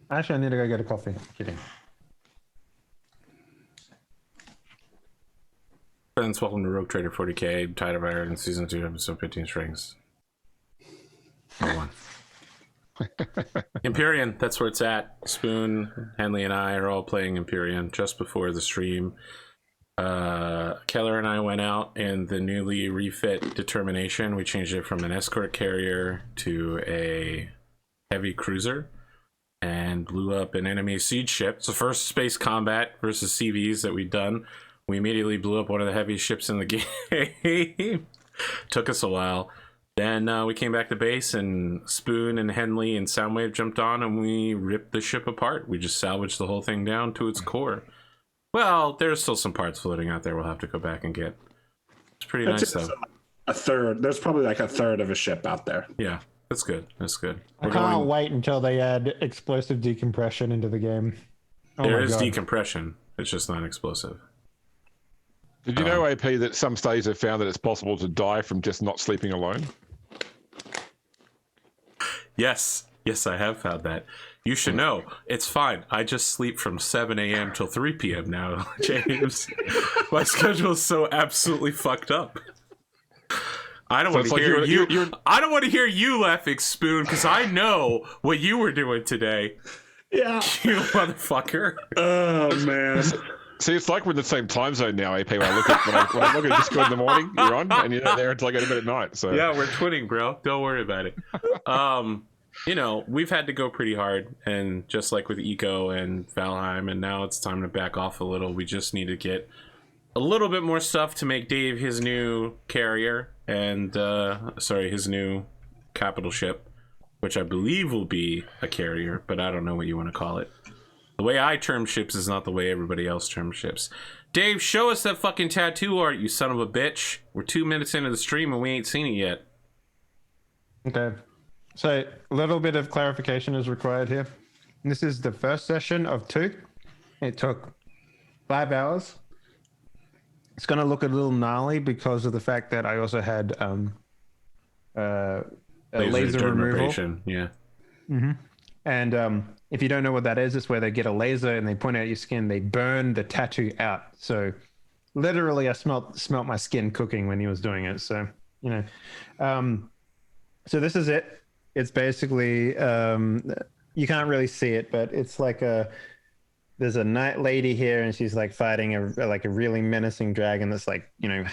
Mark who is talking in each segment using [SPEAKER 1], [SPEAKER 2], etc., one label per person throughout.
[SPEAKER 1] Actually, I need to go get a coffee. Kidding.
[SPEAKER 2] Friends, welcome to Rogue Trader 40K, Tide of Iron, Season 2, Episode 15 Strings. One. Empyrean, that's where it's at. Spoon, Henley, and I are all playing Empyrean just before the stream. Keller and I went out in the newly refit Determination. We changed it from an escort carrier to a heavy cruiser and blew up an enemy siege ship. It's the first space combat versus CVs that we've done. We immediately blew up one of the heaviest ships in the game. Took us a while. Then we came back to base, and Spoon and Henley and Soundwave jumped on, and we ripped the ship apart. We just salvaged the whole thing down to its core. Well, there's still some parts floating out there we'll have to go back and get. It's pretty nice, though.
[SPEAKER 3] A third. There's probably like a third of a ship out there.
[SPEAKER 2] Yeah, that's good. That's good.
[SPEAKER 1] I can't wait until they add explosive decompression into the game.
[SPEAKER 2] There is decompression. It's just not explosive.
[SPEAKER 4] Did you know, AP, that some studies have found that it's possible to die from just not sleeping alone?
[SPEAKER 2] Yes, I have found that. You should know. It's fine. I just sleep from 7 a.m. till 3 p.m. now, James. My schedule is so absolutely fucked up. I don't want to hear you. I don't want to hear you laughing, Spoon, because I know what you were doing today.
[SPEAKER 3] Yeah.
[SPEAKER 2] You motherfucker.
[SPEAKER 3] Oh, man.
[SPEAKER 4] See, it's like we're in the same time zone now, AP. When I look at Discord in the morning, you're on, and you're not there until I go to bed at night. So
[SPEAKER 2] yeah, we're twinning, bro. Don't worry about it. You know, we've had to go pretty hard, and just like with Eco and Valheim, and now it's time to back off a little. We just need to get a little bit more stuff to make Dave his new carrier, and his new capital ship, which I believe will be a carrier, but I don't know what you want to call it. The way I term ships is not the way everybody else terms ships. Dave, show us that fucking tattoo art, you son of a bitch. We're 2 minutes into the stream and we ain't seen it yet.
[SPEAKER 1] Okay. So a little bit of clarification is required here. This is the first session of 2. It took 5 hours. It's going to look a little gnarly because of the fact that I also had a laser removal.
[SPEAKER 2] Yeah.
[SPEAKER 1] Mm-hmm. And if you don't know what that is, it's where they get a laser and they point out your skin. They burn the tattoo out. So literally, I smelt my skin cooking when he was doing it. So, you know. So this is it. It's basically, you can't really see it, but it's like there's a night lady here and she's like fighting a really menacing dragon that's like, you know,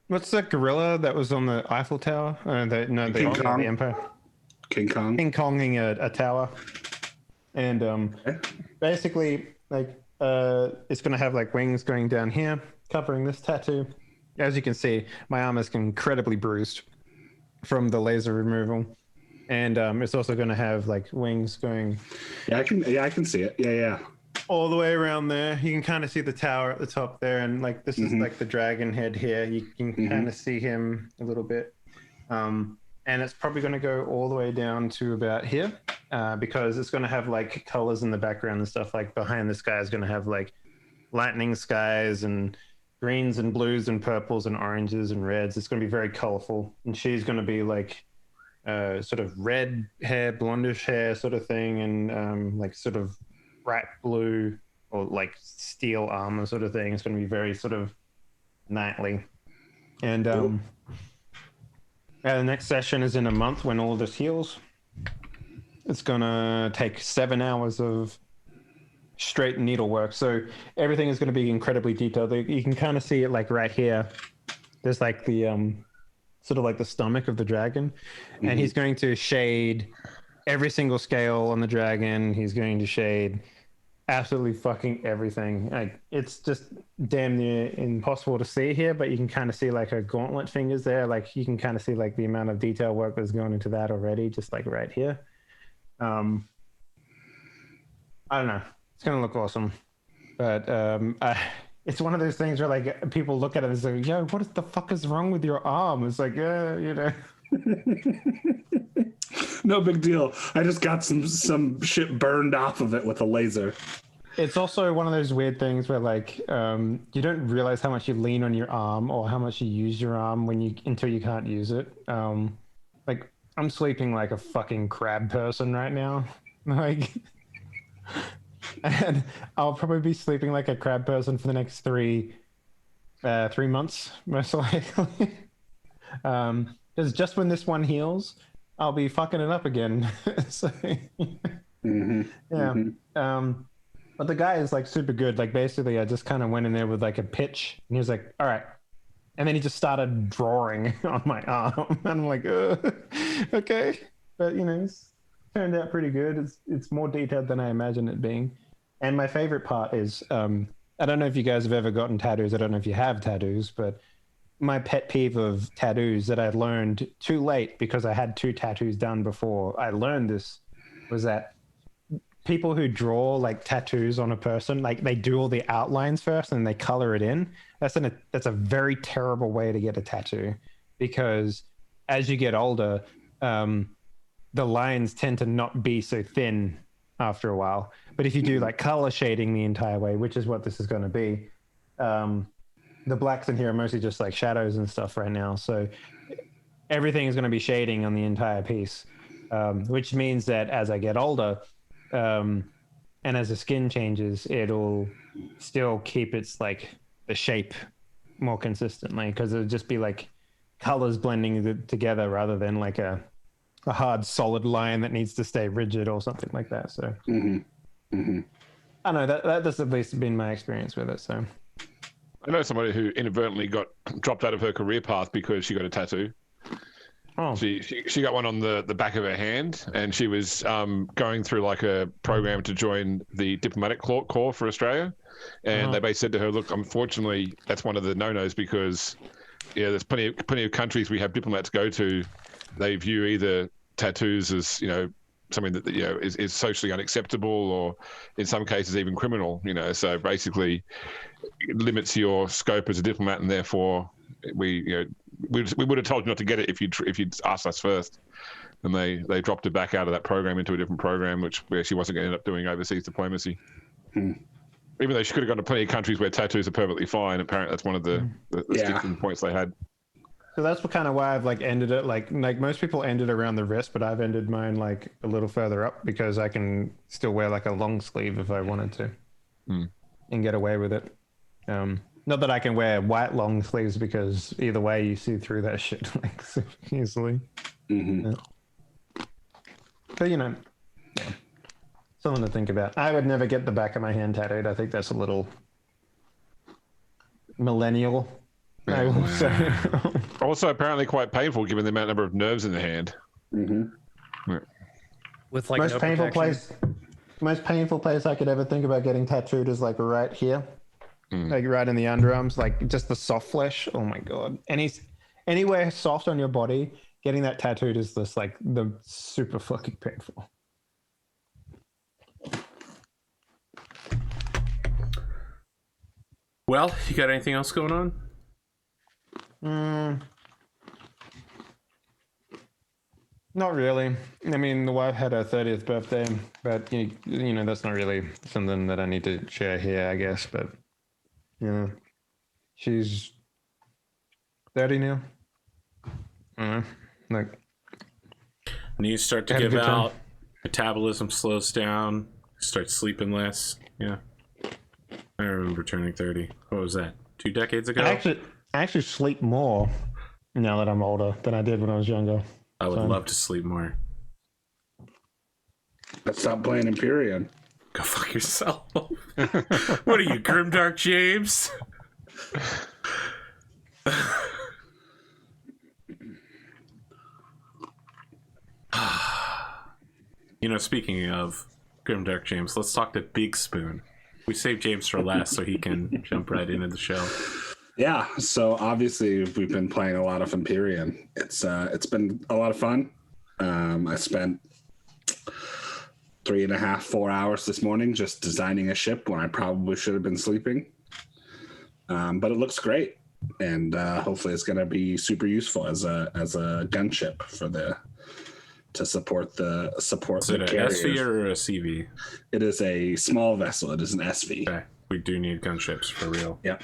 [SPEAKER 1] what's that gorilla that was on the Eiffel Tower? The Empire.
[SPEAKER 3] King Kong.
[SPEAKER 1] King Konging a tower. And basically, like, it's going to have like wings going down here, covering this tattoo. As you can see, my arm is incredibly bruised from the laser removal. And it's also going to have like wings going.
[SPEAKER 3] Yeah, I can see it. Yeah.
[SPEAKER 1] All the way around there. You can kind of see the tower at the top there, and like this is like the dragon head here. You can kind of see him a little bit. And it's probably going to go all the way down to about here, because it's going to have like colors in the background and stuff. Like behind this guy is going to have like lightning skies and greens and blues and purples and oranges and reds. It's going to be very colorful. And she's going to be like sort of red hair, blondish hair sort of thing, and like sort of bright blue or like steel armor sort of thing. It's going to be very sort of knightly. And the next session is in a month when all of this heals. It's going to take 7 hours of straight needlework. So everything is going to be incredibly detailed. You can kind of see it like right here. There's like the sort of like the stomach of the dragon. And he's going to shade every single scale on the dragon. He's going to shade absolutely fucking everything. Like, it's just damn near impossible to see here, but you can kind of see like her gauntlet fingers there. Like you can kind of see like the amount of detail work that's going into that already, just like right here. I don't know. It's gonna look awesome, but it's one of those things where like people look at it and say, "Yo, what the fuck is wrong with your arm?" It's like, you know.
[SPEAKER 3] No big deal. I just got some shit burned off of it with a laser.
[SPEAKER 1] It's also one of those weird things where like you don't realize how much you lean on your arm or how much you use your arm until you can't use it. Like I'm sleeping like a fucking crab person right now. Like, and I'll probably be sleeping like a crab person for the next 3 months, most likely. Because just when this one heals, I'll be fucking it up again. So, yeah. But the guy is like super good. Like basically, I just kind of went in there with like a pitch, and he was like, "All right," and then he just started drawing on my arm, and I'm like, "Okay," but it's turned out pretty good. It's more detailed than I imagined it being. And my favorite part is, I don't know if you guys have ever gotten tattoos. I don't know if you have tattoos, but my pet peeve of tattoos that I learned too late because I had 2 tattoos done before I learned this was that people who draw like tattoos on a person, like they do all the outlines first and they color it in. That's a very terrible way to get a tattoo, because as you get older, the lines tend to not be so thin after a while. But if you do like color shading the entire way, which is what this is going to be, the blacks in here are mostly just like shadows and stuff right now. So everything is going to be shading on the entire piece, which means that as I get older, and as the skin changes, it'll still keep its like the shape more consistently, because it'll just be like colors blending together rather than like a hard solid line that needs to stay rigid or something like that. So I don't know, that's at least been my experience with it. So
[SPEAKER 4] I know somebody who inadvertently got dropped out of her career path because she got a tattoo.
[SPEAKER 1] Oh.
[SPEAKER 4] She got one on the back of her hand, and she was going through like a program to join the diplomatic corps for Australia, and they basically said to her, "Look, unfortunately, that's one of the no-nos, because there's plenty of countries we have diplomats go to. They view either tattoos as something that is socially unacceptable, or in some cases even criminal. So basically, it limits your scope as a diplomat, and therefore we would have told you not to get it if you'd asked us first." And they dropped her back out of that program into a different program, where she wasn't going to end up doing overseas diplomacy. Even though she could have gone to plenty of countries where tattoos are perfectly fine. Apparently, that's one of the sticking points they had.
[SPEAKER 1] So that's kind of why I've like ended it. Like most people ended around the wrist, but I've ended mine like a little further up because I can still wear like a long sleeve if I wanted to, and get away with it. Not that I can wear white long sleeves, because either way you see through that shit like super easily. Yeah. But something to think about. I would never get the back of my hand tattooed. I think that's a little millennial, I will say.
[SPEAKER 4] Also, apparently quite painful given the number of nerves in the hand.
[SPEAKER 5] With like
[SPEAKER 1] most painful place I could ever think about getting tattooed is like right here. Like right in the underarms, like just the soft flesh. Oh my god! Anywhere soft on your body, getting that tattooed is just like the super fucking painful.
[SPEAKER 2] Well, you got anything else going on?
[SPEAKER 1] Not really. I mean, the wife had her 30th birthday, but that's not really something that I need to share here, I guess. But she's 30 now. Like,
[SPEAKER 2] when you start to give out, metabolism slows down, start sleeping less. Yeah, I remember turning 30. What was that? 2 decades ago?
[SPEAKER 1] I actually sleep more now that I'm older than I did when I was younger.
[SPEAKER 2] I would love to sleep more.
[SPEAKER 3] Let's stop playing Empyrean.
[SPEAKER 2] Go fuck yourself. What are you, Grimdark James? Speaking of Grimdark James, let's talk to Big Spoon. We saved James for last so he can jump right into the show.
[SPEAKER 3] Yeah, so obviously we've been playing a lot of Empyrean. It's been a lot of fun. I spent 3.5-4 hours this morning just designing a ship when I probably should have been sleeping. But it looks great, and hopefully it's going to be super useful as a gunship to support the
[SPEAKER 2] Is it an SV or a CV?
[SPEAKER 3] It is a small vessel. It is an SV.
[SPEAKER 2] Okay. We do need gunships for real.
[SPEAKER 3] Yep.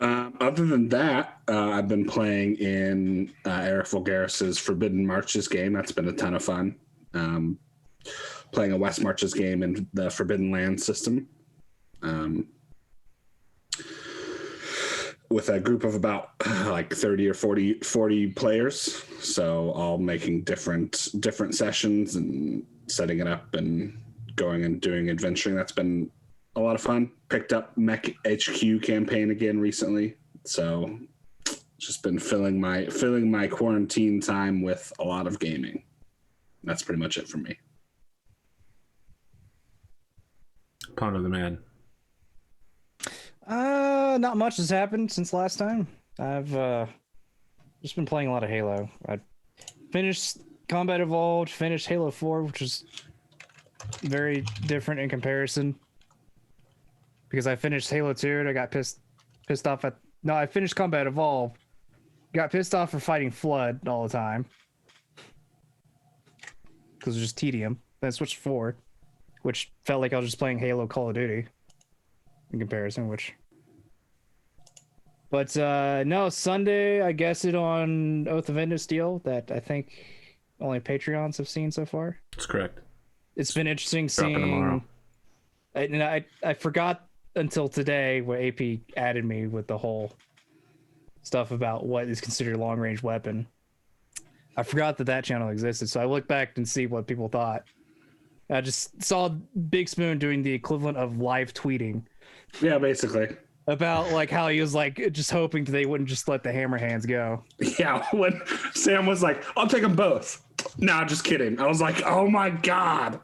[SPEAKER 3] Other than that, I've been playing in Eric Vulgaris's Forbidden Marches game. That's been a ton of fun. Playing a West Marches game in the Forbidden Land system. With a group of about like 30 or 40 players. So all making different sessions and setting it up and going and doing adventuring. That's been a lot of fun. Picked up Mech HQ campaign again recently. So just been filling my quarantine time with a lot of gaming. That's pretty much it for me.
[SPEAKER 2] Ponder the man.
[SPEAKER 5] Not much has happened since last time. I've just been playing a lot of Halo. I finished Combat Evolved, finished Halo 4, which is very different in comparison. Because I finished Halo 2 and I got pissed off at... No, I finished Combat Evolved. Got pissed off for fighting Flood all the time. Because it was just tedium. Then I switched to 4, which felt like I was just playing Halo Call of Duty in comparison, which... But no, Sunday, I guess it on Oath of Endless deal that I think only Patreons have seen so far.
[SPEAKER 2] That's correct.
[SPEAKER 5] It's been interesting
[SPEAKER 2] Dropping
[SPEAKER 5] seeing...
[SPEAKER 2] tomorrow.
[SPEAKER 5] And I forgot until today where AP added me with the whole stuff about what is considered a long-range weapon. I forgot that channel existed, so I looked back and see what people thought. I just saw Big Spoon doing the equivalent of live tweeting.
[SPEAKER 3] Yeah, basically.
[SPEAKER 5] About like how he was like just hoping that they wouldn't just let the hammer hands go.
[SPEAKER 3] Yeah, when Sam was like, I'll take them both. Nah, just kidding. I was like, oh my God.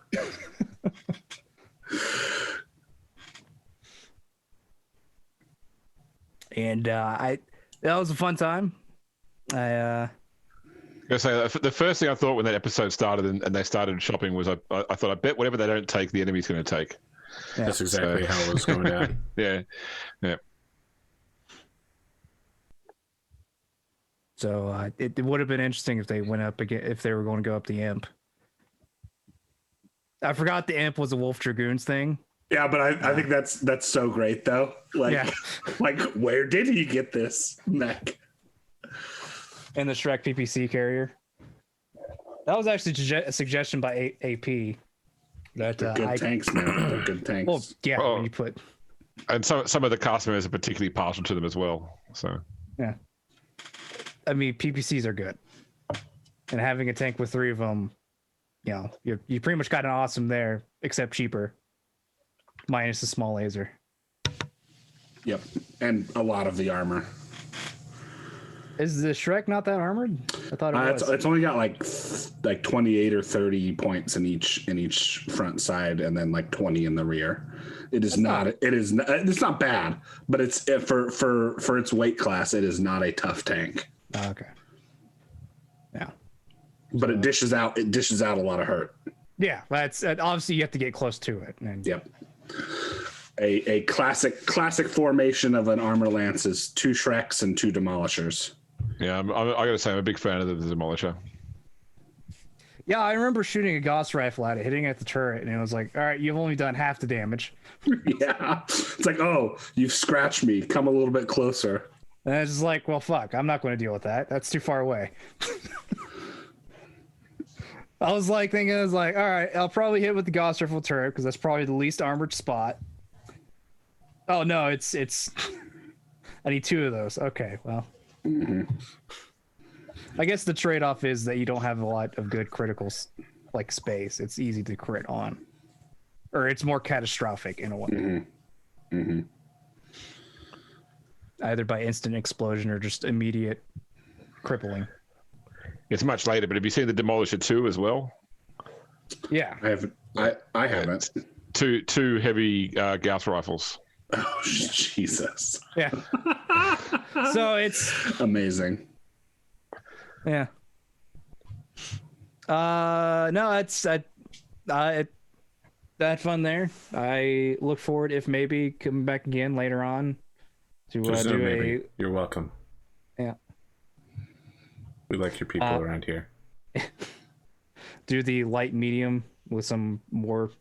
[SPEAKER 5] And that was a fun time.
[SPEAKER 4] I say the first thing I thought when that episode started and they started shopping was I thought I bet whatever they don't take, the enemy's going to take.
[SPEAKER 5] Yeah.
[SPEAKER 2] That's exactly how it was going down.
[SPEAKER 4] Yeah.
[SPEAKER 5] So it would have been interesting if they went up again, if they were going to go up the Imp. I forgot the Imp was a Wolf Dragoons thing.
[SPEAKER 3] Yeah, but I think that's so great though. Like,
[SPEAKER 5] Yeah.
[SPEAKER 3] like where did he get this mech?
[SPEAKER 5] And the Shrek PPC carrier. That was actually a suggestion by AP. That
[SPEAKER 3] They're good tanks, man. They're good tanks.
[SPEAKER 5] Well, yeah,
[SPEAKER 4] Oh.
[SPEAKER 5] when you put...
[SPEAKER 4] And some of the cast members are particularly partial to them as well. So
[SPEAKER 5] Yeah. I mean, PPCs are good. And having a tank with 3 of them, you know, you pretty much got an awesome there, except cheaper. Minus the small laser.
[SPEAKER 3] Yep, and a lot of the armor.
[SPEAKER 5] Is the Shrek not that armored? I thought it was.
[SPEAKER 3] It's only got like 28 or 30 points in each front side, and then like 20 in the rear. It's not bad, but it's for its weight class, it is not a tough tank.
[SPEAKER 5] Oh, okay. Yeah.
[SPEAKER 3] But it dishes out a lot of hurt.
[SPEAKER 5] Yeah, that's obviously you have to get close to it. And,
[SPEAKER 3] Yep. A classic formation of an armor lance is 2 Shreks and 2 Demolishers.
[SPEAKER 4] yeah, I got to say I'm a big fan of the Demolisher.
[SPEAKER 5] Yeah, I remember shooting a Gauss rifle at it, hitting it at the turret, and it was like, all right, you've only done half the damage.
[SPEAKER 3] Yeah, it's like, oh, you've scratched me. Come a little bit closer.
[SPEAKER 5] And it's just like, well, fuck, I'm not going to deal with that. That's too far away. I was like thinking, all right, I'll probably hit with the Gauss rifle turret because that's probably the least armored spot. Oh no, it's I need 2 of those. Okay, well.
[SPEAKER 3] Mm-hmm.
[SPEAKER 5] I guess the trade-off is that you don't have a lot of good critical like space. It's easy to crit on, or it's more catastrophic in a way.
[SPEAKER 3] Mm-hmm. Mm-hmm.
[SPEAKER 5] Either by instant explosion or just immediate crippling.
[SPEAKER 4] It's much later, but have you seen the Demolisher 2 as well?
[SPEAKER 5] Yeah.
[SPEAKER 3] I haven't.
[SPEAKER 4] Two heavy Gauss rifles.
[SPEAKER 3] Oh Jesus!
[SPEAKER 5] Yeah. So it's
[SPEAKER 3] amazing.
[SPEAKER 5] Yeah. No, I had fun there. I look forward if maybe coming back again later on to do
[SPEAKER 2] You're welcome.
[SPEAKER 5] Yeah.
[SPEAKER 2] We like your people around here.
[SPEAKER 5] Do the light medium with some more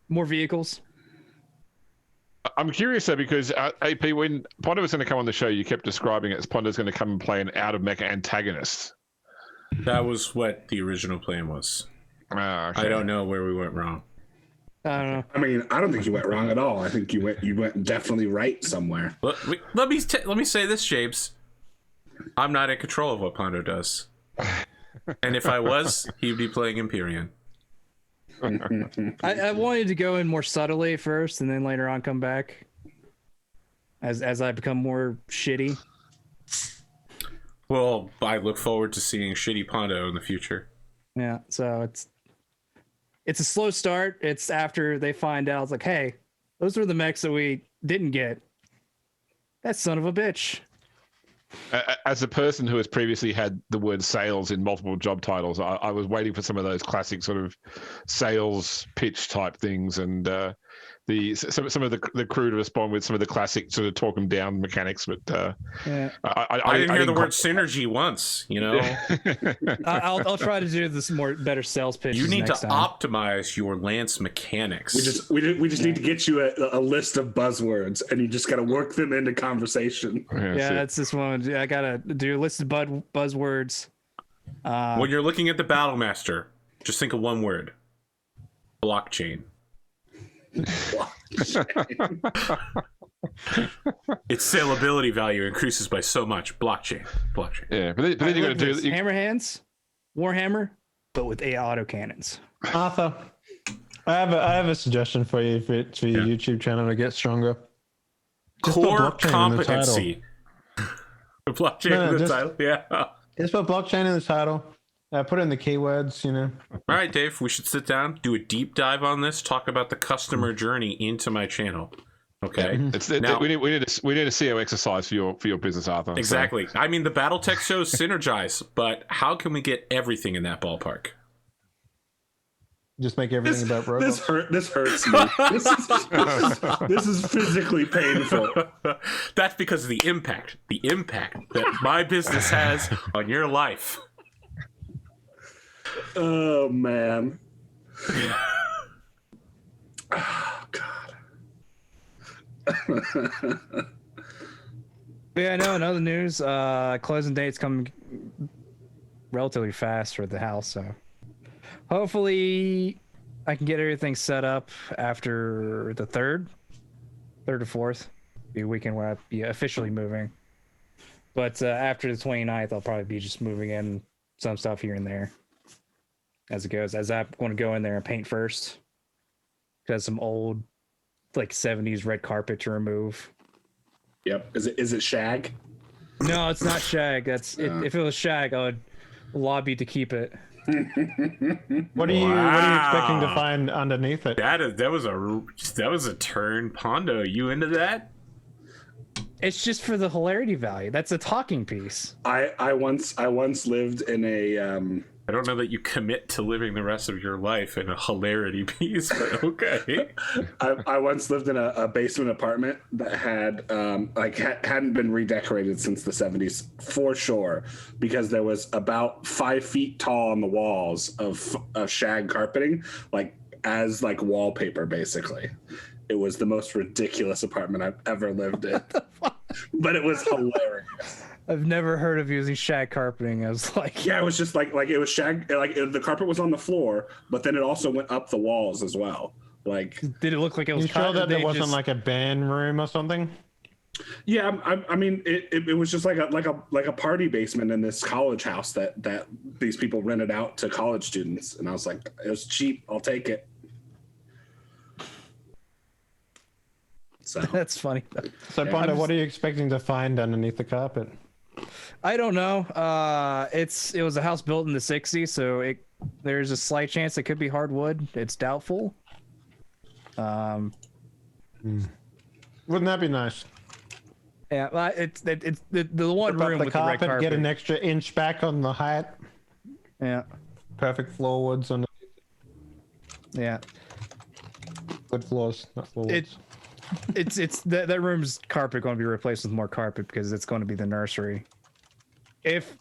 [SPEAKER 5] vehicles.
[SPEAKER 4] I'm curious though, because AP, when Pondo was going to come on the show, you kept describing it as Pondo's going to come and play an out of mecha antagonist.
[SPEAKER 2] That was what the original plan was.
[SPEAKER 4] Okay.
[SPEAKER 2] I don't know where we went wrong.
[SPEAKER 5] I don't know.
[SPEAKER 3] I mean, I don't think you went wrong at all. I think you went definitely right somewhere.
[SPEAKER 2] Let me say this, James. I'm not in control of what Pondo does. And if I was, he'd be playing Empyrean.
[SPEAKER 5] I wanted to go in more subtly first, and then later on come back as I become more shitty.
[SPEAKER 2] Well, I look forward to seeing shitty Pondo in the future.
[SPEAKER 5] Yeah, so it's a slow start. It's after they find out. It's like, hey, those were the mechs that we didn't get. That son of a bitch.
[SPEAKER 4] As a person who has previously had the word sales in multiple job titles, I was waiting for some of those classic sort of sales pitch type things, and some of the crew to respond with some of the classic sort of talk them down mechanics. But
[SPEAKER 5] yeah.
[SPEAKER 2] I didn't hear the word synergy once. You know,
[SPEAKER 5] I'll try to do this better sales pitch.
[SPEAKER 2] You need to
[SPEAKER 5] time.
[SPEAKER 2] optimize your lance mechanics.
[SPEAKER 3] We just need to get you a list of buzzwords, and you just got to work them into conversation.
[SPEAKER 5] Yeah, that's this one. I gotta do a list of buzzwords.
[SPEAKER 2] When you're looking at the Battle Master, just think of one word: blockchain. Its saleability value increases by so much. Blockchain.
[SPEAKER 4] Yeah, but then you got to do
[SPEAKER 5] hammer hands, Warhammer, but with auto cannons.
[SPEAKER 1] Arthur, I have a suggestion for you for your YouTube channel to get stronger. Just
[SPEAKER 2] Core
[SPEAKER 1] put blockchain
[SPEAKER 2] competency. Blockchain in the title. Yeah.
[SPEAKER 1] Just put blockchain in the title. Put in the keywords, you know.
[SPEAKER 2] All right, Dave, we should sit down, do a deep dive on this, talk about the customer journey into my channel. Okay.
[SPEAKER 4] Now, we need a CEO exercise for your business, Arthur.
[SPEAKER 2] Exactly. So. I mean, the BattleTech shows synergize, but how can we get everything in that ballpark?
[SPEAKER 1] Just make everything about robots.
[SPEAKER 3] This hurts me. This is physically painful.
[SPEAKER 2] That's because of the impact that my business has on your life.
[SPEAKER 3] Oh man. Oh god.
[SPEAKER 5] Yeah, I know. In other news, closing date's coming relatively fast for the house, so hopefully I can get everything set up after the third or fourth. Be a weekend where I'll be officially moving. But after the 29th, I'll probably be just moving in some stuff here and there as it goes. As I'm going to go in there and paint first. Got some old, like 70s red carpet to remove.
[SPEAKER 3] Yep. Is it shag?
[SPEAKER 5] No, it's not shag. That's if it was shag, I would lobby to keep it.
[SPEAKER 1] What are you expecting to find underneath it?
[SPEAKER 2] That was a turn, Pondo. You into that?
[SPEAKER 5] It's just for the hilarity value. That's a talking piece.
[SPEAKER 3] I once lived in a
[SPEAKER 2] I don't know that you commit to living the rest of your life in a hilarity piece, but okay.
[SPEAKER 3] I once lived in a basement apartment that had hadn't been redecorated since the 70s for sure, because there was about 5 feet tall on the walls of shag carpeting, as wallpaper basically. It was the most ridiculous apartment I've ever lived in, but it was hilarious.
[SPEAKER 5] I've never heard of using shag carpeting as
[SPEAKER 3] yeah, it was just like it was shag, the carpet was on the floor, but then it also went up the walls as well.
[SPEAKER 5] Did it look like it was?
[SPEAKER 1] You sure that there wasn't like a band room or something?
[SPEAKER 3] Yeah, I mean it was just like a party basement in this college house that these people rented out to college students, and I was like, it was cheap, I'll take it. So
[SPEAKER 5] that's funny.
[SPEAKER 1] So Pondo, what are you expecting to find underneath the carpet?
[SPEAKER 5] I don't know. It was a house built in the 60s, so there's a slight chance it could be hardwood. It's doubtful.
[SPEAKER 1] Wouldn't that be nice?
[SPEAKER 5] Yeah, it's the one room with the red carpet.
[SPEAKER 1] Get an extra inch back on the height.
[SPEAKER 5] Yeah.
[SPEAKER 1] Perfect floorboards on.
[SPEAKER 5] Yeah.
[SPEAKER 1] Good floors, not floorboards.
[SPEAKER 5] It's that room's carpet going to be replaced with more carpet because it's going to be the nursery. If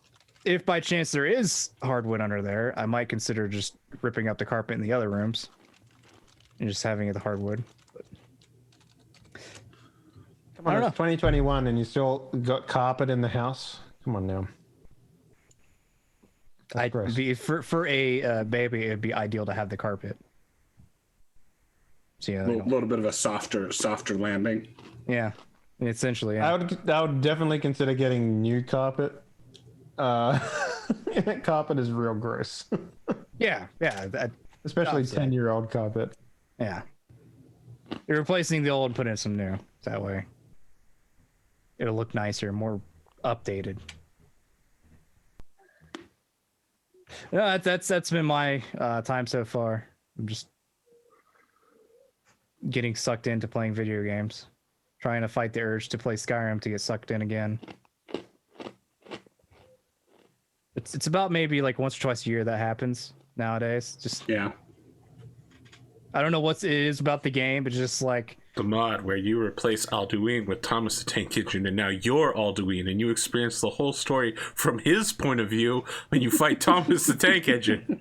[SPEAKER 5] by chance there is hardwood under there, I might consider just ripping up the carpet in the other rooms and just having it the hardwood. But
[SPEAKER 1] Come on,
[SPEAKER 5] I don't
[SPEAKER 1] it's 2021 and you still got carpet in the house. Come on now. That's gross.
[SPEAKER 5] For a baby, it'd be ideal to have the carpet. So yeah,
[SPEAKER 3] A little bit of a softer landing.
[SPEAKER 5] yeah, essentially. Yeah.
[SPEAKER 1] I would definitely consider getting new carpet. Carpet is real gross.
[SPEAKER 5] Yeah.
[SPEAKER 1] Especially 10-year-old carpet.
[SPEAKER 5] Yeah. You're replacing the old and putting in some new. That way. It'll look nicer, more updated. No, that's been my time so far. I'm just getting sucked into playing video games. Trying to fight the urge to play Skyrim to get sucked in again. It's about maybe like once or twice a year that happens nowadays. Just
[SPEAKER 3] Yeah.
[SPEAKER 5] I don't know what it is about the game, but just like
[SPEAKER 2] The mod where you replace Alduin with Thomas the Tank Engine, and now you're Alduin, and you experience the whole story from his point of view when you fight Thomas the Tank Engine.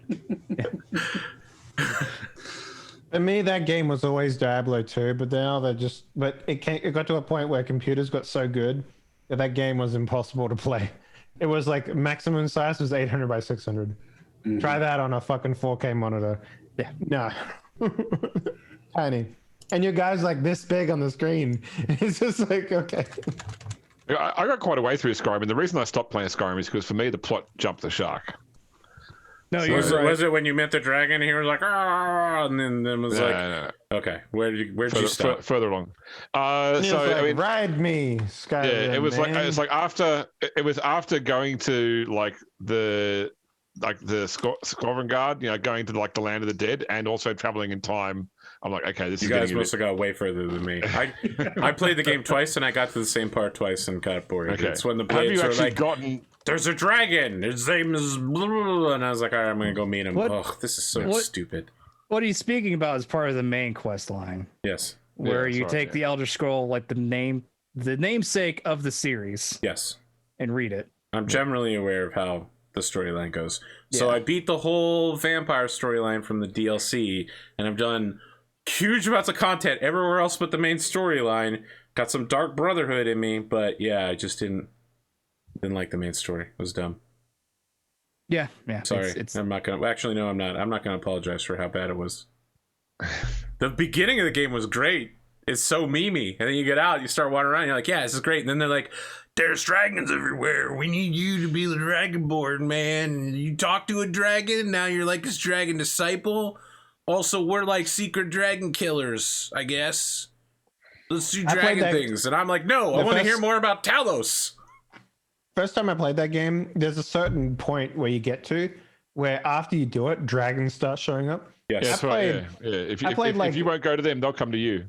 [SPEAKER 1] For me, that game was always Diablo 2, but now it got to a point where computers got so good that game was impossible to play. It was like maximum size was 800 by 600. Mm-hmm. Try that on a fucking 4K monitor. Yeah, no. Tiny. And your guy's like this big on the screen. It's just like, okay.
[SPEAKER 4] I got quite a way through Skyrim, and the reason I stopped playing Skyrim is because for me the plot jumped the shark.
[SPEAKER 5] No,
[SPEAKER 2] So
[SPEAKER 5] you're right.
[SPEAKER 2] was it when you met the dragon and he was like, ah, and then was
[SPEAKER 4] No.
[SPEAKER 2] okay, where'd you stop?
[SPEAKER 4] Further along.
[SPEAKER 1] And he
[SPEAKER 4] So
[SPEAKER 1] was like,
[SPEAKER 4] I mean,
[SPEAKER 1] ride me, Skyrim.
[SPEAKER 4] yeah, it was
[SPEAKER 1] man.
[SPEAKER 4] like after going to like the Skovengard, going to like the land of the dead, and also traveling in time. I'm like, okay, this
[SPEAKER 2] You
[SPEAKER 4] is
[SPEAKER 2] guys
[SPEAKER 4] getting
[SPEAKER 2] must have got way further than me. I played the game twice and I got to the same part twice and got bored.
[SPEAKER 4] Okay.
[SPEAKER 2] It's when the
[SPEAKER 4] Have you
[SPEAKER 2] blades were
[SPEAKER 4] actually
[SPEAKER 2] like,
[SPEAKER 4] gotten?
[SPEAKER 2] there's a dragon. His name is blah, blah, blah, and I was like, all right, I'm gonna go meet him.
[SPEAKER 5] What?
[SPEAKER 2] Oh, this is so
[SPEAKER 5] What?
[SPEAKER 2] stupid.
[SPEAKER 5] What are you speaking about as part of the main quest line?
[SPEAKER 2] Yes,
[SPEAKER 5] Where
[SPEAKER 4] Yeah,
[SPEAKER 5] you
[SPEAKER 4] that's
[SPEAKER 5] take
[SPEAKER 4] right,
[SPEAKER 5] the Elder Scroll, like the namesake of the series,
[SPEAKER 2] yes.
[SPEAKER 5] and read it.
[SPEAKER 2] I'm generally aware of how the storyline goes. So
[SPEAKER 5] Yeah.
[SPEAKER 2] I beat the whole vampire storyline from the DLC, and I've done huge amounts of content everywhere else but the main storyline. Got some Dark Brotherhood in me, but yeah, I just didn't like the main story. It was dumb.
[SPEAKER 5] Yeah.
[SPEAKER 2] Sorry,
[SPEAKER 5] It's
[SPEAKER 2] I'm not gonna. Actually, no, I'm not. I'm not gonna apologize for how bad it was. The beginning of the game was great. It's so memey, and then you get out, you start wandering around, you're like, yeah, this is great. And then they're like, there's dragons everywhere. We need you to be the dragonborn, man. You talk to a dragon, now you're like this dragon disciple. Also, we're like secret dragon killers, I guess. Let's do dragon things. And I'm like, no, I want to hear more about Talos.
[SPEAKER 1] First time I played that game, there's a certain point where you get to where after you do it, dragons start showing up.
[SPEAKER 2] Yes.
[SPEAKER 4] Yeah, that's right. Yeah. If you won't go to them, they'll come to you.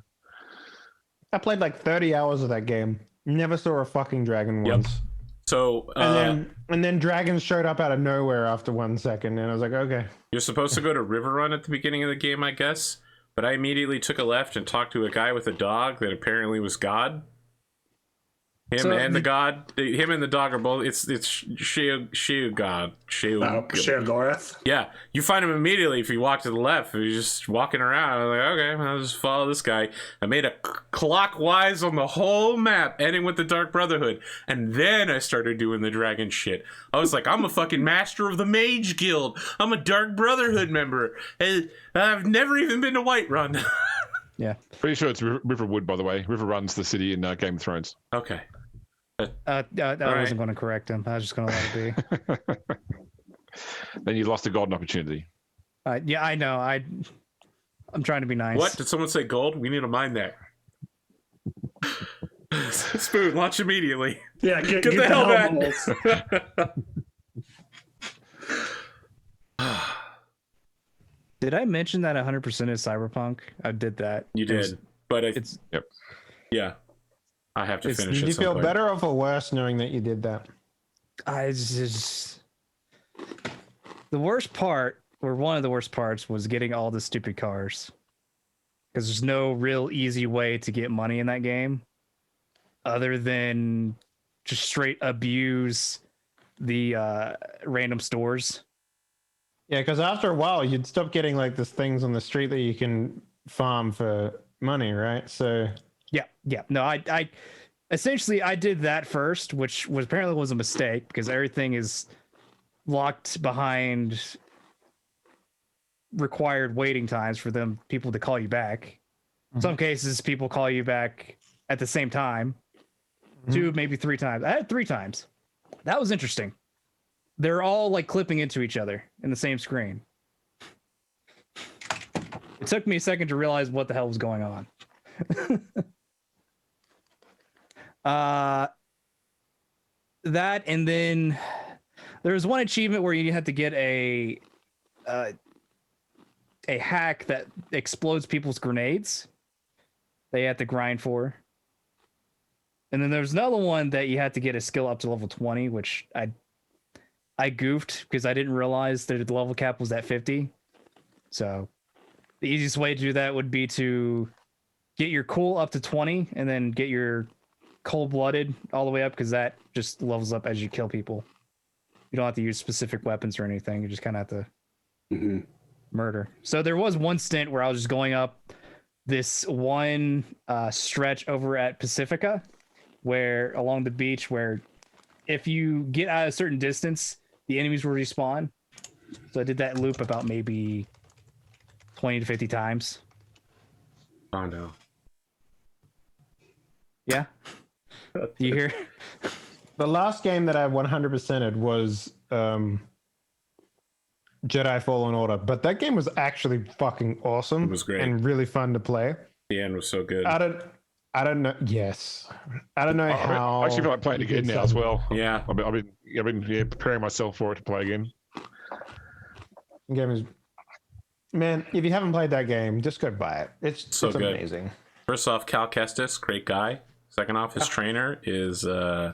[SPEAKER 1] I played like 30 hours of that game. Never saw a fucking dragon once.
[SPEAKER 2] So,
[SPEAKER 1] And then dragons showed up out of nowhere after 1 second, and I was like, okay.
[SPEAKER 2] you're supposed to go to River Run at the beginning of the game, I guess. But I immediately took a left and talked to a guy with a dog that apparently was God. Him and the dog are both. It's Sheugod.
[SPEAKER 3] Sheogorath.
[SPEAKER 2] Yeah, you find him immediately if you walk to the left. He's just walking around. I was like, okay, I'll just follow this guy. I made a clockwise on the whole map, ending with the Dark Brotherhood, and then I started doing the dragon shit. I was like, I'm a fucking master of the Mage Guild. I'm a Dark Brotherhood member. And I've never even been to Whiterun.
[SPEAKER 5] yeah.
[SPEAKER 4] Pretty sure it's Riverwood, by the way. River runs the city in Game of Thrones.
[SPEAKER 2] Okay.
[SPEAKER 5] I wasn't going to correct him. I was just going to let it be.
[SPEAKER 4] Then you lost a golden opportunity.
[SPEAKER 5] Yeah, I know. I'm trying to be nice.
[SPEAKER 2] What? Did someone say gold? We need to mine that. Spoon, launch immediately.
[SPEAKER 3] Yeah, get
[SPEAKER 2] the hell back.
[SPEAKER 5] Did I mention that 100% is Cyberpunk? I did that.
[SPEAKER 2] You did, but
[SPEAKER 5] it's
[SPEAKER 2] yeah. I have to finish.
[SPEAKER 1] Did you feel better or worse knowing that you did that?
[SPEAKER 5] The worst part, or one of the worst parts, was getting all the stupid cars. Because there's no real easy way to get money in that game, other than just straight abuse the random stores.
[SPEAKER 1] Yeah, because after a while, you'd stop getting like these things on the street that you can farm for money, right? So
[SPEAKER 5] Yeah. No, I essentially I did that first, which was apparently was a mistake because everything is locked behind required waiting times for them people to call you back. In some cases, people call you back at the same time. 2, maybe 3 times. I had 3 times. That was interesting. They're all like clipping into each other in the same screen. It took me a second to realize what the hell was going on. That, and then there was one achievement where you had to get a hack that explodes people's grenades. They had to grind for. And then there's another one that you had to get a skill up to level 20, which I goofed because I didn't realize that the level cap was at 50. So the easiest way to do that would be to get your cool up to 20 and then get your cold-blooded all the way up, because that just levels up as you kill people. You don't have to use specific weapons or anything. You just kind of have to murder. So there was one stint where I was just going up this one stretch over at Pacifica, where along the beach, where if you get out a certain distance, the enemies will respawn. So I did that loop about maybe 20 to 50 times.
[SPEAKER 2] Oh no.
[SPEAKER 5] Yeah. Do you hear?
[SPEAKER 1] The last game that I 100%ed was Jedi Fallen Order, but that game was actually fucking awesome.
[SPEAKER 2] It was great
[SPEAKER 1] and really fun to play.
[SPEAKER 2] The end was so good.
[SPEAKER 1] I don't know. Yes, I don't know how.
[SPEAKER 4] I actually feel like playing it again now as well.
[SPEAKER 2] Yeah,
[SPEAKER 4] I've been preparing myself for it to play again.
[SPEAKER 1] Game is, man. If you haven't played that game, just go buy it. It's
[SPEAKER 2] good.
[SPEAKER 1] Amazing.
[SPEAKER 2] First off, Cal Kestis, great guy. Second off, his trainer is Throg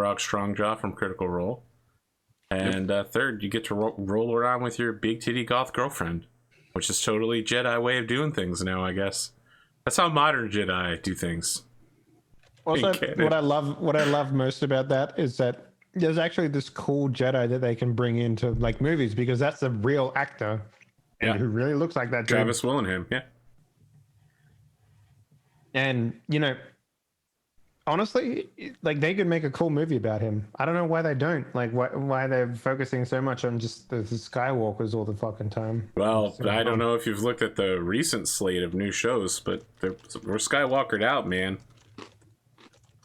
[SPEAKER 2] Strongjaw from Critical Role. And third, you get to roll around with your big titty goth girlfriend, which is totally Jedi way of doing things now, I guess. That's how modern Jedi do things.
[SPEAKER 1] Also, what I love most about that is that there's actually this cool Jedi that they can bring into like movies, because that's a real actor and who really looks like that.
[SPEAKER 2] Travis Willingham, yeah.
[SPEAKER 1] And you know, honestly, like they could make a cool movie about him. I don't know why they don't. Like why they're focusing so much on just the Skywalkers all the fucking time.
[SPEAKER 2] Well, I don't know if you've looked at the recent slate of new shows, but we're Skywalkered out, man.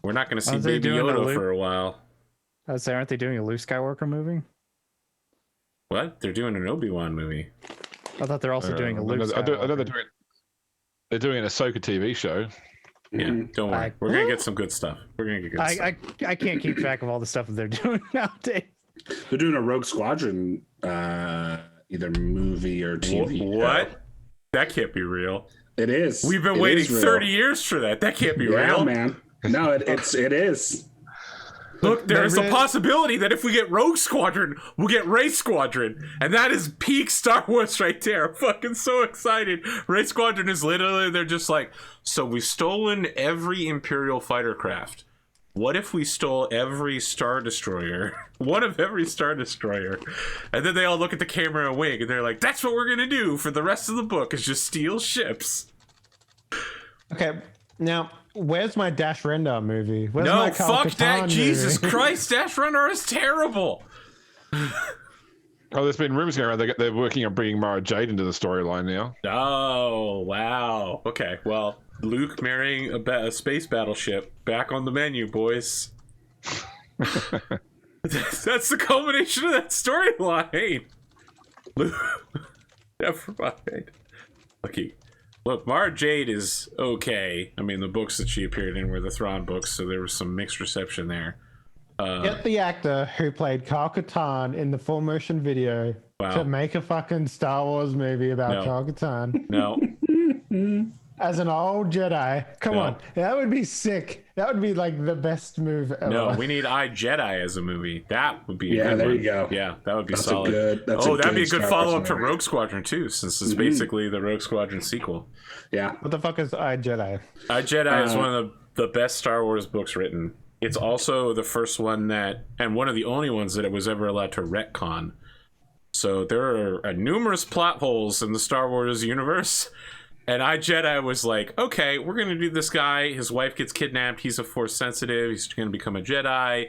[SPEAKER 2] We're not going to see Baby Yoda for a while.
[SPEAKER 5] I would say, aren't they doing a Luke Skywalker movie?
[SPEAKER 2] What? They're doing an Obi-Wan movie.
[SPEAKER 5] I thought they're also doing a Luke Skywalker.
[SPEAKER 4] I know they're doing an Ahsoka TV show.
[SPEAKER 2] Yeah, don't worry. We're gonna get some good stuff. We're gonna get good stuff.
[SPEAKER 5] I can't keep track of all the stuff that they're doing nowadays.
[SPEAKER 3] They're doing a Rogue Squadron, either movie or TV.
[SPEAKER 2] What? That can't be real.
[SPEAKER 3] It is.
[SPEAKER 2] We've been waiting 30 years for that. That can't be real,
[SPEAKER 3] man. No, it is.
[SPEAKER 2] Look, there is a possibility that if we get Rogue Squadron, we'll get Ray Squadron. And that is peak Star Wars right there. I'm fucking so excited. Ray Squadron is literally, they're just like, so we've stolen every Imperial fighter craft. What if we stole every Star Destroyer? One of every Star Destroyer. And then they all look at the camera and wink, and they're like, that's what we're going to do for the rest of the book, is just steal ships.
[SPEAKER 1] Okay, now... where's my Dash Rendar movie? Where's
[SPEAKER 2] no,
[SPEAKER 1] my
[SPEAKER 2] fuck that. Jesus Christ, Dash Rendar is terrible.
[SPEAKER 4] Oh, there's been rumors going around they're working on bringing Mara Jade into the storyline now.
[SPEAKER 2] Oh, wow. Okay, well, Luke marrying a space battleship. Back on the menu, boys. That's the culmination of that storyline. Never mind. Okay. Look, Mara Jade is okay. I mean, the books that she appeared in were the Thrawn books, so there was some mixed reception there.
[SPEAKER 1] Get the actor who played Kyle Katarn in the full motion video to make a fucking Star Wars movie about Kyle Katarn.
[SPEAKER 2] No.
[SPEAKER 1] As an old Jedi. Come on. That would be sick. That would be like the best move ever.
[SPEAKER 2] No, we need Jedi as a movie. That would be a good
[SPEAKER 3] there
[SPEAKER 2] one.
[SPEAKER 3] you go.
[SPEAKER 2] Yeah, that would be solid. That'd be a good follow-up to Rogue Squadron, too, since it's basically the Rogue Squadron sequel.
[SPEAKER 3] Yeah.
[SPEAKER 1] What the fuck is Jedi?
[SPEAKER 2] Jedi is one of the best Star Wars books written. It's also the first one and one of the only ones that it was ever allowed to retcon. So there are numerous plot holes in the Star Wars universe, And iJedi was like, okay, we're going to do this guy. His wife gets kidnapped. He's a Force sensitive. He's going to become a Jedi.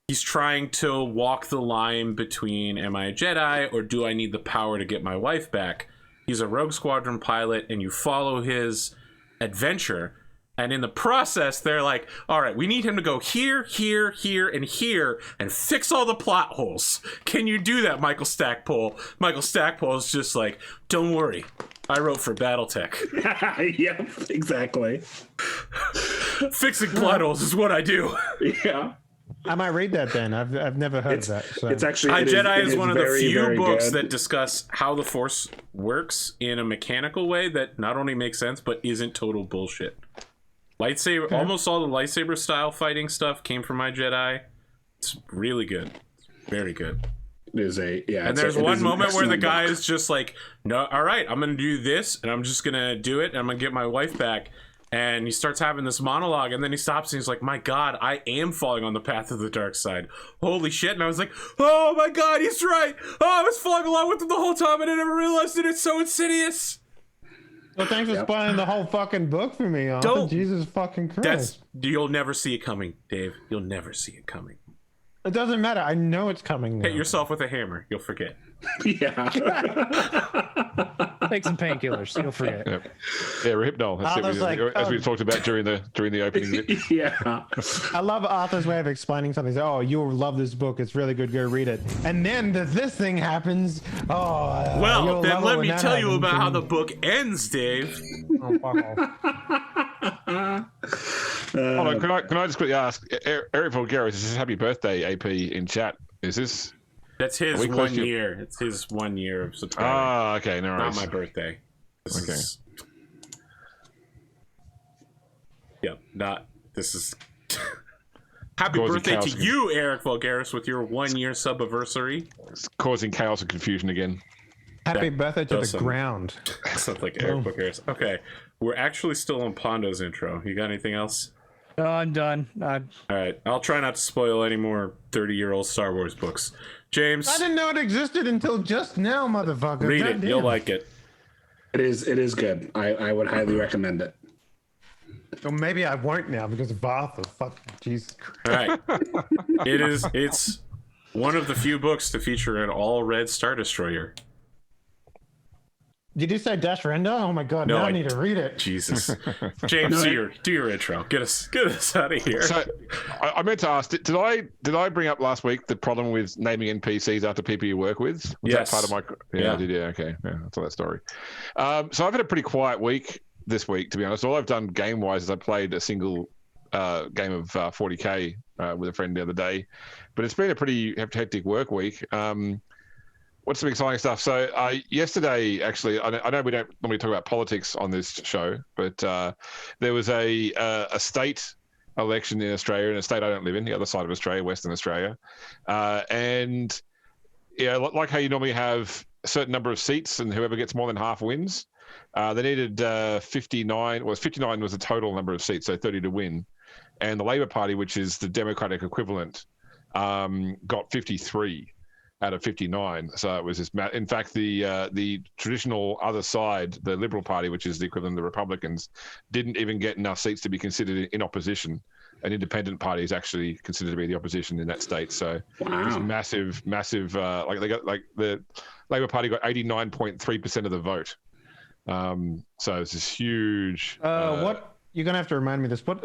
[SPEAKER 2] He's trying to walk the line between, am I a Jedi or do I need the power to get my wife back? He's a Rogue Squadron pilot, and you follow his adventure. And in the process, they're like, all right, we need him to go here, here, here, and here, and fix all the plot holes. Can you do that, Michael Stackpole? Michael Stackpole is just like, don't worry. I wrote for Battletech.
[SPEAKER 3] Yep, exactly.
[SPEAKER 2] Fixing plot holes is what I do.
[SPEAKER 3] Yeah.
[SPEAKER 1] I might read that then. I've never heard of that. So.
[SPEAKER 3] It's actually
[SPEAKER 2] iJedi is one of the few books
[SPEAKER 3] good.
[SPEAKER 2] that discuss how the Force works in a mechanical way that not only makes sense, but isn't total bullshit. Lightsaber, almost all the lightsaber style fighting stuff came from iJedi. It's really good. Very good.
[SPEAKER 3] It is
[SPEAKER 2] and there's one moment where the guy is just like, no, all right, I'm gonna do this and I'm just gonna do it and I'm gonna get my wife back. And he starts having this monologue and then he stops and he's like, my God, I am falling on the path of the dark side. Holy shit. And I was like, oh my God, he's right. Oh, I was following along with him the whole time and I never realized it. It's so insidious.
[SPEAKER 1] Well, thanks for spoiling the whole fucking book for me, Arthur.
[SPEAKER 2] Don't.
[SPEAKER 1] Jesus fucking Christ.
[SPEAKER 2] You'll never see it coming, Dave. You'll never see it coming.
[SPEAKER 1] It doesn't matter. I know it's coming now.
[SPEAKER 2] Hit yourself with a hammer. You'll forget.
[SPEAKER 3] Yeah.
[SPEAKER 5] Take some painkillers. You'll forget.
[SPEAKER 4] Yep. Yeah, Hypnol. As we talked about during the opening.
[SPEAKER 3] Yeah.
[SPEAKER 1] I love Arthur's way of explaining something. He's like, oh, you'll love this book. It's really good. Go read it. And then this thing happens. Oh,
[SPEAKER 2] well, then let me tell you about how the book ends, Dave.
[SPEAKER 1] Oh, fuck off.
[SPEAKER 4] Hold on, can I just quickly ask, Eric Vulgaris, is this happy birthday AP in chat? Is this?
[SPEAKER 2] That's his 1 year. It's his 1 year of subscribing.
[SPEAKER 4] Ah, okay, no worries.
[SPEAKER 2] Not my birthday. This is happy birthday to you, Eric Vulgaris, with your 1 year subiversary.
[SPEAKER 4] It's causing chaos and confusion again.
[SPEAKER 1] Happy birthday to the ground.
[SPEAKER 2] Sounds like Eric Vulgaris. Okay, we're actually still on Pondo's intro. You got anything else?
[SPEAKER 5] No, I'm done.
[SPEAKER 2] All right, I'll try not to spoil any more 30-year-old Star Wars books. James,
[SPEAKER 1] I didn't know it existed until just now, motherfucker.
[SPEAKER 2] Read
[SPEAKER 1] God
[SPEAKER 2] it.
[SPEAKER 1] damn.
[SPEAKER 2] You'll like it.
[SPEAKER 3] It is good. I would highly recommend it.
[SPEAKER 1] Well, maybe I won't now because of Arthur. Fuck, Jesus Christ.
[SPEAKER 2] All right. It's one of the few books to feature an all-red Star Destroyer.
[SPEAKER 1] Did you say Dash Render? Oh my God!
[SPEAKER 2] No,
[SPEAKER 1] now I need to read it.
[SPEAKER 2] Jesus, James, do your intro. Get us out of here.
[SPEAKER 4] So, I meant to ask, did I bring up last week the problem with naming NPCs after people you work with? Was
[SPEAKER 2] yes.
[SPEAKER 4] that part of my? Yeah, I did. Yeah, okay. Yeah, that's all that story. So I've had a pretty quiet week this week, to be honest. All I've done game-wise is I played a single game of 40K with a friend the other day, but it's been a pretty hectic work week. What's some exciting stuff? So yesterday, actually, I know we don't normally talk about politics on this show, but there was a state election in Australia, in a state I don't live in, the other side of Australia, Western Australia. And yeah, like how you normally have a certain number of seats and whoever gets more than half wins. They needed 59. Well, 59 was the total number of seats, so 30 to win. And the Labor Party, which is the Democratic equivalent, got 53 out of 59. So it was this. In fact, the traditional other side, the Liberal Party, which is the equivalent of the Republicans, didn't even get enough seats to be considered in opposition. An independent party is actually considered to be the opposition in that state. So it's massive. Like the Labor Party got 89.3% of the vote. So it's this huge.
[SPEAKER 1] What you're gonna have to remind me this. What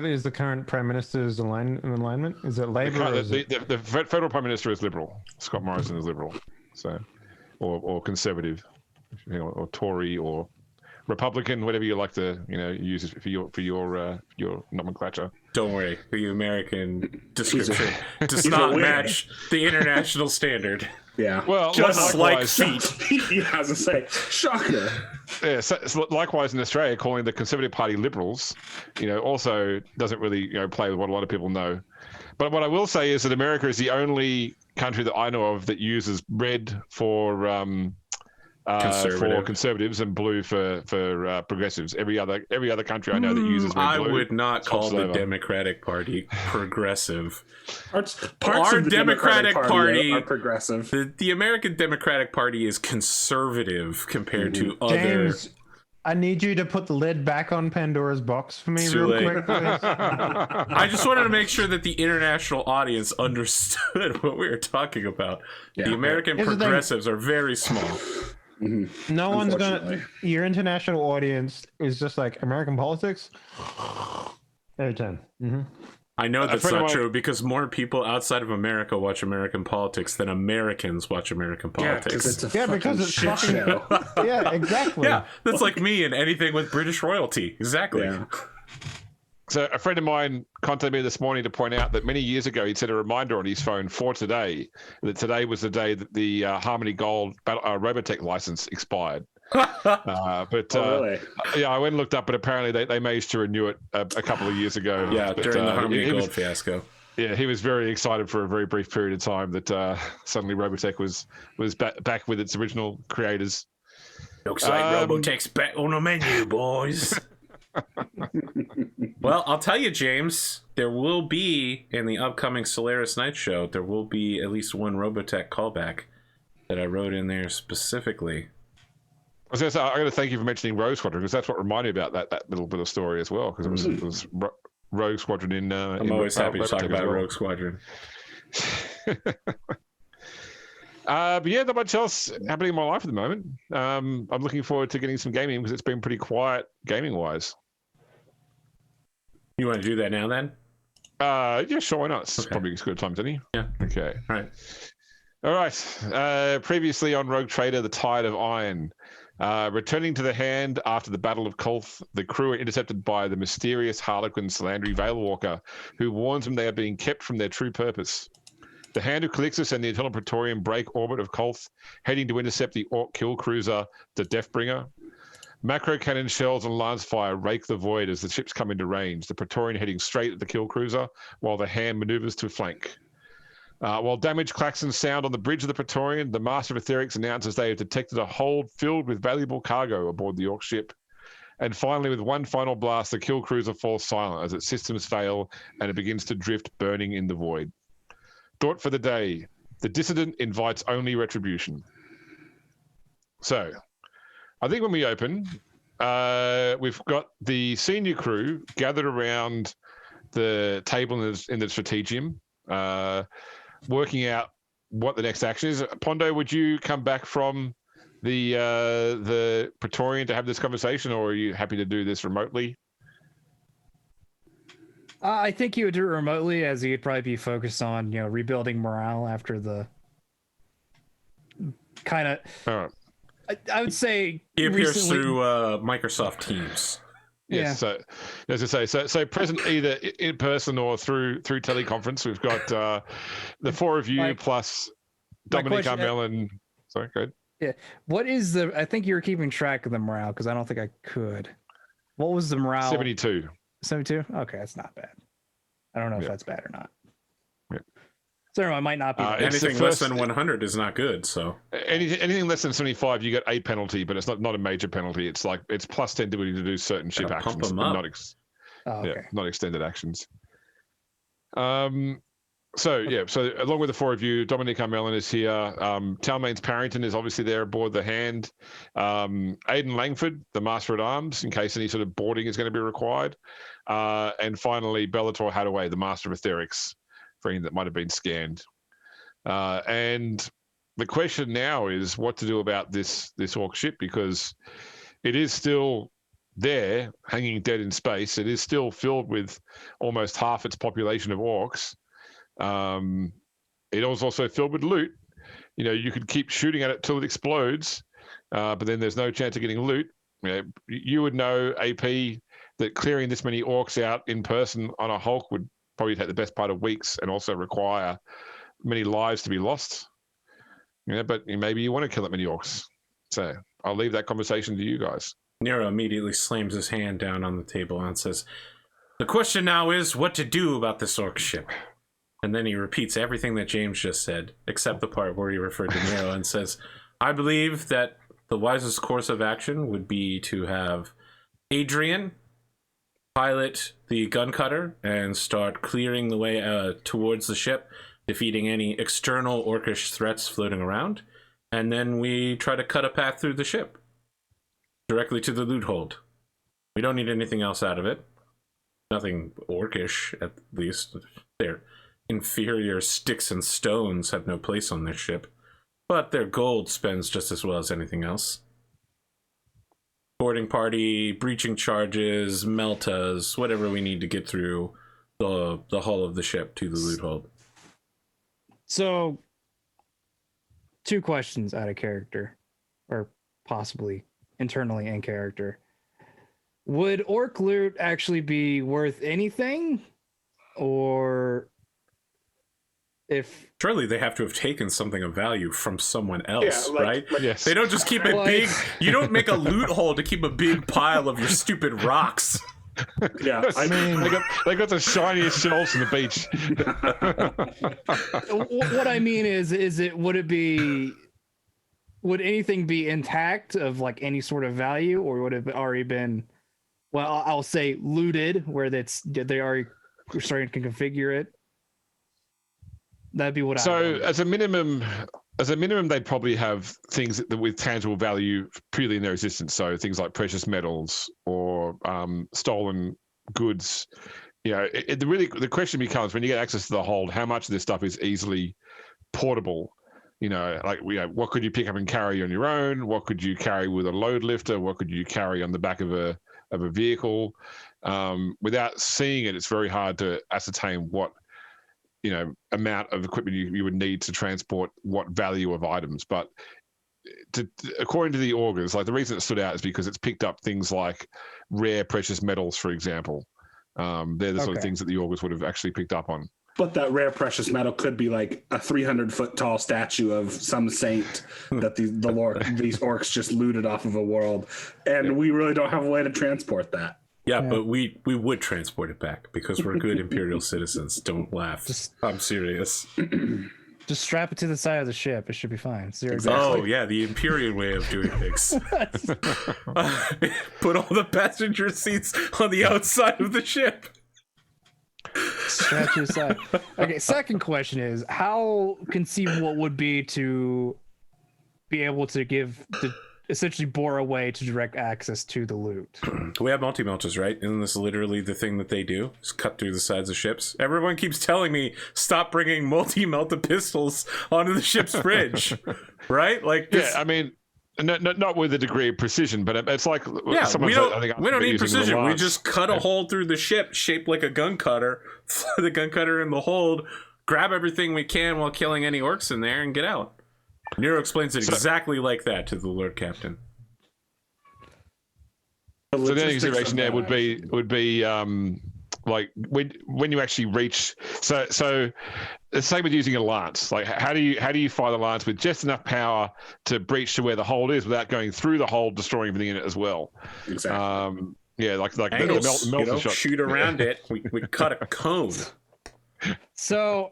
[SPEAKER 1] is the current Prime Minister's alignment? Is it Labour?
[SPEAKER 4] The federal Prime Minister is Liberal. Scott Morrison is Liberal, so or Conservative, or Tory, or Republican, whatever you like to use for your nomenclature.
[SPEAKER 2] Don't worry, the American description does not match the international standard.
[SPEAKER 3] Yeah.
[SPEAKER 4] Well,
[SPEAKER 2] just like feet.
[SPEAKER 3] Yeah, I was gonna say, shocker.
[SPEAKER 4] Yeah. So likewise in Australia, calling the Conservative Party Liberals, also doesn't really play with what a lot of people know. But what I will say is that America is the only country that I know of that uses red for for conservatives and blue for progressives. Every other country I know that uses red blue.
[SPEAKER 2] I would not call the Democratic Party progressive.
[SPEAKER 3] Parts
[SPEAKER 2] Our
[SPEAKER 3] of the
[SPEAKER 2] Democratic Party
[SPEAKER 3] are progressive.
[SPEAKER 2] The American Democratic Party is conservative compared to other.
[SPEAKER 1] James, I need you to put the lid back on Pandora's box for me real quick, please.
[SPEAKER 2] I just wanted to make sure that the international audience understood what we were talking about.
[SPEAKER 3] Yeah.
[SPEAKER 2] The American progressives are very small.
[SPEAKER 1] No one's gonna. Your international audience is just like American politics. Every time.
[SPEAKER 2] I know that's not true because more people outside of America watch American politics than Americans watch American politics.
[SPEAKER 1] Because it's shit show. Yeah, exactly.
[SPEAKER 2] Yeah, that's like me and anything with British royalty. Exactly.
[SPEAKER 3] Yeah.
[SPEAKER 4] So a friend of mine contacted me this morning to point out that many years ago he'd set a reminder on his phone for today, that today was the day that the Harmony Gold Robotech license expired.
[SPEAKER 3] Really?
[SPEAKER 4] Yeah, I went and looked up, but apparently they managed to renew it a couple of years ago.
[SPEAKER 2] Yeah,
[SPEAKER 4] but,
[SPEAKER 2] during the Harmony Gold fiasco.
[SPEAKER 4] Yeah, he was very excited for a very brief period of time that suddenly Robotech was back with its original creators.
[SPEAKER 2] Looks like Robotech's back on the menu, boys. Well, I'll tell you, James, there will be, in the upcoming Solaris Night Show, there will be at least one Robotech callback that I wrote in there specifically.
[SPEAKER 4] I was going to say, I'm going to thank you for mentioning Rogue Squadron, because that's what reminded me about that little bit of story as well, because it was Rogue Squadron in...
[SPEAKER 2] I'm always happy to talk about Rogue Squadron.
[SPEAKER 4] But yeah, not much else happening in my life at the moment. I'm looking forward to getting some gaming, because it's been pretty quiet gaming-wise.
[SPEAKER 2] You want to do that now, then?
[SPEAKER 4] Yeah, sure, why not? It's probably as good a time as any.
[SPEAKER 2] Yeah.
[SPEAKER 4] Okay.
[SPEAKER 2] All right.
[SPEAKER 4] Previously on Rogue Trader, the Tide of Iron. Returning to the hand after the Battle of Kolth, the crew are intercepted by the mysterious Harlequin Salandri Veilwalker, who warns them they are being kept from their true purpose. The Hand of Calixis and the Eternal Praetorian break orbit of Kolth, heading to intercept the Orc kill cruiser, the Deathbringer. Macro cannon shells and lance fire rake the void as the ships come into range, the Praetorian heading straight at the kill cruiser, while the Hand maneuvers to flank. While damaged klaxons sound on the bridge of the Praetorian, the Master of Etherics announces they have detected a hold filled with valuable cargo aboard the Orc ship. And finally, with one final blast, the kill cruiser falls silent as its systems fail and it begins to drift burning in the void. Thought for the day: the dissident invites only retribution. So, I think when we open, we've got the senior crew gathered around the table in the strategium, working out what the next action is. Pondo, would you come back from the Praetorian to have this conversation, or are you happy to do this remotely?
[SPEAKER 5] I think you would do it remotely, as you'd probably be focused on, rebuilding morale after the kind of.
[SPEAKER 4] All right.
[SPEAKER 5] I would say
[SPEAKER 2] it appears through Microsoft Teams.
[SPEAKER 4] Yes, yeah. So as I say, so present either in person or through teleconference. We've got the four of you plus Dominic Armel and sorry, go ahead.
[SPEAKER 5] Yeah, what is I think you were keeping track of the morale, because I don't think I could. What was the morale?
[SPEAKER 4] 72.
[SPEAKER 5] 72? Okay, that's not bad. I don't know if that's bad or not.
[SPEAKER 4] Yeah.
[SPEAKER 5] So I might not be.
[SPEAKER 2] Anything less than 100 is not good. So
[SPEAKER 4] anything less than 75, you get a penalty, but it's not a major penalty. It's like it's plus 10 ability to do certain ship actions, not extended actions. So along with the four of you, Dominic Armelin is here. Talmains Parrington is obviously there aboard the Hand. Aidan Langford, the Master at Arms, in case any sort of boarding is going to be required. And finally, Bellator Hadaway, the Master of Etherics, for anything that might have been scanned. And the question now is what to do about this Orc ship, because it is still there, hanging dead in space. It is still filled with almost half its population of Orcs. It was also filled with loot. You could keep shooting at it till it explodes, but then there's no chance of getting loot. You would know, AP, that clearing this many Orcs out in person on a Hulk would probably take the best part of weeks and also require many lives to be lost. But maybe you want to kill that many Orcs. So I'll leave that conversation to you guys.
[SPEAKER 2] Nero immediately slams his hand down on the table and says, "The question now is what to do about this Orc ship." And then he repeats everything that James just said, except the part where he referred to Nero and says, "I believe that the wisest course of action would be to have Adrian pilot the gun cutter and start clearing the way towards the ship, defeating any external orcish threats floating around, and then we try to cut a path through the ship directly to the loot hold. We don't need anything else out of it. Nothing orcish, at least. Their inferior sticks and stones have no place on this ship, but their gold spends just as well as anything else. Boarding party, breaching charges, meltas, whatever we need to get through the hull of the ship to the loot hold.
[SPEAKER 5] So, 2 questions out of character, or possibly internally in character. Would orc loot actually be worth anything? Or if...
[SPEAKER 2] Surely they have to have taken something of value from someone else, right?
[SPEAKER 4] Yes.
[SPEAKER 2] They don't just keep a big... You don't make a loot hole to keep a big pile of your stupid rocks.
[SPEAKER 3] Yeah, I mean,
[SPEAKER 4] they got the shiniest shells on the beach.
[SPEAKER 5] What I mean is would anything be intact of like any sort of value, or would it have already been, well, I'll say looted, where they already starting to configure it? That'd be what
[SPEAKER 4] as a minimum, they'd probably have things with tangible value purely in their existence. So things like precious metals or stolen goods. You know, the question becomes, when you get access to the hold, how much of this stuff is easily portable? You know, like, what could you pick up and carry on your own? What could you carry with a load lifter? What could you carry on the back of a vehicle? Without seeing it, it's very hard to ascertain what, you know, amount of equipment you would need to transport what value of items. But according to the augurs, like, the reason it stood out is because it's picked up things like rare precious metals, for example. They're the sort of things that the augurs would have actually picked up on.
[SPEAKER 3] But that rare precious metal could be like a 300-foot tall statue of some saint that these orcs just looted off of a world, and we really don't have a way to transport that.
[SPEAKER 2] Yeah, but we would transport it back because we're good Imperial citizens. Don't laugh. I'm serious.
[SPEAKER 5] Just strap it to the side of the ship. It should be fine.
[SPEAKER 3] Exactly.
[SPEAKER 2] Oh, yeah, the Imperial way of doing things. Put all the passenger seats on the outside of the ship.
[SPEAKER 5] Strap to the side. Okay, second question is, how conceivable would be to be able to essentially bore a way to direct access to the loot?
[SPEAKER 2] We have multi-melters, right? Isn't this literally the thing that they do? Just cut through the sides of ships. Everyone keeps telling me, stop bringing multi-melta pistols onto the ship's bridge, right? Like, this...
[SPEAKER 4] Yeah, I mean, not with a degree of precision, but it's like,
[SPEAKER 2] yeah, we don't need precision. We just cut a hole through the ship shaped like a gun cutter, fly the gun cutter in the hold, grab everything we can while killing any orcs in there, and get out. Nero explains it exactly like that to the Lord Captain.
[SPEAKER 4] So the only consideration there would be like when you actually reach. So the same with using a lance. Like, how do you fire the lance with just enough power to breach to where the hold is without going through the hold, destroying everything in it as well?
[SPEAKER 3] Exactly.
[SPEAKER 4] Yeah, like
[SPEAKER 2] Angles,
[SPEAKER 4] the melter shot.
[SPEAKER 2] Shoot around it. We cut a cone.
[SPEAKER 5] So,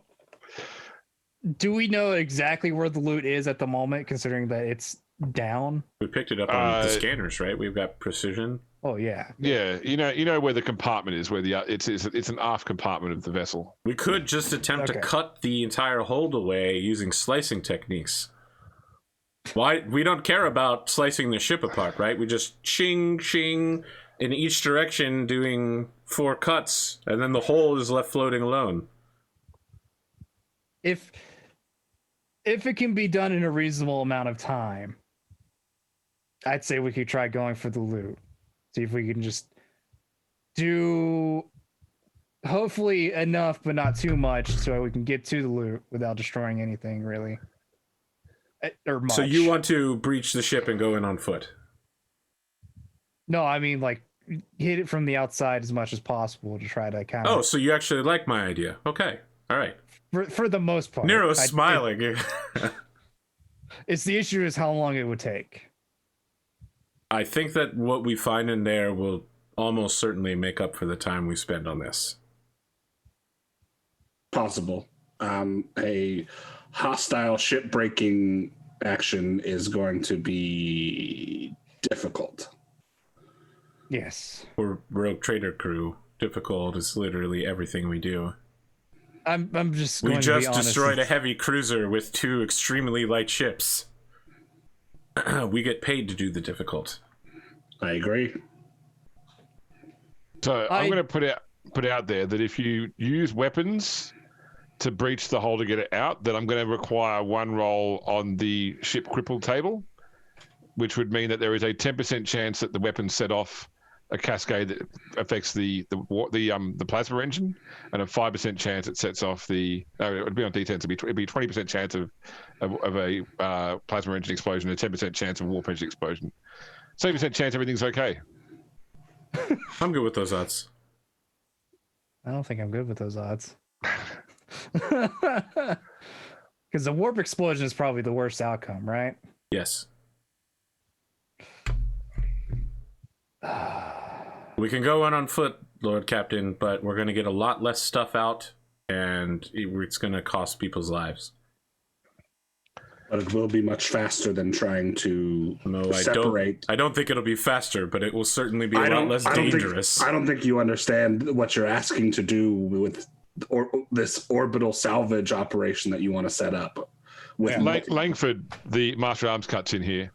[SPEAKER 5] do we know exactly where the loot is at the moment, considering that it's down?
[SPEAKER 2] We picked it up on the scanners, right? We've got precision.
[SPEAKER 5] Oh yeah.
[SPEAKER 4] Yeah, you know where the compartment is, where it's an aft compartment of the vessel.
[SPEAKER 2] We could just attempt to cut the entire hold away using slicing techniques. Why? We don't care about slicing the ship apart, right? We just ching ching in each direction, doing 4 cuts, and then the hole is left floating alone.
[SPEAKER 5] If it can be done in a reasonable amount of time, I'd say we could try going for the loot. See if we can just do hopefully enough, but not too much, so we can get to the loot without destroying anything, really. Or much.
[SPEAKER 2] So you want to breach the ship and go in on foot?
[SPEAKER 5] No, I mean, like, hit it from the outside as much as possible to try to kind of...
[SPEAKER 2] Oh, so you actually like my idea. Okay. All right.
[SPEAKER 5] For the most part.
[SPEAKER 2] Nero's smiling.
[SPEAKER 5] It's the issue is how long it would take.
[SPEAKER 2] I think that what we find in there will almost certainly make up for the time we spend on this.
[SPEAKER 3] Possible. A hostile ship breaking action is going to be difficult.
[SPEAKER 5] Yes.
[SPEAKER 2] We're rogue trader crew. Difficult is literally everything we do.
[SPEAKER 5] I'm just
[SPEAKER 2] We
[SPEAKER 5] going to be
[SPEAKER 2] just
[SPEAKER 5] honest,
[SPEAKER 2] destroyed a heavy cruiser with 2 extremely light ships. We get paid to do the difficult.
[SPEAKER 3] I agree.
[SPEAKER 4] So I'm going to put out there that if you use weapons to breach the hull to get it out, then I'm going to require 1 roll on the ship cripple table, which would mean that there is a 10% chance that the weapon set off a cascade that affects the plasma engine, and a 5% chance it sets off it would be on D10, so it'd be 20% chance of a plasma engine explosion, and a 10% chance of warp engine explosion. 70% chance everything's okay.
[SPEAKER 2] I'm good with those odds.
[SPEAKER 5] I don't think I'm good with those odds. Because the warp explosion is probably the worst outcome, right?
[SPEAKER 2] Yes. We can go on foot, Lord Captain, but we're going to get a lot less stuff out, and it's going to cost people's lives.
[SPEAKER 3] But it will be much faster than trying to separate.
[SPEAKER 2] I don't think it'll be faster, but it will certainly be a lot less dangerous.
[SPEAKER 3] I don't think you understand what you're asking to do with this orbital salvage operation that you want to set up. With
[SPEAKER 4] Langford, the Master Arms, cuts in here.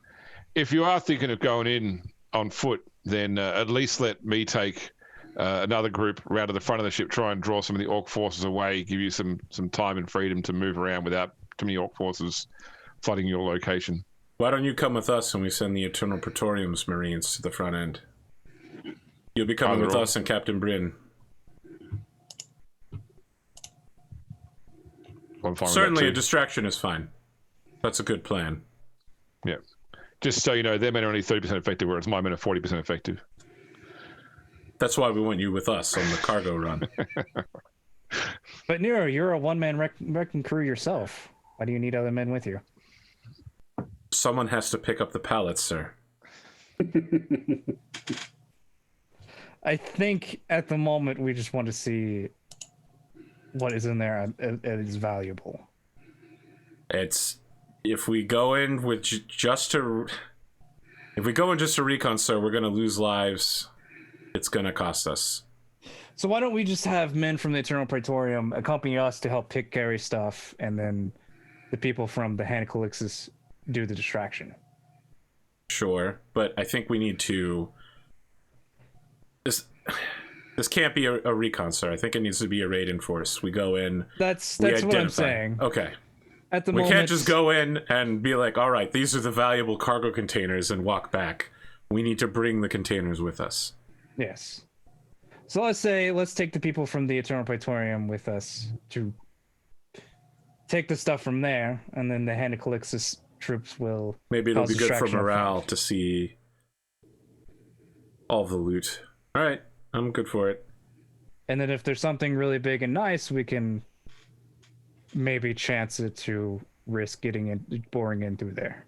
[SPEAKER 4] If you are thinking of going in on foot, then at least let me take another group around to the front of the ship, try and draw some of the Orc forces away, give you some time and freedom to move around without too many Orc forces flooding your location.
[SPEAKER 2] Why don't you come with us and we send the Eternal Praetorium's Marines to the front end? You'll be coming with us and Captain Bryn. Certainly a distraction is fine. That's a good plan.
[SPEAKER 4] Yeah. Just so you know, their men are only 30% effective, whereas my men are 40% effective.
[SPEAKER 2] That's why we want you with us on the cargo run.
[SPEAKER 5] But Nero, you're a one-man wrecking crew yourself. Why do you need other men with you?
[SPEAKER 2] Someone has to pick up the pallets, sir.
[SPEAKER 5] I think at the moment we just want to see what is in there that is valuable.
[SPEAKER 2] If we go in with just a recon, sir, we're going to lose lives. It's going to cost us.
[SPEAKER 5] So why don't we just have men from the Eternal Praetorium accompany us to help carry stuff, and then the people from the Hand of Calixis do the distraction?
[SPEAKER 2] Sure, but I think we need to... This can't be a recon, sir. I think it needs to be a raid in force. We go in...
[SPEAKER 5] That's what I'm saying.
[SPEAKER 2] Okay.
[SPEAKER 5] At the
[SPEAKER 2] we
[SPEAKER 5] moment,
[SPEAKER 2] can't just go in and be like, all right, these are the valuable cargo containers, and walk back. We need to bring the containers with us.
[SPEAKER 5] Yes. So let's take the people from the Eternal Praetorium with us to take the stuff from there, and then the Hand of Calixis troops will...
[SPEAKER 2] Maybe it'll be good for morale to see all the loot. All right, I'm good for it.
[SPEAKER 5] And then if there's something really big and nice, we can maybe chance it to risk boring in through there.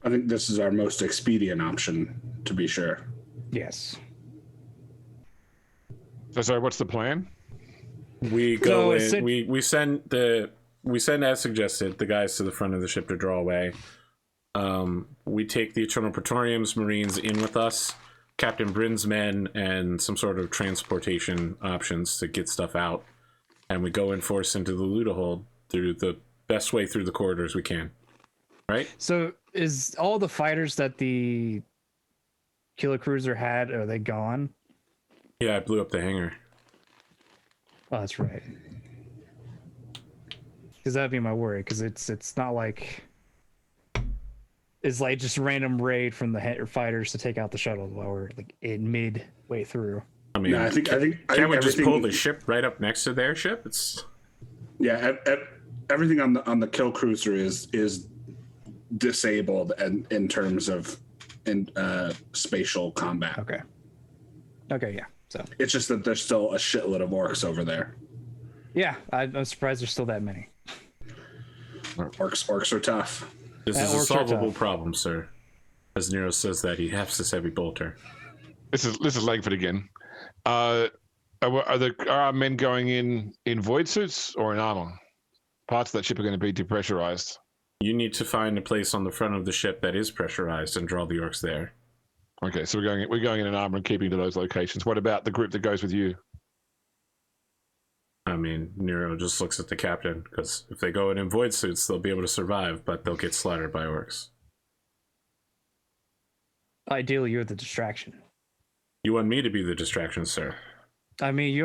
[SPEAKER 3] I think this is our most expedient option, to be sure.
[SPEAKER 5] Yes.
[SPEAKER 4] So sorry, what's the plan?
[SPEAKER 2] We go in. We send as suggested the guys to the front of the ship to draw away. We take the Eternal Praetorium's Marines in with us, Captain Bryn's men, and some sort of transportation options to get stuff out. And we go in force into the loot hold through the best way through the corridors we can. Right?
[SPEAKER 5] So is all the fighters that the Killer Cruiser had, are they gone?
[SPEAKER 2] Yeah, I blew up the hangar.
[SPEAKER 5] Oh, that's right. Because that'd be my worry, because it's not like... It's like just random raid from the fighters to take out the shuttle while we're like in midway through.
[SPEAKER 2] I mean, I think can we just pull the ship right up next to their ship?
[SPEAKER 3] Everything on the kill cruiser is disabled and in terms of spatial combat.
[SPEAKER 5] Okay, yeah. So
[SPEAKER 3] it's just that there's still a shitload of orcs over there.
[SPEAKER 5] Yeah, I'm surprised there's still that many.
[SPEAKER 3] Orcs are tough.
[SPEAKER 2] This is a solvable problem, sir. As Nero says that, he hefts his heavy bolter.
[SPEAKER 4] This is Langford again. Are our men going in void suits or in armor? Parts of that ship are going to be depressurized.
[SPEAKER 2] You need to find a place on the front of the ship that is pressurized and draw the orcs there.
[SPEAKER 4] Okay, so we're going in an armor and keeping to those locations. What about the group that goes with you?
[SPEAKER 2] I mean, Nero just looks at the captain, because if they go in void suits, they'll be able to survive, but they'll get slaughtered by orcs.
[SPEAKER 5] Ideally, you're the distraction.
[SPEAKER 2] You want me to be the distraction, sir?
[SPEAKER 5] I mean,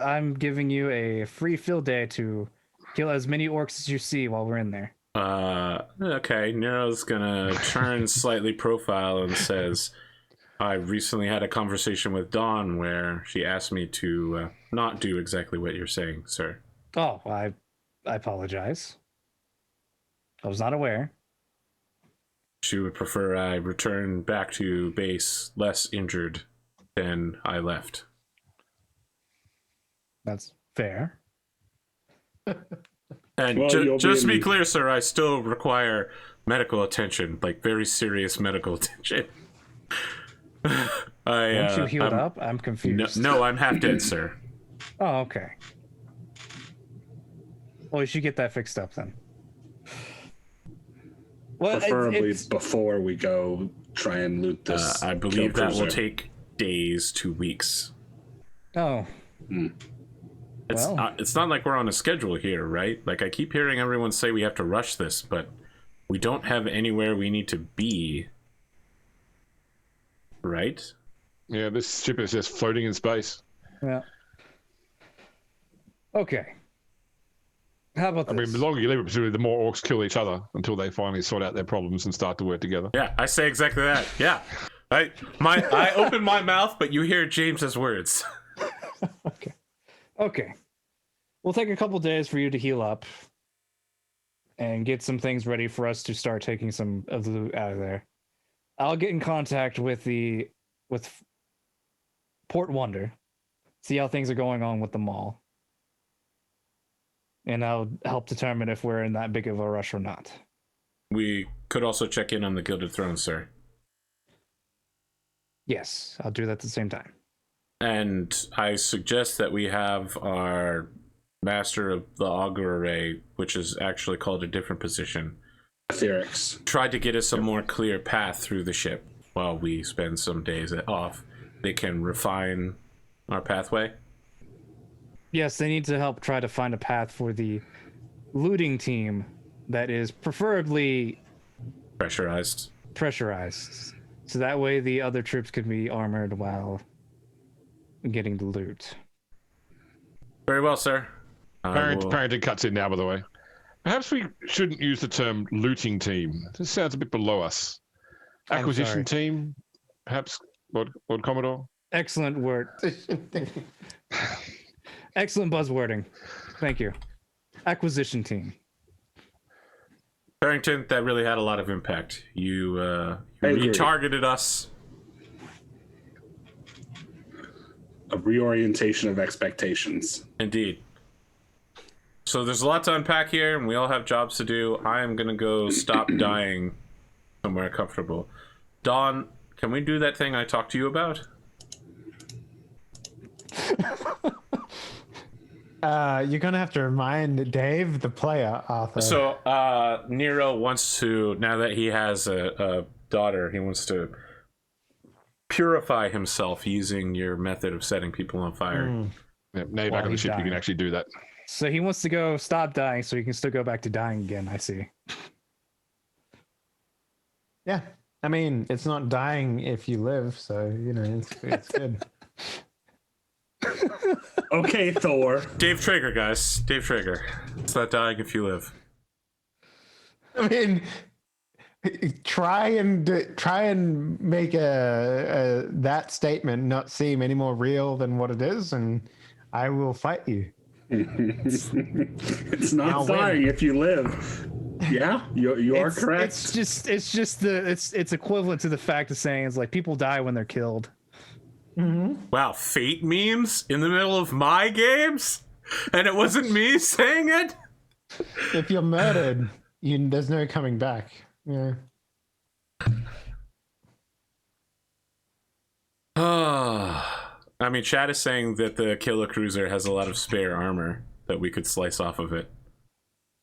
[SPEAKER 5] I'm giving you a free field day to kill as many orcs as you see while we're in there.
[SPEAKER 2] Okay. Nero's gonna turn slightly profile and says, I recently had a conversation with Dawn where she asked me to not do exactly what you're saying, sir.
[SPEAKER 5] Oh, I apologize. I was not aware.
[SPEAKER 2] She would prefer I return back to base less injured than I left.
[SPEAKER 5] That's fair.
[SPEAKER 2] And
[SPEAKER 3] Well,
[SPEAKER 2] just to be clear, sir, I still require medical attention, like very serious medical attention.
[SPEAKER 5] Weren't you healed up? I'm confused.
[SPEAKER 2] No, I'm half dead, sir.
[SPEAKER 5] Oh, okay. Well, you should get that fixed up then. Well,
[SPEAKER 3] Preferably before we go try and loot this.
[SPEAKER 2] I believe
[SPEAKER 3] kill
[SPEAKER 2] that will
[SPEAKER 3] cruiser.
[SPEAKER 2] take days to weeks.
[SPEAKER 5] Oh.
[SPEAKER 2] It's not like we're on a schedule here, right? Like, I keep hearing everyone say we have to rush this, but we don't have anywhere we need to be. Right?
[SPEAKER 4] Yeah, this ship is just floating in space.
[SPEAKER 5] Yeah. Okay. How about this?
[SPEAKER 4] I mean, the longer you leave it, presumably the more orcs kill each other until they finally sort out their problems and start to work together.
[SPEAKER 2] Yeah, I say exactly that. Yeah. I open my mouth, but you hear James's words.
[SPEAKER 5] Okay. We'll take a couple days for you to heal up and get some things ready for us to start taking some of the loot out of there. I'll get in contact with Port Wonder, see how things are going on with the mall. And I'll help determine if we're in that big of a rush or not.
[SPEAKER 2] We could also check in on the Gilded Throne, sir.
[SPEAKER 5] Yes, I'll do that at the same time.
[SPEAKER 2] And I suggest that we have our Master of the Augur Array, which is actually called a different position,
[SPEAKER 3] Etherics.
[SPEAKER 2] try to get us a more clear path through the ship while we spend some days off. They can refine our pathway.
[SPEAKER 5] Yes, they need to help try to find a path for the looting team that is preferably
[SPEAKER 2] Pressurized.
[SPEAKER 5] So that way the other troops can be armored while getting the loot.
[SPEAKER 2] Very well, sir.
[SPEAKER 4] Parrington cuts in now, by the way. Perhaps we shouldn't use the term looting team. This sounds a bit below us. Acquisition team, perhaps, Lord Commodore?
[SPEAKER 5] Excellent word. Excellent buzzwording. Thank you. Acquisition team.
[SPEAKER 2] Barrington, that really had a lot of impact. You
[SPEAKER 3] agree.
[SPEAKER 2] retargeted us.
[SPEAKER 3] A reorientation of expectations.
[SPEAKER 2] Indeed. So there's a lot to unpack here, and we all have jobs to do. I am going to go stop dying somewhere comfortable. Dawn, can we do that thing I talked to you about?
[SPEAKER 1] You're gonna have to remind Dave, the player, Arthur.
[SPEAKER 2] So Nero wants to, now that he has a daughter, he wants to purify himself using your method of setting people on fire.
[SPEAKER 4] Yeah, now you're back on the ship, you can actually do that.
[SPEAKER 5] So he wants to go stop dying so he can still go back to dying again, I see.
[SPEAKER 1] Yeah, I mean, it's not dying if you live, so, you know, it's good.
[SPEAKER 3] Okay, Thor.
[SPEAKER 2] Dave Traeger, guys. Dave Traeger. It's not dying if you live.
[SPEAKER 1] I mean, try and make that statement not seem any more real than what it is, and I will fight you.
[SPEAKER 3] It's not dying if you live. Yeah, you are correct.
[SPEAKER 5] It's equivalent to the fact of saying it's like people die when they're killed.
[SPEAKER 1] Mm-hmm.
[SPEAKER 2] Wow, fate memes in the middle of my games? And it wasn't me saying it?
[SPEAKER 1] If you're murdered, there's no coming back. Yeah.
[SPEAKER 2] I mean, Chad is saying that the killer cruiser has a lot of spare armor that we could slice off of it.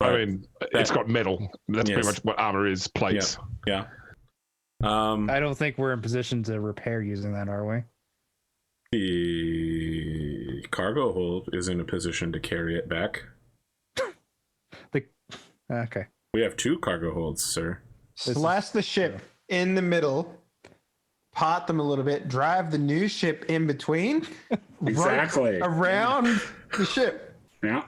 [SPEAKER 2] But
[SPEAKER 4] I mean, it's got metal. That's pretty much what armor is, plates.
[SPEAKER 2] Yeah.
[SPEAKER 5] I don't think we're in position to repair using that, are we?
[SPEAKER 2] The cargo hold is in a position to carry it back.
[SPEAKER 5] Okay.
[SPEAKER 2] We have 2 cargo holds, sir.
[SPEAKER 1] Slash the ship in the middle, part them a little bit, drive the new ship in between,
[SPEAKER 3] Exactly.
[SPEAKER 1] around the ship.
[SPEAKER 3] Yeah.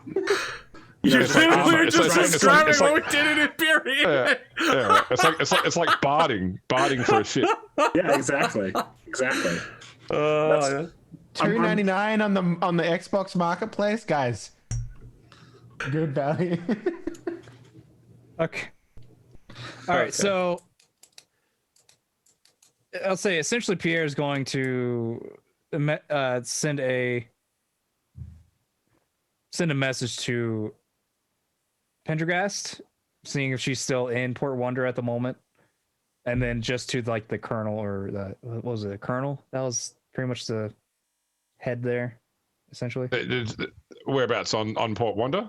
[SPEAKER 2] You're literally just describing what we
[SPEAKER 4] like,
[SPEAKER 2] did in Imperium.
[SPEAKER 4] Yeah. It's like barding for a ship.
[SPEAKER 3] Yeah, exactly. Exactly.
[SPEAKER 1] $2.99 on the Xbox Marketplace, guys. Good value.
[SPEAKER 5] Okay. All right. So I'll say essentially Pierre is going to send a message to Pendergast, seeing if she's still in Port Wonder at the moment, and then just to like the colonel or what was it, the colonel? That was pretty much the head there, essentially.
[SPEAKER 4] Whereabouts on Port Wonder?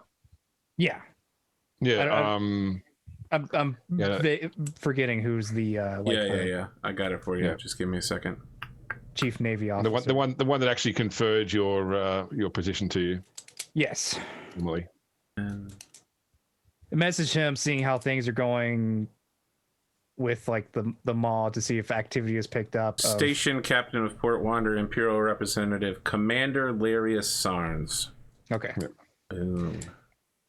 [SPEAKER 5] Yeah.
[SPEAKER 4] Yeah.
[SPEAKER 5] I'm forgetting who's the
[SPEAKER 2] Yeah. I got it for you.
[SPEAKER 4] Yeah.
[SPEAKER 2] Just give me a second.
[SPEAKER 5] Chief Navy officer.
[SPEAKER 4] The one that actually conferred your position to you.
[SPEAKER 5] Yes.
[SPEAKER 4] Emily.
[SPEAKER 5] Message him, seeing how things are going with like the maw, to see if activity is picked up.
[SPEAKER 2] Station Captain of Port Wander, Imperial Representative Commander Larius Sarnes.
[SPEAKER 5] Okay.
[SPEAKER 2] Boom.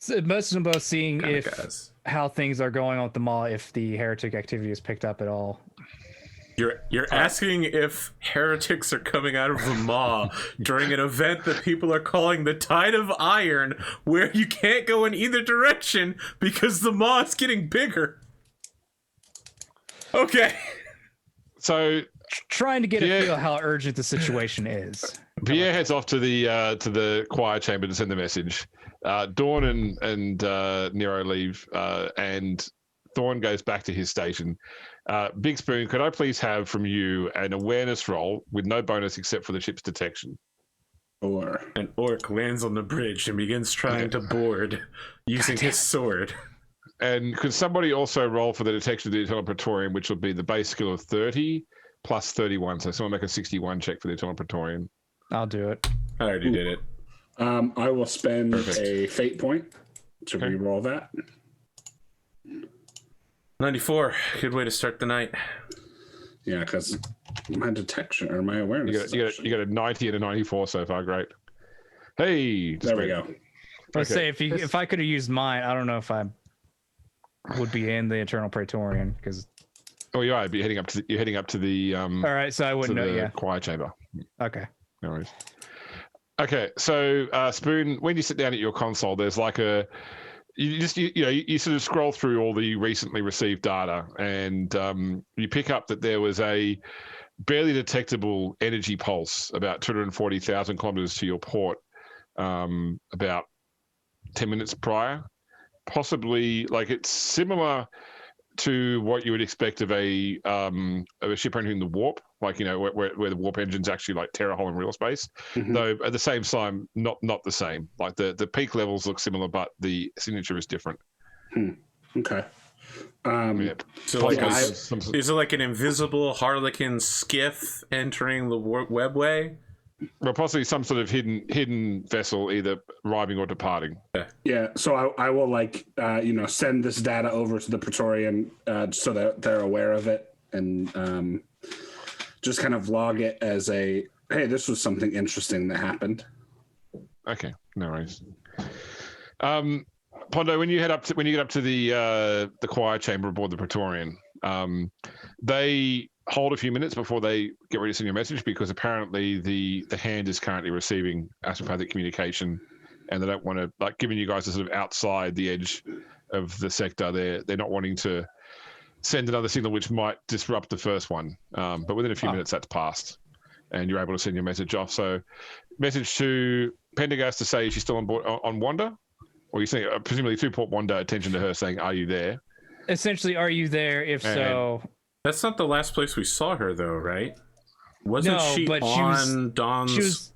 [SPEAKER 5] So message them both, seeing
[SPEAKER 2] Kinda
[SPEAKER 5] if
[SPEAKER 2] guys.
[SPEAKER 5] how things are going on with the maw, if the heretic activity is picked up at all.
[SPEAKER 2] You're asking if heretics are coming out of the maw during an event that people are calling the Tide of Iron, where you can't go in either direction because the maw is getting bigger. Okay.
[SPEAKER 4] So
[SPEAKER 5] Trying to get a feel how urgent the situation is.
[SPEAKER 4] Pierre heads off to the choir chamber to send the message. Dawn and Nero leave, and Thorn goes back to his station. Big Spoon, could I please have from you an awareness roll with no bonus except for the ship's detection?
[SPEAKER 3] Or
[SPEAKER 2] An orc lands on the bridge and begins trying to board using his sword.
[SPEAKER 4] And could somebody also roll for the detection of the Eternal Praetorian, which will be the base skill of 30 plus 31. So someone make a 61 check for the Eternal Praetorian.
[SPEAKER 5] I'll do it.
[SPEAKER 2] I already did it.
[SPEAKER 3] I will spend
[SPEAKER 2] Perfect.
[SPEAKER 3] a fate point to
[SPEAKER 4] Okay.
[SPEAKER 3] re-roll that.
[SPEAKER 2] 94. Good way to start the night.
[SPEAKER 3] Yeah, because my detection or my awareness.
[SPEAKER 4] You got a 90 and a 94 so far. Great. Hey,
[SPEAKER 3] There we go.
[SPEAKER 5] Let's
[SPEAKER 4] Okay.
[SPEAKER 5] say if I could have used mine, I don't know if I would be in the Eternal Praetorian, because.
[SPEAKER 4] Oh, you are. You're heading up to the
[SPEAKER 5] All right, so I
[SPEAKER 4] to
[SPEAKER 5] wouldn't know.
[SPEAKER 4] the
[SPEAKER 5] Yeah.
[SPEAKER 4] choir chamber.
[SPEAKER 5] Okay.
[SPEAKER 4] No worries. Okay, so Spoon, when you sit down at your console, there's like you sort of scroll through all the recently received data, and you pick up that there was a barely detectable energy pulse about 240,000 kilometers to your port, about 10 minutes prior. Possibly, like, it's similar to what you would expect of a ship entering the warp, like, you know, where the warp engines actually like tear a hole in real space.
[SPEAKER 3] Mhm.
[SPEAKER 4] Though at the same time, not the same. Like the peak levels look similar, but the signature is different.
[SPEAKER 3] Okay.
[SPEAKER 4] Yeah.
[SPEAKER 2] So like,
[SPEAKER 3] Yeah,
[SPEAKER 2] is it like an invisible Harlequin skiff entering the webway?
[SPEAKER 4] Well, possibly some sort of hidden vessel, either arriving or departing.
[SPEAKER 3] Yeah, so I will send this data over to the Praetorian so that they're aware of it, and just kind of log it as a, hey, this was something interesting that happened.
[SPEAKER 4] Okay, no worries. Pondo, when you get up to the choir chamber aboard the Praetorian, they hold a few minutes before they get ready to send you a message, because apparently the hand is currently receiving astropathic communication, and they don't want to, like, given you guys are sort of outside the edge of the sector, they're not wanting to send another signal which might disrupt the first one. But within a few minutes that's passed, and you're able to send your message off. So message to Pendergast to say she's still on board on Wanda, or you saying presumably through Port Wanda, attention to her, saying, are you there?
[SPEAKER 5] Essentially, are you there? If so,
[SPEAKER 2] That's not the last place we saw her, though, right? Wasn't
[SPEAKER 5] No,
[SPEAKER 2] she
[SPEAKER 5] but
[SPEAKER 2] on Dawn's?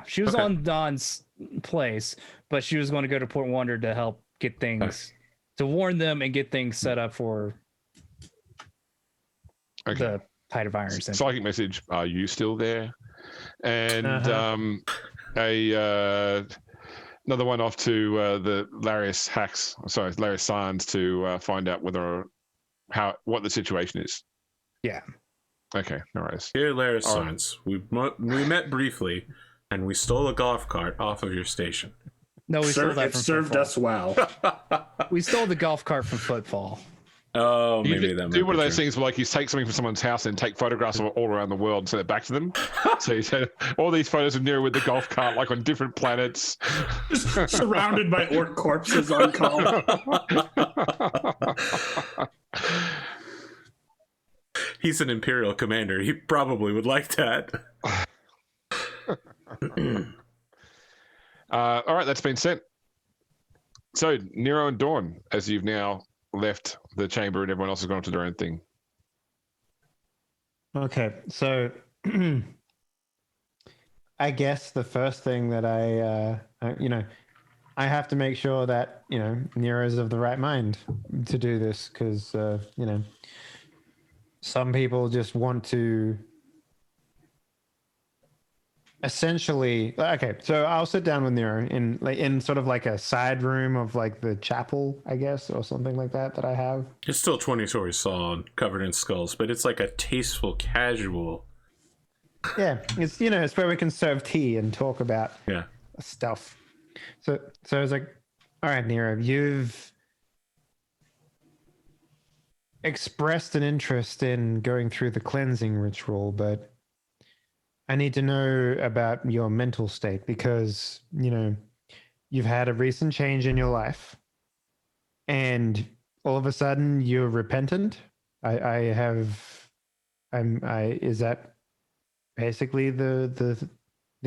[SPEAKER 5] she was
[SPEAKER 2] Okay.
[SPEAKER 5] on Don's place, but she was going to go to Port Wonder to help get things to warn them and get things set up for the Tide of Iron.
[SPEAKER 4] Psychic message: are you still there? And another one off to the Larius Scions to find out what the situation is.
[SPEAKER 5] Yeah.
[SPEAKER 2] Okay, no worries. Here, Larius Scions. We met briefly, and we stole a golf cart off of your station.
[SPEAKER 5] No, we stole that from
[SPEAKER 3] served us well.
[SPEAKER 5] We stole the golf cart from Footfall.
[SPEAKER 2] Oh, maybe that might
[SPEAKER 4] do one of those
[SPEAKER 2] true.
[SPEAKER 4] things where, like, you take something from someone's house and take photographs of it all around the world and send it back to them. So you send all these photos of Nero with the golf cart, like on different planets,
[SPEAKER 3] surrounded by orc corpses on call.
[SPEAKER 2] He's an Imperial commander. He probably would like that.
[SPEAKER 4] All right, that's been sent. So Nero and Dawn, as you've now left the chamber and everyone else has gone to their own thing.
[SPEAKER 1] Okay, so I guess the first thing that I have to make sure that, Nero's of the right mind to do this, because, some people just want to essentially, okay, so I'll sit down with Nero in sort of like a side room of like the chapel, I guess, or something like that I have.
[SPEAKER 2] It's still 20 stories tall and covered in skulls, but it's like a tasteful, casual.
[SPEAKER 1] Yeah, it's it's where we can serve tea and talk about stuff. So I was like, all right, Nero, you've expressed an interest in going through the cleansing ritual, but I need to know about your mental state, because, you've had a recent change in your life and all of a sudden you're repentant. Is that basically the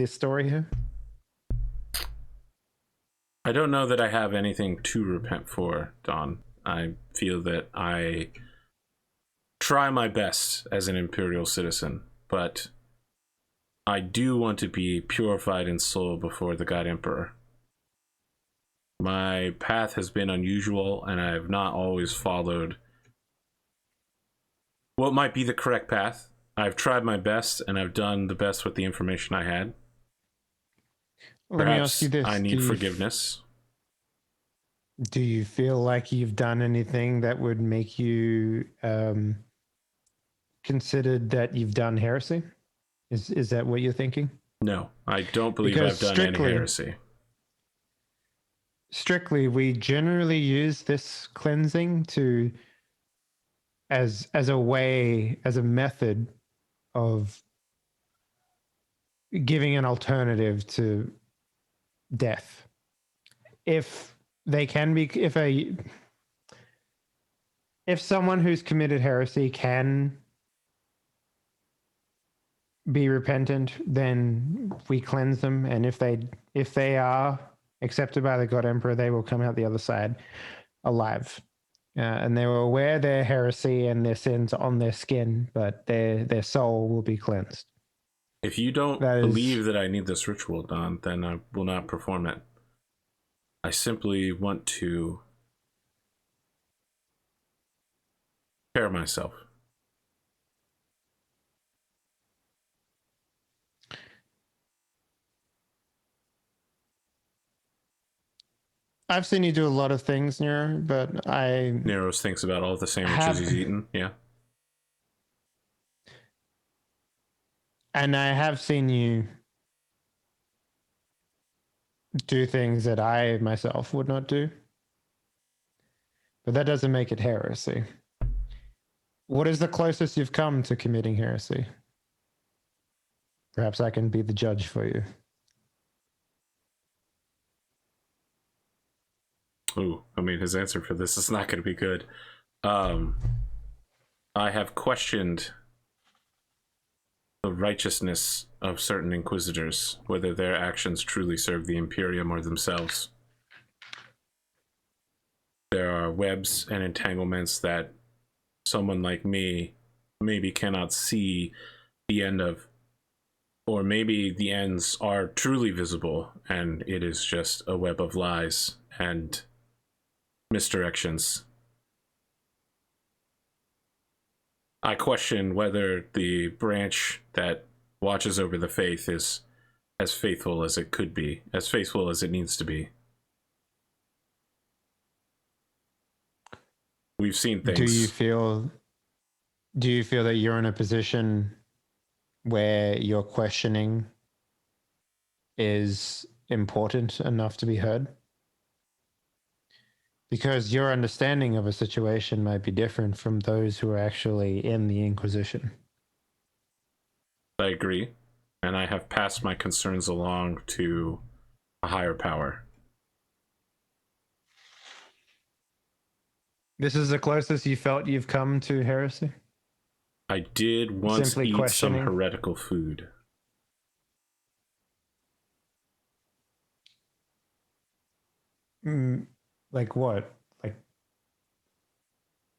[SPEAKER 1] story here?
[SPEAKER 2] I don't know that I have anything to repent for, Don. I feel that I try my best as an Imperial citizen, but I do want to be purified in soul before the God Emperor. My path has been unusual, and I have not always followed what might be the correct path. I've tried my best, and I've done the best with the information I had.
[SPEAKER 1] Let me ask you this.
[SPEAKER 2] I need forgiveness.
[SPEAKER 1] Do you feel like you've done anything that would make you considered that you've done heresy? Is that what you're thinking?
[SPEAKER 2] No, I don't believe I've done any heresy.
[SPEAKER 1] Strictly, we generally use this cleansing as a method of giving an alternative to death. If someone who's committed heresy can be repentant, then we cleanse them, and if they are accepted by the God Emperor, they will come out the other side alive, and they will wear their heresy and their sins on their skin, but their soul will be cleansed.
[SPEAKER 2] If you don't believe that I need this ritual, Don, then I will not perform it. I simply want to prepare myself.
[SPEAKER 1] I've seen you do a lot of things, Nero, but
[SPEAKER 2] Nero's thinks about all the sandwiches he's eaten, yeah.
[SPEAKER 1] And I have seen you do things that I myself would not do. But that doesn't make it heresy. What is the closest you've come to committing heresy? Perhaps I can be the judge for you.
[SPEAKER 2] Ooh, I mean, his answer for this is not going to be good. I have questioned the righteousness of certain inquisitors, whether their actions truly serve the Imperium or themselves. There are webs and entanglements that someone like me maybe cannot see the end of, or maybe the ends are truly visible and it is just a web of lies, and misdirections. I question whether the branch that watches over the faith is as faithful as it could be, as faithful as it needs to be. We've seen things.
[SPEAKER 1] Do you feel that you're in a position where your questioning is important enough to be heard? Because your understanding of a situation might be different from those who are actually in the Inquisition.
[SPEAKER 2] I agree, and I have passed my concerns along to a higher power.
[SPEAKER 1] This is the closest you felt you've come to heresy?
[SPEAKER 2] I did once
[SPEAKER 1] Simply
[SPEAKER 2] eat
[SPEAKER 1] questioning.
[SPEAKER 2] some heretical food.
[SPEAKER 1] Like what? Like,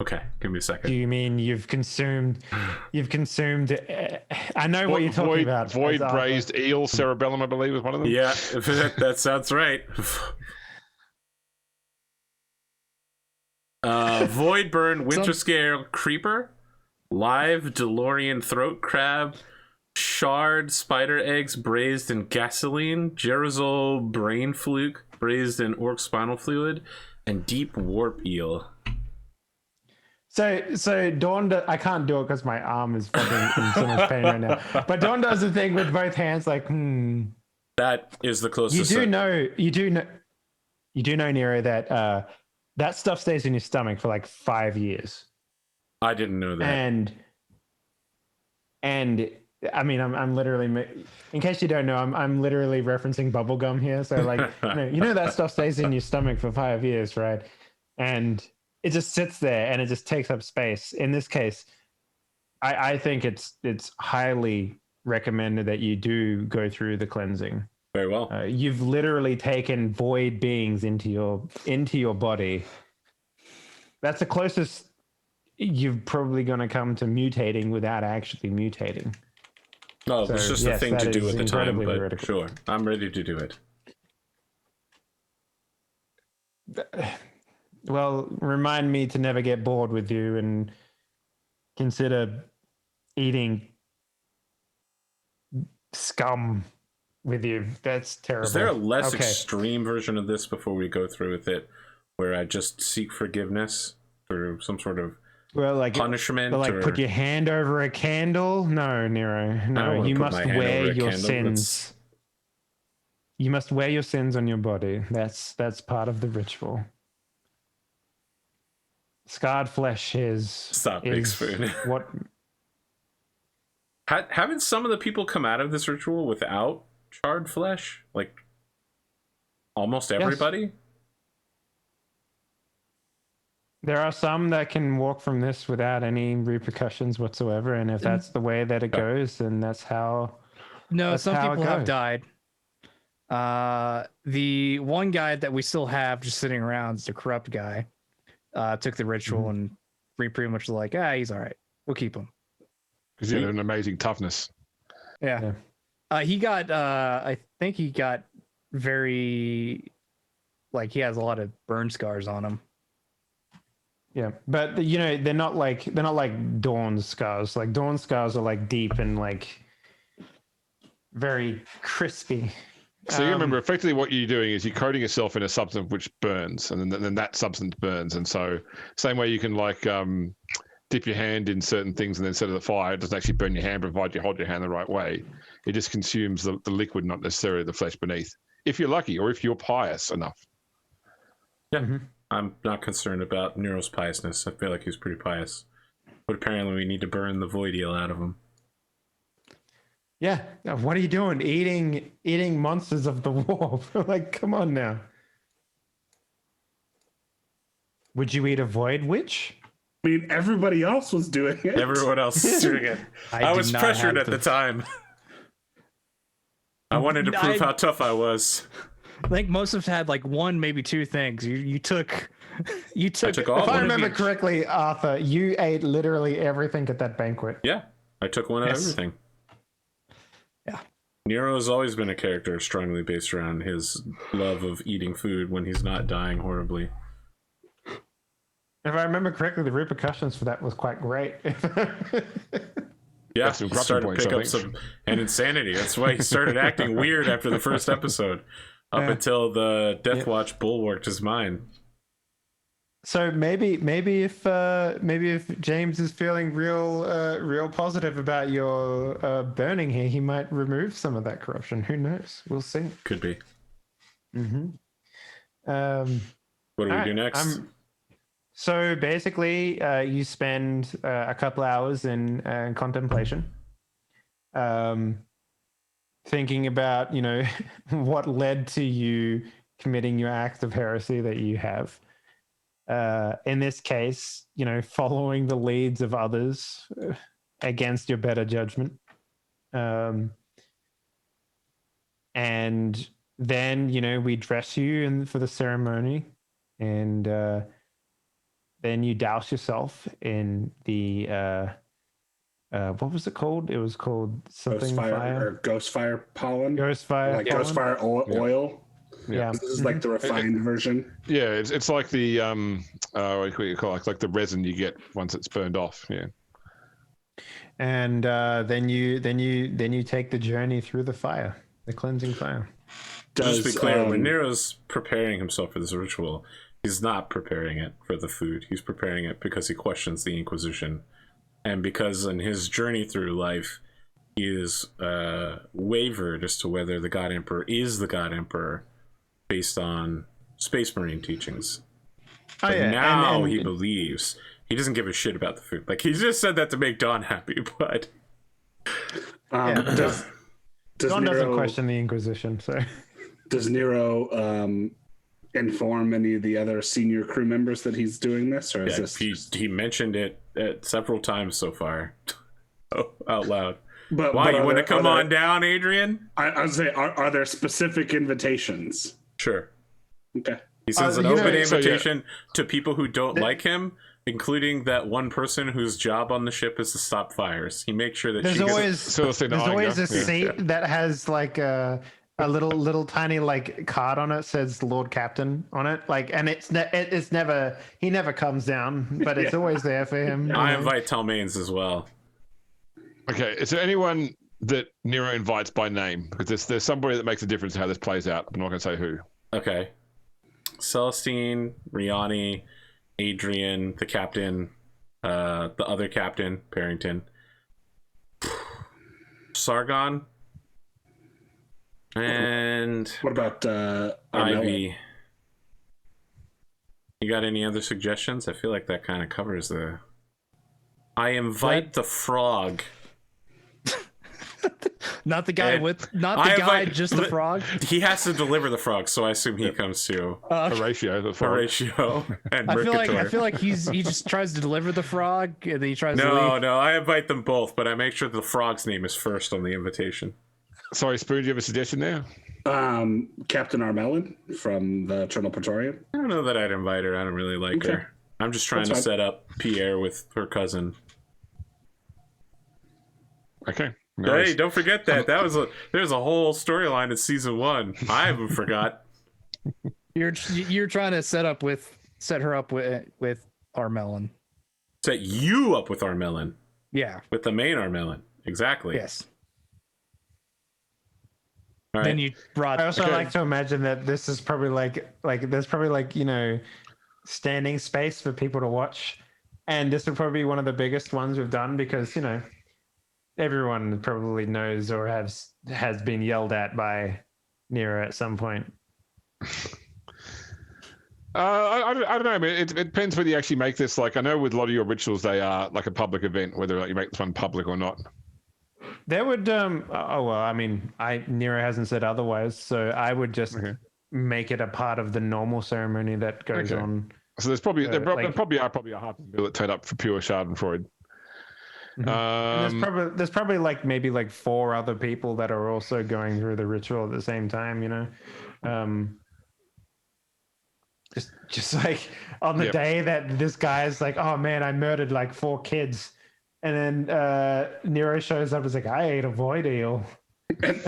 [SPEAKER 2] Okay, give me a
[SPEAKER 1] do
[SPEAKER 2] second.
[SPEAKER 1] you mean you've consumed I know what you're talking about.
[SPEAKER 4] Void
[SPEAKER 1] As
[SPEAKER 4] braised eel cerebellum, I believe, is one of them.
[SPEAKER 2] Yeah, that sounds right. Void burn, winter scale creeper, live DeLorean throat crab, shard spider eggs braised in gasoline, gerasol brain fluke braised in orc spinal fluid, and deep warp eel.
[SPEAKER 1] So Dawn, I can't do it because my arm is fucking in so much pain right now. But Dawn does the thing with both hands, like,
[SPEAKER 2] That is the closest.
[SPEAKER 1] You do know, Nero, that that stuff stays in your stomach for like 5 years.
[SPEAKER 2] I didn't know that.
[SPEAKER 1] And I mean, I'm literally, in case you don't know, I'm literally referencing bubblegum here. So like, you know that stuff stays in your stomach for 5 years, right? And it just sits there and it just takes up space. In this case, I think it's highly recommended that you do go through the cleansing.
[SPEAKER 2] Very well.
[SPEAKER 1] You've literally taken void beings into your body. That's the closest you're probably going to come to mutating without actually mutating.
[SPEAKER 2] No, it was just a thing to do at the time, but
[SPEAKER 1] heretical.
[SPEAKER 2] Sure, I'm ready to do it.
[SPEAKER 1] Well, remind me to never get bored with you and consider eating scum with you. That's terrible.
[SPEAKER 2] Is there a less extreme version of this before we go through with it, where I just seek forgiveness through some sort of punishment?
[SPEAKER 1] Like put your hand over a candle? No, Nero. No, you must wear your sins. You must wear your sins on your body. That's part of the ritual. Scarred flesh is
[SPEAKER 2] Big Spoon.
[SPEAKER 1] What?
[SPEAKER 2] Haven't some of the people come out of this ritual without charred flesh? Like almost everybody? Yes.
[SPEAKER 1] There are some that can walk from this without any repercussions whatsoever, and if that's the way that it goes, then that's how.
[SPEAKER 5] No, some people have died. The one guy that we still have just sitting around is the corrupt guy. Took the ritual and we pretty much like, he's all right. We'll keep him.
[SPEAKER 4] Because he had an amazing toughness.
[SPEAKER 5] Yeah. He got, I think he got very, like, he has a lot of burn scars on him.
[SPEAKER 1] Yeah, but they're not like Dawn's scars. Like Dawn's scars are like deep and like very crispy.
[SPEAKER 4] So you remember, effectively what you're doing is you're coating yourself in a substance which burns, and then that substance burns. And so same way you can like dip your hand in certain things and then set it on fire, it doesn't actually burn your hand, provided you hold your hand the right way. It just consumes the liquid, not necessarily the flesh beneath, if you're lucky or if you're pious enough.
[SPEAKER 2] Yeah, I'm not concerned about Nero's piousness. I feel like he's pretty pious. But apparently we need to burn the void eel out of him.
[SPEAKER 1] Yeah, what are you doing? Eating monsters of the warp? Like, come on now. Would you eat a void witch?
[SPEAKER 3] I mean, everybody else was doing it.
[SPEAKER 2] Everyone else was doing it. I was pressured at the time. I wanted to prove how tough I was.
[SPEAKER 5] I think most of us had like one, maybe two things. You took
[SPEAKER 2] all.
[SPEAKER 1] If I remember correctly, Arthur, you ate literally everything at that banquet.
[SPEAKER 2] Yeah, I took one of everything.
[SPEAKER 5] Yeah.
[SPEAKER 2] Nero has always been a character strongly based around his love of eating food when he's not dying horribly.
[SPEAKER 1] If I remember correctly, the repercussions for that was quite great.
[SPEAKER 2] Yeah,
[SPEAKER 4] some
[SPEAKER 2] he
[SPEAKER 4] corruption
[SPEAKER 2] started to
[SPEAKER 4] points,
[SPEAKER 2] pick
[SPEAKER 4] I
[SPEAKER 2] up some and insanity. That's why he started acting weird after the first episode, up until the Death Watch bulwarked his mind.
[SPEAKER 1] So maybe if James is feeling real positive about your burning here, he might remove some of that corruption. Who knows? We'll see.
[SPEAKER 2] Could be.
[SPEAKER 1] Mm-hmm.
[SPEAKER 2] What do we do next?
[SPEAKER 1] So basically, you spend a couple hours in contemplation, thinking about what led to you committing your act of heresy that you have. In this case, following the leads of others against your better judgment. And then, we dress you for the ceremony, and then you douse yourself in the, what was it called? It was called something
[SPEAKER 3] ghost fire pollen.
[SPEAKER 1] Ghost fire.
[SPEAKER 3] Like ghost fire oil.
[SPEAKER 1] Yeah.
[SPEAKER 3] This is like the refined version.
[SPEAKER 4] Yeah, it's like the what do you call it? Like the resin you get once it's burned off. Yeah.
[SPEAKER 1] And then you take the journey through the fire, the cleansing fire.
[SPEAKER 2] Just to be clear, when Nero's preparing himself for this ritual, he's not preparing it for the food. He's preparing it because he questions the Inquisition, and because in his journey through life, he is wavered as to whether the God Emperor is the God Emperor, based on Space Marine teachings. But now he believes. He doesn't give a shit about the food. Like, he just said that to make Dawn happy, but...
[SPEAKER 1] Dawn
[SPEAKER 3] Nero,
[SPEAKER 1] doesn't question the Inquisition, so...
[SPEAKER 3] Does Nero inform any of the other senior crew members that he's doing this? Or is this
[SPEAKER 2] he mentioned it several times so far. Out loud.
[SPEAKER 3] But
[SPEAKER 2] you want to come on down, Adrian?
[SPEAKER 3] I would say, are there specific invitations?
[SPEAKER 2] Sure.
[SPEAKER 3] Okay.
[SPEAKER 2] He sends an open invitation to people who don't like him, including that one person whose job on the ship is to stop fires. He makes sure that
[SPEAKER 1] there's always a seat that has like a little tiny like card on it, says Lord Captain on it, like, and it's never, he never comes down, but it's always there for him.
[SPEAKER 2] I invite Talmains as well.
[SPEAKER 4] Okay, is there anyone that Nero invites by name? Because there's somebody that makes a difference in how this plays out. I'm not going to say who.
[SPEAKER 2] Okay. Celestine, Riani, Adrian, the captain, the other captain, Parrington, Sargon, and
[SPEAKER 3] what about
[SPEAKER 2] Ivy? You got any other suggestions? I feel like that kind of covers the... I invite the frog.
[SPEAKER 5] Not the guy just the frog.
[SPEAKER 2] He has to deliver the frog, so I assume he comes to
[SPEAKER 4] Horatio, the frog.
[SPEAKER 2] Horatio and
[SPEAKER 5] I feel like he just tries to deliver the frog, and then he tries to leave.
[SPEAKER 2] No, I invite them both, but I make sure the frog's name is first on the invitation.
[SPEAKER 4] Sorry, Spoon, do you have a suggestion there?
[SPEAKER 3] Captain Armelin from the Eternal Praetorian.
[SPEAKER 2] I don't know that I'd invite her. I don't really like her. I'm just trying to set up Pierre with her cousin.
[SPEAKER 4] Okay.
[SPEAKER 2] Hey, don't forget that. There's a whole storyline in season 1. I haven't forgot.
[SPEAKER 5] You're trying to set her up with Armelin.
[SPEAKER 2] Set you up with Armelin.
[SPEAKER 5] Yeah.
[SPEAKER 2] With the main Armelin. Exactly.
[SPEAKER 5] Yes.
[SPEAKER 2] All right.
[SPEAKER 5] Then you brought.
[SPEAKER 1] I also like to imagine that this is probably like there's probably standing space for people to watch, and this would probably be one of the biggest ones we've done because everyone probably knows or has been yelled at by Nero at some point.
[SPEAKER 4] I don't know. I mean, it depends whether you actually make this I know with a lot of your rituals, they are like a public event, whether you make this one public or not.
[SPEAKER 1] There would Nero hasn't said otherwise, so I would just make it a part of the normal ceremony that goes on.
[SPEAKER 4] So there's probably there probably are a half people that turn up for pure Schadenfreude.
[SPEAKER 1] There's probably maybe 4 other people that are also going through the ritual at the same time, just like on the day that this guy's like, oh man, I murdered 4 kids, and then Nero shows up and is like, I ate a void eel.
[SPEAKER 3] and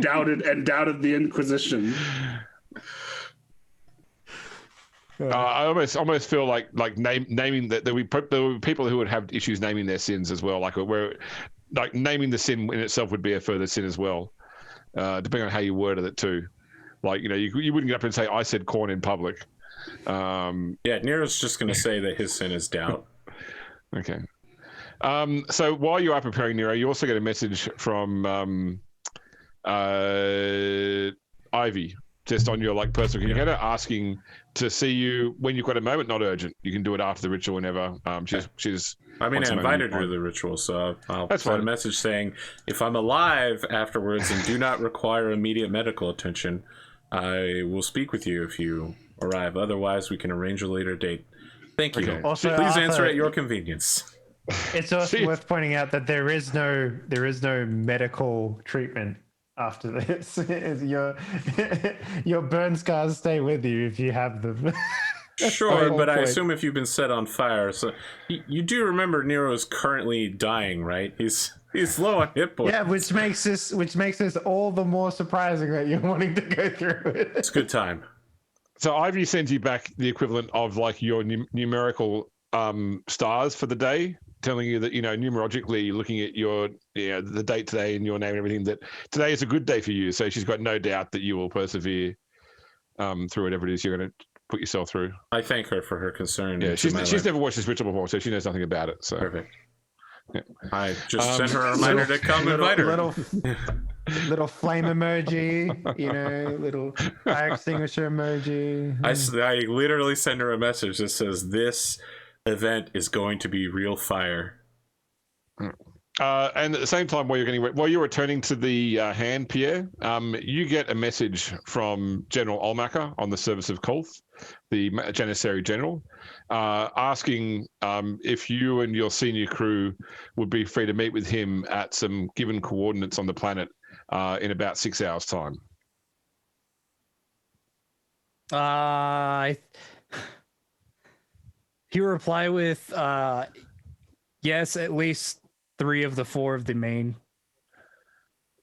[SPEAKER 3] doubted the Inquisition.
[SPEAKER 4] I almost feel like naming that there were people who would have issues naming their sins as well. Like naming the sin in itself would be a further sin as well, depending on how you worded it too. Like you wouldn't get up and say I said corn in public.
[SPEAKER 2] Yeah, Nero's just going to say that his sin is doubt.
[SPEAKER 4] Okay. So while you are preparing, Nero, you also get a message from Ivy, just on your personal communicator, asking to see you when you've got a moment. Not urgent. You can do it after the ritual whenever. She's.
[SPEAKER 2] I mean, I invited her to the ritual, so I'll send a message saying if I'm alive afterwards and do not require immediate medical attention, I will speak with you if you arrive. Otherwise, we can arrange a later date. Thank you. Okay.
[SPEAKER 1] Also,
[SPEAKER 2] please answer at your convience.
[SPEAKER 1] It's also worth pointing out that there is no medical treatment after this. Your burn scars stay with you if you have them.
[SPEAKER 2] Sure, but I assume if you've been set on fire, so you do remember Nero is currently dying, right? He's low on hit points.
[SPEAKER 1] Yeah, which makes this all the more surprising that you're wanting to go through it.
[SPEAKER 2] It's a good time.
[SPEAKER 4] So Ivy sends you back the equivalent of your numerical stars for the day, telling you that numerologically, looking at the date today and your name and everything, that today is a good day for you. So she's got no doubt that you will persevere through whatever it is you're going to put yourself through.
[SPEAKER 2] I thank her for her concern.
[SPEAKER 4] Yeah, she's never watched this ritual before, so she knows nothing about it. So
[SPEAKER 2] perfect. Yeah. I just sent her a reminder to come invite her.
[SPEAKER 1] Little flame emoji, little fire extinguisher emoji.
[SPEAKER 2] I literally send her a message that says this event is going to be real fire.
[SPEAKER 4] And at the same time, while you're returning to the hand, Pierre, you get a message from General Olmacher on the service of Kolth, the Janissary General, asking if you and your senior crew would be free to meet with him at some given coordinates on the planet in about 6 hours' time.
[SPEAKER 5] He reply with yes, at least 3 of the 4 of the main.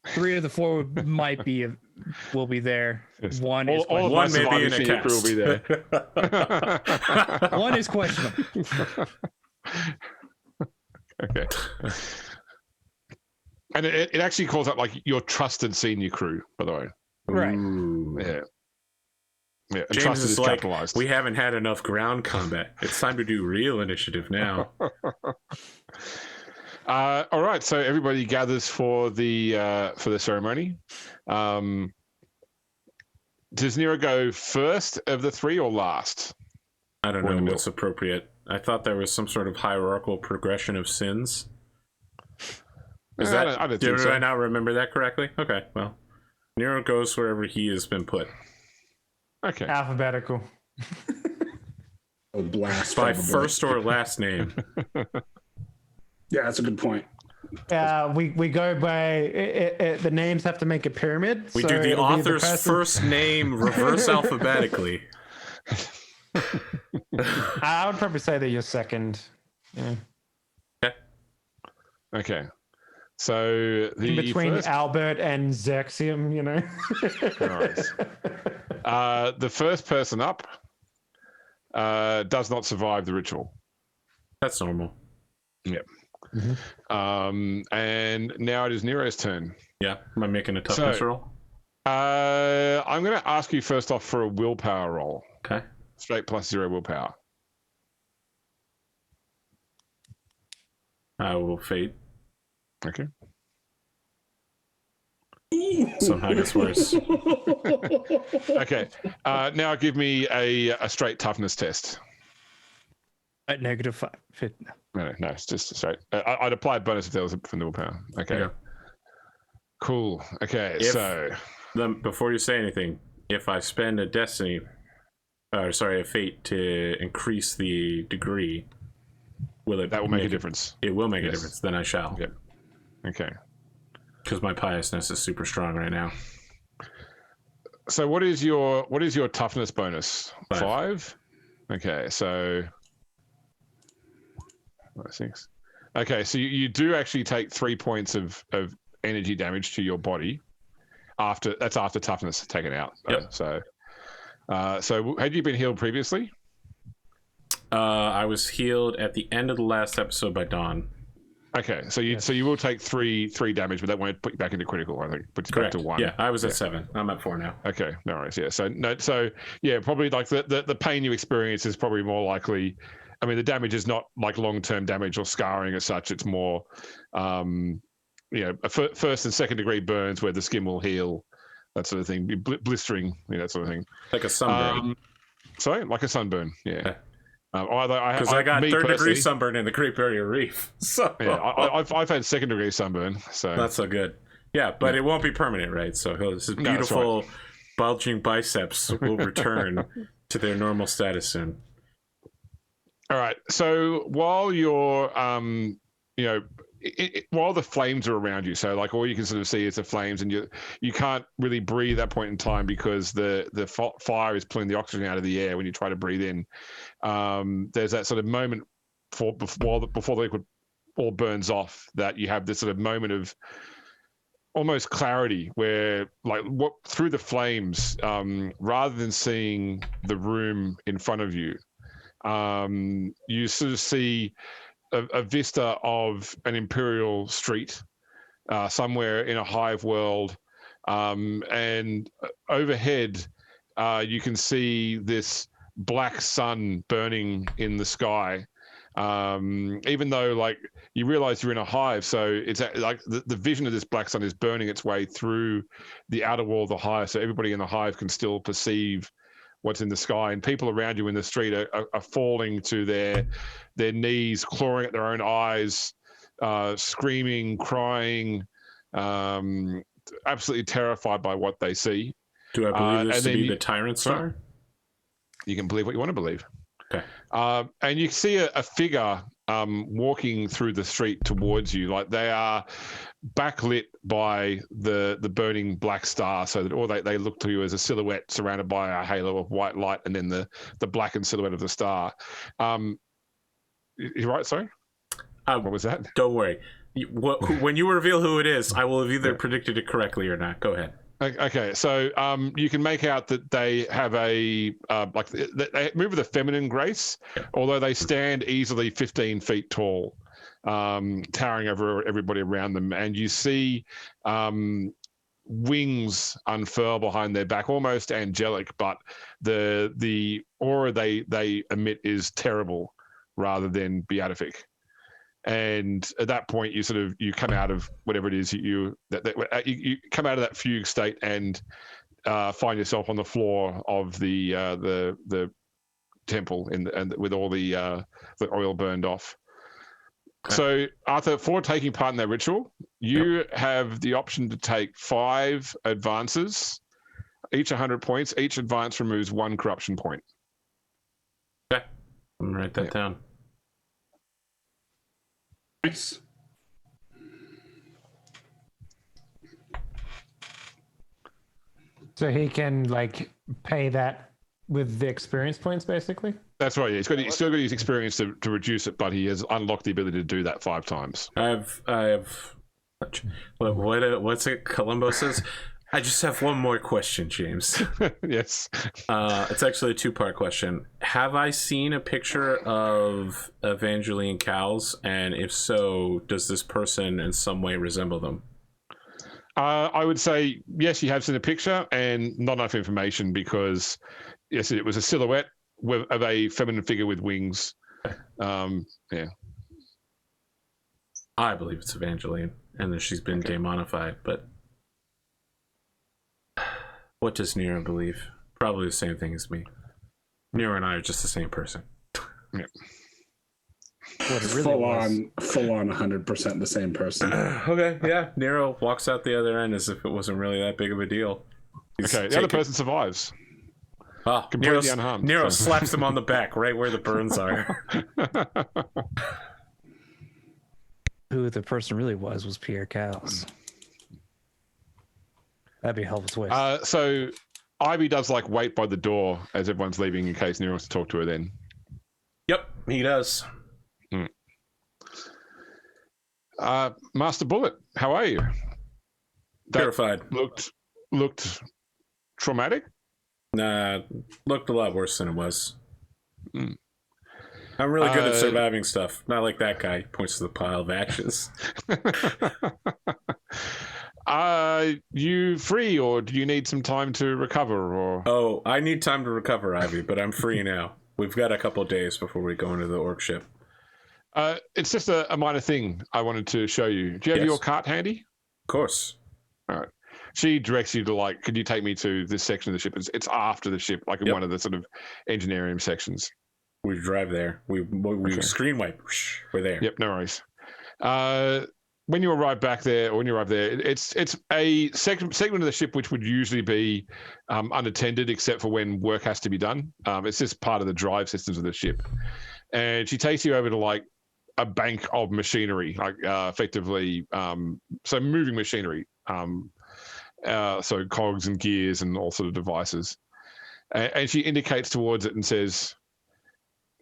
[SPEAKER 5] 3 of the 4 will be there.
[SPEAKER 4] Yes.
[SPEAKER 5] One
[SPEAKER 2] may be in a cast.
[SPEAKER 4] Will be there.
[SPEAKER 5] One is questionable.
[SPEAKER 4] Okay. And it actually calls up your trusted senior crew, by the way.
[SPEAKER 5] Right.
[SPEAKER 2] Ooh.
[SPEAKER 4] Yeah. Yeah. And
[SPEAKER 2] James
[SPEAKER 4] trusted
[SPEAKER 2] is
[SPEAKER 4] capitalized.
[SPEAKER 2] We haven't had enough ground combat. It's time to do real initiative now.
[SPEAKER 4] All right, so everybody gathers for the ceremony. Does Nero go first of the 3 or last?
[SPEAKER 2] I don't know what's appropriate. I thought there was some sort of hierarchical progression of sins. Is that? Did I not remember that correctly? Okay, well, Nero goes wherever he has been put.
[SPEAKER 4] Okay.
[SPEAKER 1] Alphabetical.
[SPEAKER 3] Blast
[SPEAKER 2] by
[SPEAKER 3] probably.
[SPEAKER 2] First or last name.
[SPEAKER 3] Yeah, that's a good point.
[SPEAKER 1] We go by the names have to make a pyramid.
[SPEAKER 2] We do the author's first name reverse alphabetically.
[SPEAKER 1] I would probably say that you're second. Yeah.
[SPEAKER 4] Okay. So
[SPEAKER 1] in between Albert and Xerxium,
[SPEAKER 4] Nice. The first person up does not survive the ritual.
[SPEAKER 2] That's normal.
[SPEAKER 4] Yep.
[SPEAKER 1] Mm-hmm.
[SPEAKER 4] And now it is Nero's turn.
[SPEAKER 2] Yeah. Am I making a toughness roll?
[SPEAKER 4] I'm going to ask you first off for a willpower roll.
[SPEAKER 2] Okay.
[SPEAKER 4] Straight +0 willpower.
[SPEAKER 2] I will fade.
[SPEAKER 4] Okay.
[SPEAKER 2] Somehow it gets worse.
[SPEAKER 4] Okay. Now give me a straight toughness test.
[SPEAKER 5] At -5.
[SPEAKER 4] No, it's just straight. I'd apply a bonus if there was from the willpower. Okay. Yeah. Cool. Okay,
[SPEAKER 2] before you say anything, if I spend a fate to increase the degree,
[SPEAKER 4] that will make a difference.
[SPEAKER 2] It will make a difference. Then I shall.
[SPEAKER 4] Yep. Okay.
[SPEAKER 2] Because my piousness is super strong right now.
[SPEAKER 4] So what is your toughness bonus?
[SPEAKER 2] 5?
[SPEAKER 4] Okay, so 6. Okay, so you do actually take 3 points of energy damage to your body after toughness taken out.
[SPEAKER 2] Yep.
[SPEAKER 4] So had you been healed previously?
[SPEAKER 2] I was healed at the end of the last episode by Dawn.
[SPEAKER 4] Okay, so you will take three damage, but that won't put you back into critical. I think puts you
[SPEAKER 2] Correct.
[SPEAKER 4] back to 1.
[SPEAKER 2] Yeah, I was at 7. I'm at 4 now.
[SPEAKER 4] Okay, no worries. Yeah, so yeah, probably like the pain you experience is probably more likely. I mean, the damage is not like long-term damage or scarring as such. It's more, first and second degree burns where the skin will heal, that sort of thing. Blistering, that sort of thing.
[SPEAKER 2] Like a sunburn.
[SPEAKER 4] Sorry, like a sunburn. Yeah.
[SPEAKER 2] Because I got third degree sunburn in the Great Barrier Reef. So
[SPEAKER 4] yeah, I've had second degree sunburn. So
[SPEAKER 2] not so good. Yeah, but it won't be permanent, right? So his beautiful bulging biceps will return to their normal status soon.
[SPEAKER 4] All right. So while you're, while the flames are around you, so like all you can sort of see is the flames, and you can't really breathe at that point in time because the fire is pulling the oxygen out of the air when you try to breathe in. There's that sort of moment before the liquid all burns off that you have this sort of moment of almost clarity where like through the flames, rather than seeing the room in front of you, you sort of see a vista of an imperial street somewhere in a hive world, and overhead you can see this black sun burning in the sky, even though like you realize you're in a hive, so it's like the vision of this black sun is burning its way through the outer wall of the hive, so everybody in the hive can still perceive what's in the sky, and people around you in the street are falling to their knees, clawing at their own eyes, screaming, crying, absolutely terrified by what they see.
[SPEAKER 2] Do I believe this to be the tyrants are?
[SPEAKER 4] You can believe what you want to believe.
[SPEAKER 2] Okay.
[SPEAKER 4] And you see a figure walking through the street towards you, like they are backlit by the burning black star, so that they look to you as a silhouette surrounded by a halo of white light, and then the blackened silhouette of the star. You're right. Sorry. What was that?
[SPEAKER 2] Don't worry. When you reveal who it is, I will have either predicted it correctly or not. Go ahead.
[SPEAKER 4] Okay, so you can make out that they have they move with a feminine grace, although they stand easily 15 feet tall, towering over everybody around them, and you see wings unfurl behind their back, almost angelic, but the aura they emit is terrible rather than beatific. And at that point, you come out of whatever it is you come out of that fugue state and find yourself on the floor of the temple and with all the oil burned off. Okay. So Arthur, for taking part in that ritual, you have the option to take 5 advances, each 100 points. Each advance removes 1 corruption point.
[SPEAKER 2] Okay, I'm gonna write that down.
[SPEAKER 3] Nice.
[SPEAKER 1] So he can like pay that with the experience points, basically.
[SPEAKER 4] That's right. Yeah, he's still got to use experience to reduce it, but he has unlocked the ability to do that 5 times.
[SPEAKER 2] I have. What's it? Columbo says. I just have one more question, James.
[SPEAKER 4] Yes.
[SPEAKER 2] It's actually a 2-part question. Have I seen a picture of Evangeline Cowles? And if so, does this person in some way resemble them?
[SPEAKER 4] I would say, yes, you have seen a picture and not enough information because, yes, it was a silhouette of a feminine figure with wings. Yeah.
[SPEAKER 2] I believe it's Evangeline and that she's been demonified, but... What does Nero believe? Probably the same thing as me. Nero and I are just the same person.
[SPEAKER 4] Yeah.
[SPEAKER 3] What it really full on 100% the same person.
[SPEAKER 2] Okay, yeah. Nero walks out the other end as if it wasn't really that big of a deal.
[SPEAKER 4] The other person survives.
[SPEAKER 2] Completely
[SPEAKER 4] unharmed.
[SPEAKER 2] Nero slaps him on the back right where the burns are.
[SPEAKER 5] Who the person really was Pierre Cowles. That'd be a hell of a twist.
[SPEAKER 4] So Ivy does like wait by the door as everyone's leaving in case Nero wants to talk to her then.
[SPEAKER 2] Yep, he does.
[SPEAKER 4] Master Bullet, how are you?
[SPEAKER 2] Terrified.
[SPEAKER 4] Looked traumatic?
[SPEAKER 2] Nah, looked a lot worse than it was. I'm really good at surviving stuff. Not like that guy. He points to the pile of ashes.
[SPEAKER 4] Are you free, or do you need some time to recover? Or
[SPEAKER 2] Oh, I need time to recover, Ivy, but I'm free now. We've got a couple of days before we go into the orc ship.
[SPEAKER 4] it's just a minor thing I wanted to show you. Do you have your cart handy?
[SPEAKER 2] Of course.
[SPEAKER 4] All right. She directs you to, like, could you take me to this section of the ship? It's after the ship, like in one of the sort of engineering sections.
[SPEAKER 2] We drive there. We screen wipe. We're there.
[SPEAKER 4] Yep, no worries. When you arrive back there, or when you arrive there, it's a segment of the ship which would usually be unattended, except for when work has to be done. It's just part of the drive systems of the ship. And she takes you over to, like, a bank of machinery, like effectively, so moving machinery. So cogs and gears and all sort of devices. And she indicates towards it and says,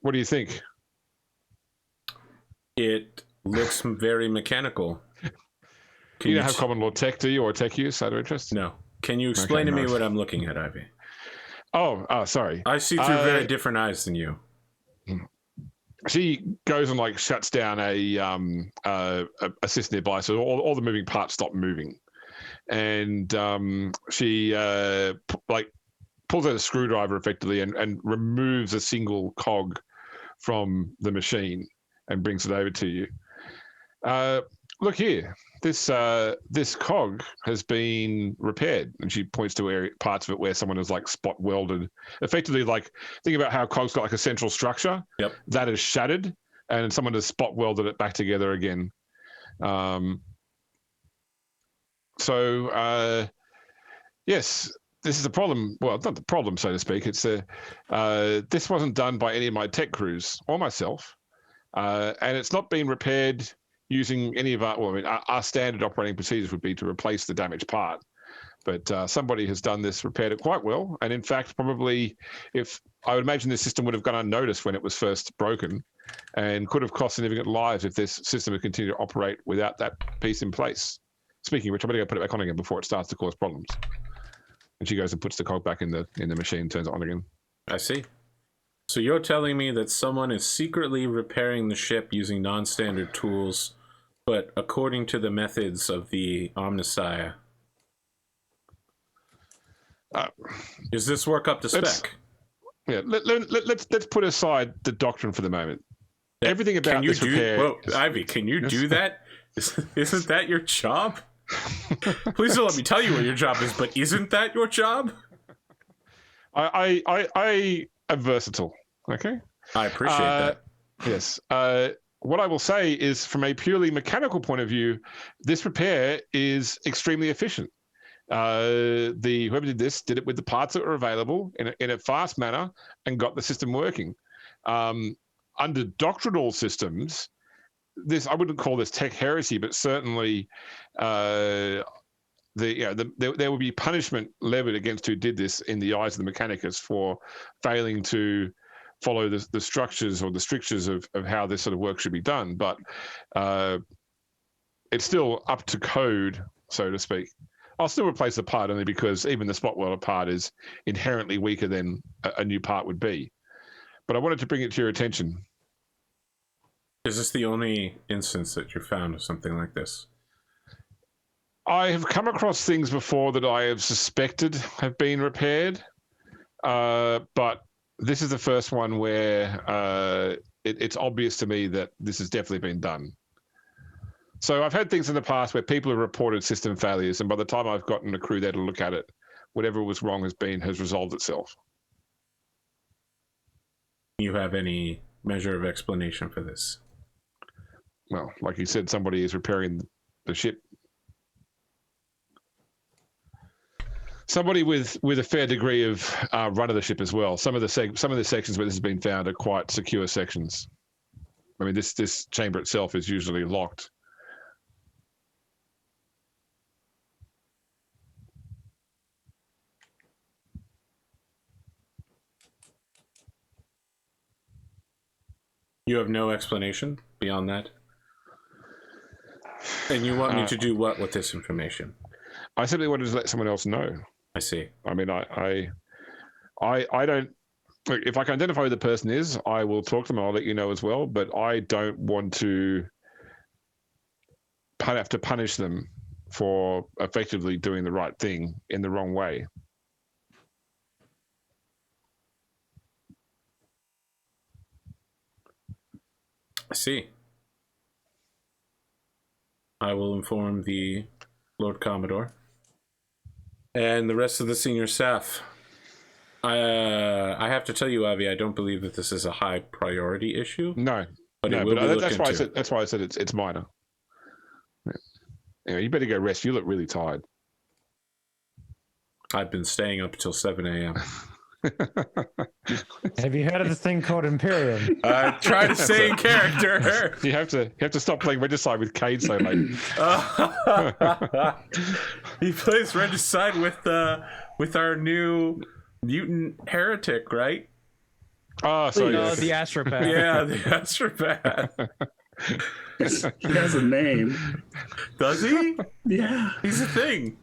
[SPEAKER 4] "What do you think?"
[SPEAKER 2] It looks very mechanical.
[SPEAKER 4] You don't have common law tech, do you, or tech use out of interest?
[SPEAKER 2] No. Can you explain to me what I'm looking at, Ivy?
[SPEAKER 4] Oh, sorry.
[SPEAKER 2] I see through very different eyes than you.
[SPEAKER 4] She goes and, like, shuts down a system nearby, so all the moving parts stop moving. And she pulls out a screwdriver effectively and removes a single cog from the machine and brings it over to you. Look here, this cog has been repaired, and she points to parts of it where someone has, like, spot welded. Effectively, like, think about how cog's got, like, a central structure.
[SPEAKER 2] Yep.
[SPEAKER 4] That is shattered, and someone has spot welded it back together again. Yes, this is a problem. Well, not the problem, so to speak. It's this wasn't done by any of my tech crews or myself, and it's not been repaired using any of our standard operating procedures would be to replace the damaged part. But somebody has done this, repaired it quite well, and in fact, probably, if I would imagine this system would have gone unnoticed when it was first broken, and could have cost significant lives if this system had continued to operate without that piece in place. Speaking of which, I'm going to put it back on again before it starts to cause problems. And she goes and puts the cog back in the machine, turns it on again.
[SPEAKER 2] I see. So you're telling me that someone is secretly repairing the ship using non-standard tools, but according to the methods of the Omnissiah. Is this work up to spec?
[SPEAKER 4] Let's put aside the doctrine for the moment. Everything about this repair...
[SPEAKER 2] Whoa, Ivy, can you do that? Isn't that your job? Please don't let me tell you what your job is, but isn't that your job?
[SPEAKER 4] I am versatile. Okay,
[SPEAKER 2] I appreciate that.
[SPEAKER 4] Yes. What I will say is, from a purely mechanical point of view, this repair is extremely efficient. Whoever did this did it with the parts that were available in a fast manner and got the system working. Under doctrinal systems, I wouldn't call this tech heresy, but certainly there would be punishment levied against who did this in the eyes of the Mechanicus for failing to follow the structures or the strictures of how this sort of work should be done. But it's still up to code, so to speak. I'll still replace the part only because even the spot welder part is inherently weaker than a new part would be. But I wanted to bring it to your attention.
[SPEAKER 2] Is this the only instance that you found of something like this?
[SPEAKER 4] I have come across things before that I have suspected have been repaired, but this is the first one where it's obvious to me that this has definitely been done. So I've had things in the past where people have reported system failures, and by the time I've gotten a crew there to look at it, whatever was wrong has resolved itself.
[SPEAKER 2] You have any measure of explanation for this?
[SPEAKER 4] Well, like you said, somebody is repairing the ship. Somebody with a fair degree of run of the ship as well. Some of the sections where this has been found are quite secure sections. I mean, this chamber itself is usually locked.
[SPEAKER 2] You have no explanation beyond that? And you want me to do what with this information?
[SPEAKER 4] I simply wanted to let someone else know.
[SPEAKER 2] I see.
[SPEAKER 4] I mean, I don't Look, if I can identify who the person is, I will talk to them. I'll let you know as well. But I don't want to have to punish them for effectively doing the right thing in the wrong way.
[SPEAKER 2] I see. I will inform the Lord Commodore and the rest of the senior staff. I have to tell you, Avi, I don't believe that this is a high priority issue.
[SPEAKER 4] No,
[SPEAKER 2] but
[SPEAKER 4] no,
[SPEAKER 2] it will be looked
[SPEAKER 4] that's why
[SPEAKER 2] into.
[SPEAKER 4] that's why I said it's minor. Yeah. Anyway, you better go rest. You look really tired.
[SPEAKER 2] I've been staying up until 7 a.m.
[SPEAKER 1] Have you heard of this thing called Imperium?
[SPEAKER 2] Try to stay in character.
[SPEAKER 4] You have to stop playing Regicide with Cade so late.
[SPEAKER 2] He plays Regicide with our new mutant heretic, right?
[SPEAKER 4] Oh, sorry.
[SPEAKER 5] No, the astropath.
[SPEAKER 2] Yeah, the astropath.
[SPEAKER 3] He has a name.
[SPEAKER 2] Does he?
[SPEAKER 3] Yeah.
[SPEAKER 2] He's a thing.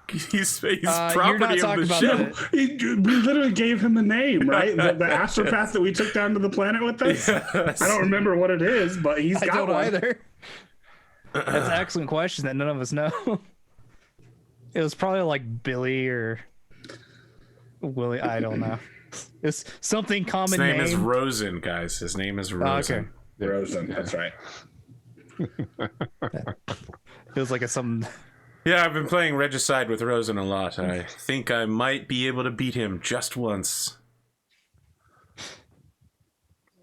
[SPEAKER 2] He's
[SPEAKER 5] you're not
[SPEAKER 2] property of
[SPEAKER 5] talking
[SPEAKER 2] the
[SPEAKER 5] about
[SPEAKER 2] ship.
[SPEAKER 5] that.
[SPEAKER 3] We literally gave him a name, right? The astropath that we took down to the planet with us.
[SPEAKER 2] Yes.
[SPEAKER 3] I don't remember what it is, but he's
[SPEAKER 5] I
[SPEAKER 3] got
[SPEAKER 5] don't
[SPEAKER 3] one.
[SPEAKER 5] either. That's an excellent question that none of us know. It was probably like Billy or Willie. I don't know. It's something common
[SPEAKER 2] His name is Rosen, guys. His name is Rosen.
[SPEAKER 5] Okay.
[SPEAKER 3] Rosen, that's right.
[SPEAKER 5] Feels like it's something.
[SPEAKER 2] Yeah, I've been playing Regicide with Rosen a lot. I think I might be able to beat him just once.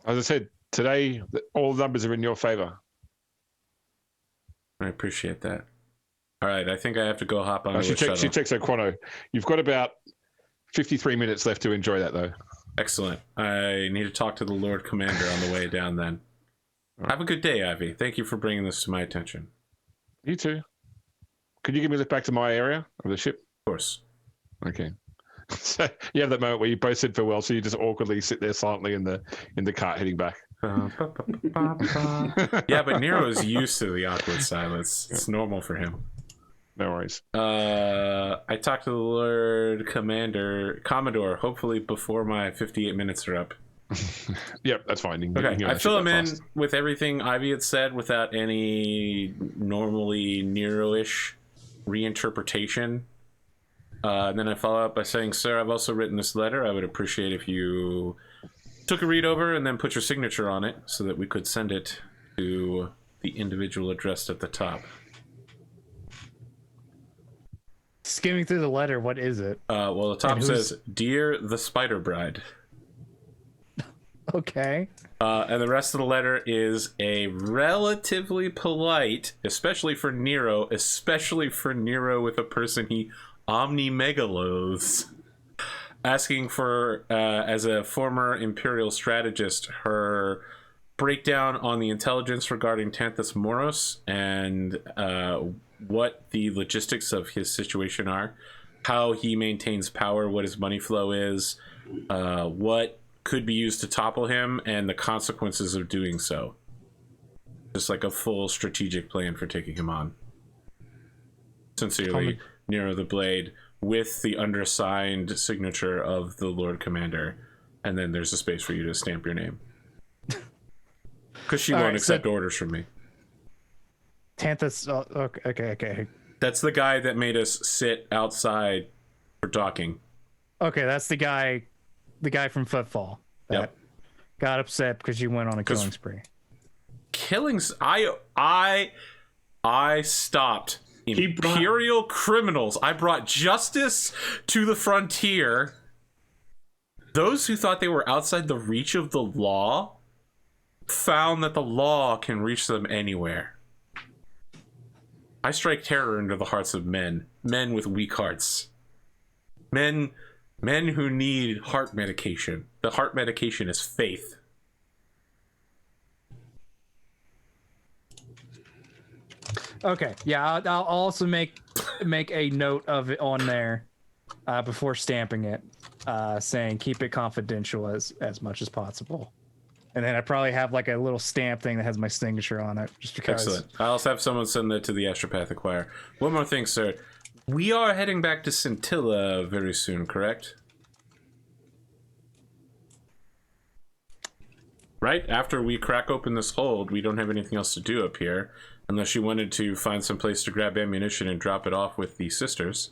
[SPEAKER 4] As I said, today all the numbers are in your favor.
[SPEAKER 2] I appreciate that. All right, I think I have to go hop on
[SPEAKER 4] She
[SPEAKER 2] a shuttle.
[SPEAKER 4] checks her chrono. You've got about 53 minutes left to enjoy that, though.
[SPEAKER 2] Excellent. I need to talk to the Lord Commander on the way down then. Have a good day, Ivy. Thank you for bringing this to my attention.
[SPEAKER 4] You too. Could you give me a lift back to my area of the ship?
[SPEAKER 2] Of course.
[SPEAKER 4] Okay. So you have that moment where you both said farewell, so you just awkwardly sit there silently in the cart heading back.
[SPEAKER 2] Yeah, but Nero's used to the awkward silence. It's normal for him.
[SPEAKER 4] No worries.
[SPEAKER 2] I talked to the Lord Commodore, hopefully before my 58 minutes are up.
[SPEAKER 4] Yep, that's fine.
[SPEAKER 2] Okay, I fill him in with everything Ivy had said without any normally Nero-ish reinterpretation. And then I follow up by saying, sir, I've also written this letter. I would appreciate if you took a read over and then put your signature on it so that we could send it to the individual addressed at the top.
[SPEAKER 5] Skimming through the letter, what is it?
[SPEAKER 2] Well, the top says, Dear the Spider Bride.
[SPEAKER 5] Okay.
[SPEAKER 2] And the rest of the letter is a relatively polite, especially for Nero with a person he omni-megaloathes, asking for, as a former Imperial strategist, her breakdown on the intelligence regarding Tanthus Moros and what the logistics of his situation are, how he maintains power, what his money flow is, what could be used to topple him, and the consequences of doing so. Just like a full strategic plan for taking him on. Sincerely, Nero the Blade, with the undersigned signature of the Lord Commander. And then there's a space for you to stamp your name. Because she won't accept orders from me.
[SPEAKER 5] Tanthus. Okay.
[SPEAKER 2] That's the guy that made us sit outside for docking.
[SPEAKER 5] Okay, that's the guy from Footfall that got upset because you went on a killing spree.
[SPEAKER 2] I stopped Imperial criminals. I brought justice to the frontier. Those who thought they were outside the reach of the law found that the law can reach them anywhere. I strike terror into the hearts of men with weak hearts. Men who need heart medication. The heart medication is faith.
[SPEAKER 5] Okay, yeah, I'll also make a note of it on there before stamping it, saying keep it confidential as much as possible. And then I probably have like a little stamp thing that has my signature on it, just because.
[SPEAKER 2] Excellent. I also have someone send that to the Astropathic Choir. One more thing, sir. We are heading back to Scintilla very soon, correct? right after we crack open this hold, we don't have anything else to do up here, unless you wanted to find some place to grab ammunition and drop it off with the sisters.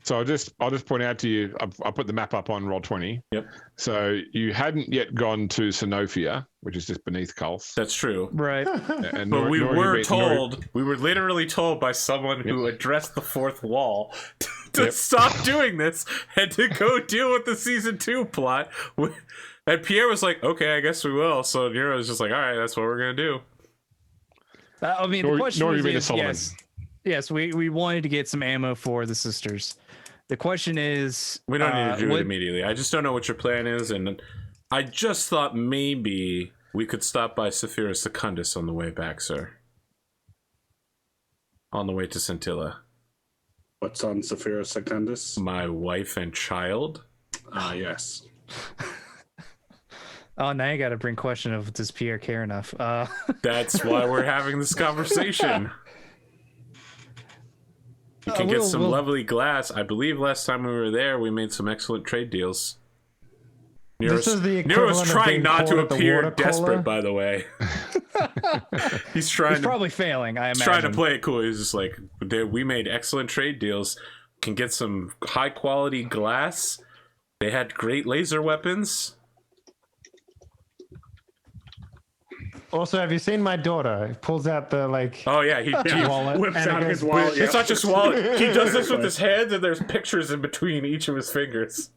[SPEAKER 4] So I'll just point out to you, I'll put the map up on Roll20.
[SPEAKER 2] Yep.
[SPEAKER 4] So you hadn't yet gone to Sinofia, which is just beneath Cowles.
[SPEAKER 2] That's true.
[SPEAKER 5] Right.
[SPEAKER 4] And
[SPEAKER 2] But we were literally told by someone who addressed the fourth wall to stop doing this and to go deal with the season 2 plot. And Pierre was like, okay, I guess we will. So Nero was just like, all right, that's what we're going to do.
[SPEAKER 5] I mean, the question is,
[SPEAKER 4] Solomon.
[SPEAKER 5] yes, we wanted to get some ammo for the sisters. The question is...
[SPEAKER 2] We don't need to do it immediately. I just don't know what your plan is, and I just thought maybe we could stop by Saphira Secundus on the way back, sir. On the way to Scintilla.
[SPEAKER 3] What's on Saphira Secundus?
[SPEAKER 2] My wife and child.
[SPEAKER 3] Ah, yes.
[SPEAKER 5] Oh, now you got to bring question of, does Pierre care enough?
[SPEAKER 2] That's why we're having this conversation. You can get some lovely glass. I believe last time we were there, we made some excellent trade deals. Nero's trying not to appear desperate, by the way. He's
[SPEAKER 5] probably failing, I imagine.
[SPEAKER 2] He's trying to play it cool. He's just like, we made excellent trade deals. Can get some high quality glass. They had great laser weapons.
[SPEAKER 1] Also, have you seen my daughter? He pulls out the
[SPEAKER 2] Oh yeah, he
[SPEAKER 1] wallet.
[SPEAKER 3] Whips out his wallet.
[SPEAKER 2] It's not just wallet. He does this with his hands, and there's pictures in between each of his fingers.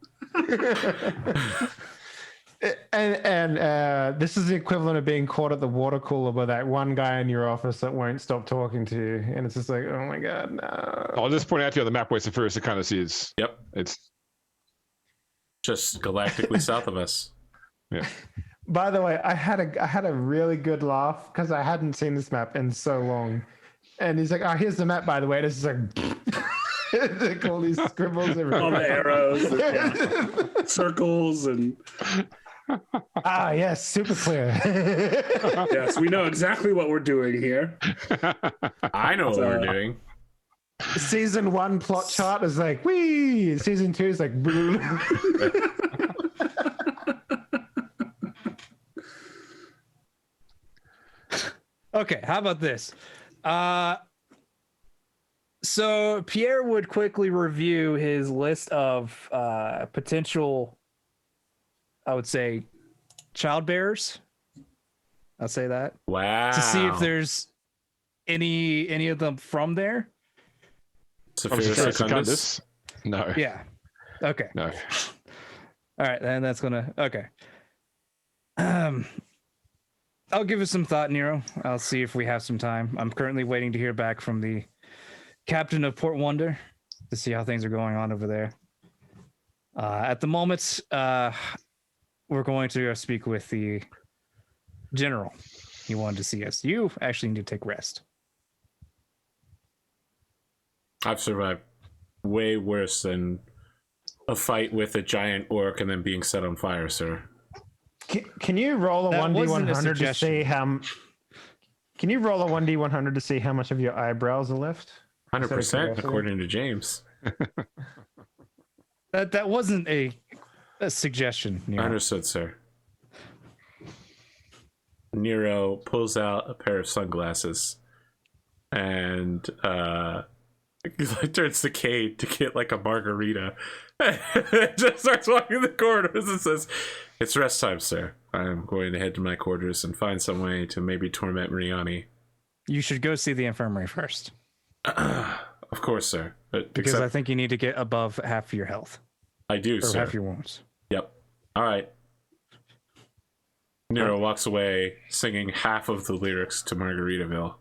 [SPEAKER 1] and this is the equivalent of being caught at the water cooler by that one guy in your office that won't stop talking to you, and it's just like, oh my god, no.
[SPEAKER 4] I'll just point out to you on the map where Saphira Secundus is.
[SPEAKER 2] Yep,
[SPEAKER 4] it's
[SPEAKER 2] just galactically south of us.
[SPEAKER 4] Yeah.
[SPEAKER 1] By the way, I had a really good laugh because I hadn't seen this map in so long, and he's like, "Oh, here's the map, by the way." This is like, like all these scribbles everywhere,
[SPEAKER 3] All the arrows, and, circles, and
[SPEAKER 1] yes, super clear.
[SPEAKER 3] yes, we know exactly what we're doing here.
[SPEAKER 2] I know what we're doing.
[SPEAKER 1] Season 1 plot chart is like, wee. Season 2 is like,
[SPEAKER 5] Okay, how about this? So Pierre would quickly review his list of potential, I would say, child bearers. I'll say that.
[SPEAKER 2] Wow.
[SPEAKER 5] To see if there's any of them from there.
[SPEAKER 2] Saphira Secundus?
[SPEAKER 4] No.
[SPEAKER 5] Yeah. Okay.
[SPEAKER 4] No.
[SPEAKER 5] All right, then that's gonna okay. I'll give it some thought, Nero. I'll see if we have some time. I'm currently waiting to hear back from the captain of Port Wonder to see how things are going on over there. At the moment, we're going to go speak with the general. He wanted to see us. You actually need to take rest.
[SPEAKER 2] I've survived way worse than a fight with a giant orc and then being set on fire, sir.
[SPEAKER 1] Can you roll a
[SPEAKER 5] That
[SPEAKER 1] 1d100 to see how? Can you roll a 1d100 to see how much of your eyebrows are left?
[SPEAKER 2] 100%, according to James.
[SPEAKER 5] That wasn't a suggestion, Nero.
[SPEAKER 2] Understood, sir. Nero pulls out a pair of sunglasses and turns to Cade to get like a margarita. Just starts walking the corridors and says, "It's rest time, sir. I'm going to head to my quarters and find some way to maybe torment Mariani."
[SPEAKER 5] You should go see the infirmary first.
[SPEAKER 2] Of course, sir.
[SPEAKER 5] Because I think you need to get above half your health.
[SPEAKER 2] I do,
[SPEAKER 5] or
[SPEAKER 2] sir.
[SPEAKER 5] half your wounds.
[SPEAKER 2] Yep. All right. Nero walks away singing half of the lyrics to Margaritaville.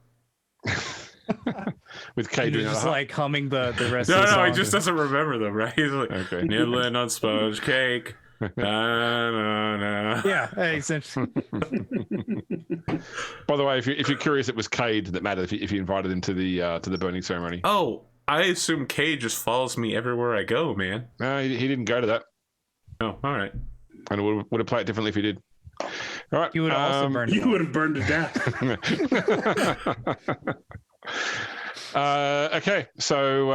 [SPEAKER 4] With Cade doing
[SPEAKER 5] just like humming the rest
[SPEAKER 2] No,
[SPEAKER 5] of the song.
[SPEAKER 2] he just doesn't remember them, right? He's like,
[SPEAKER 4] Okay.
[SPEAKER 2] nibbling on sponge cake. Na, na, na.
[SPEAKER 5] Yeah, hey, essentially.
[SPEAKER 4] By the way, if you're curious, it was Cade that mattered if you invited him to the burning ceremony.
[SPEAKER 2] Oh, I assume Cade just follows me everywhere I go, man.
[SPEAKER 4] No, he didn't go to that.
[SPEAKER 2] Oh, all right.
[SPEAKER 4] And it would have played it differently if he did. All right.
[SPEAKER 5] You would also burn.
[SPEAKER 3] You would have burned to death.
[SPEAKER 4] Okay, so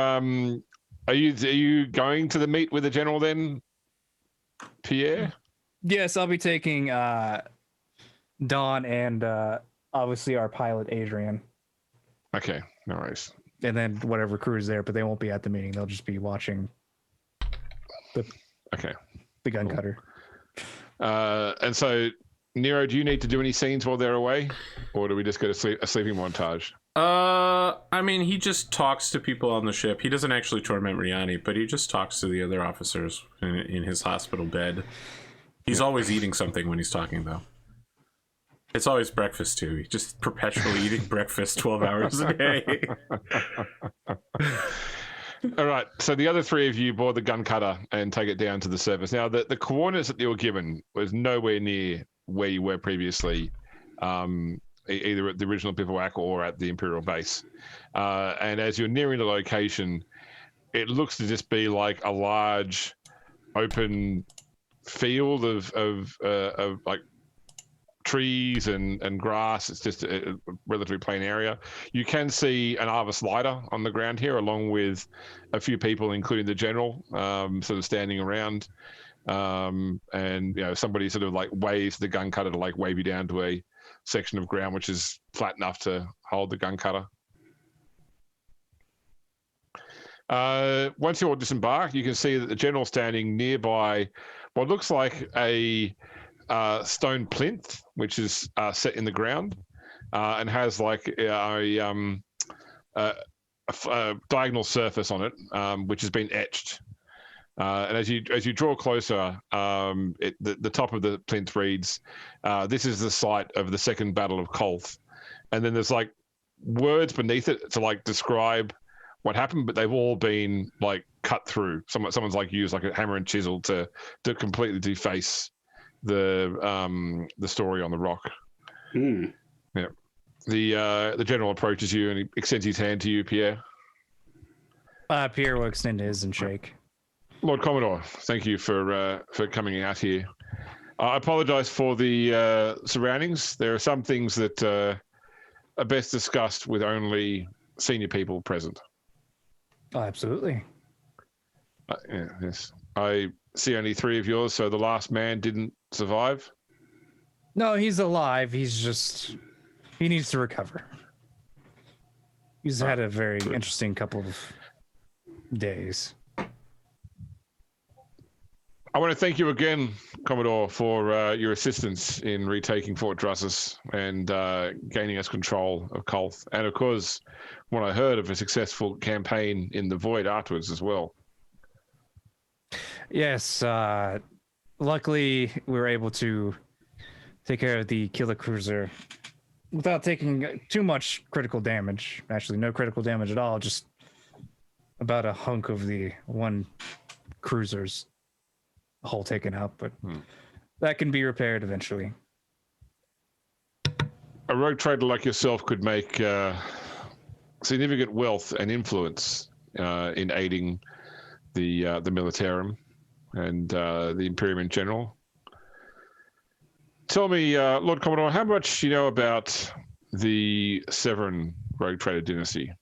[SPEAKER 4] are you going to the meet with the general then, Pierre?
[SPEAKER 5] Yes, I'll be taking Dawn and obviously our pilot Adrian,
[SPEAKER 4] Okay, no worries.
[SPEAKER 5] and then whatever crew is there, but they won't be at the meeting. They'll just be watching
[SPEAKER 4] Okay.
[SPEAKER 5] the gun cutter.
[SPEAKER 4] And so, Nero, do you need to do any scenes while they're away, or do we just go to a sleeping montage?
[SPEAKER 2] I mean, he just talks to people on the ship. He doesn't actually torment Riani, but he just talks to the other officers in his hospital bed. He's always eating something when he's talking, though. It's always breakfast, too. He's just perpetually eating breakfast 12 hours a day.
[SPEAKER 4] All right, so the other three of you board the gun cutter and take it down to the surface. Now, the coordinates that you were given was nowhere near where you were previously, either at the original bivouac or at the Imperial base. And as you're nearing the location, it looks to just be like a large open field of like trees and grass. It's just a relatively plain area. You can see an Arvis lighter on the ground here, along with a few people, including the general, sort of standing around. And somebody sort of like waves the gun cutter to like wave you down to a section of ground which is flat enough to hold the gun cutter. Once you all disembark, you can see that the general standing nearby what looks like a stone plinth, which is set in the ground, and has like a diagonal surface on it, which has been etched. And as you draw closer, the top of the plinth reads, "This is the site of the Second Battle of Kolth," and then there's like words beneath it to like describe what happened, but they've all been like cut through. Someone's like used like a hammer and chisel to completely deface the story on the rock.
[SPEAKER 3] Hmm.
[SPEAKER 4] Yeah. The general approaches you and he extends his hand to you, Pierre.
[SPEAKER 5] Pierre will extend his and shake.
[SPEAKER 4] Lord Commodore, thank you for coming out here. I apologize for the surroundings. There are some things that are best discussed with only senior people present.
[SPEAKER 5] Oh, absolutely.
[SPEAKER 4] Yes. I see only three of yours, so the last man didn't survive?
[SPEAKER 5] No, he's alive. He needs to recover. He's had a very interesting couple of days.
[SPEAKER 4] I want to thank you again, Commodore, for your assistance in retaking Fort Drusus and gaining us control of Kolth. And of course, when I heard of a successful campaign in the Void afterwards as well.
[SPEAKER 5] Yes, luckily we were able to take care of the killer cruiser without taking too much critical damage. Actually, no critical damage at all, just about a hunk of the one cruiser's hull taken out, but that can be repaired eventually.
[SPEAKER 4] A rogue trader like yourself could make significant wealth and influence in aiding the Militarum and the Imperium in general. Tell me, Lord Commodore, how much you know about the Severan rogue trader dynasty?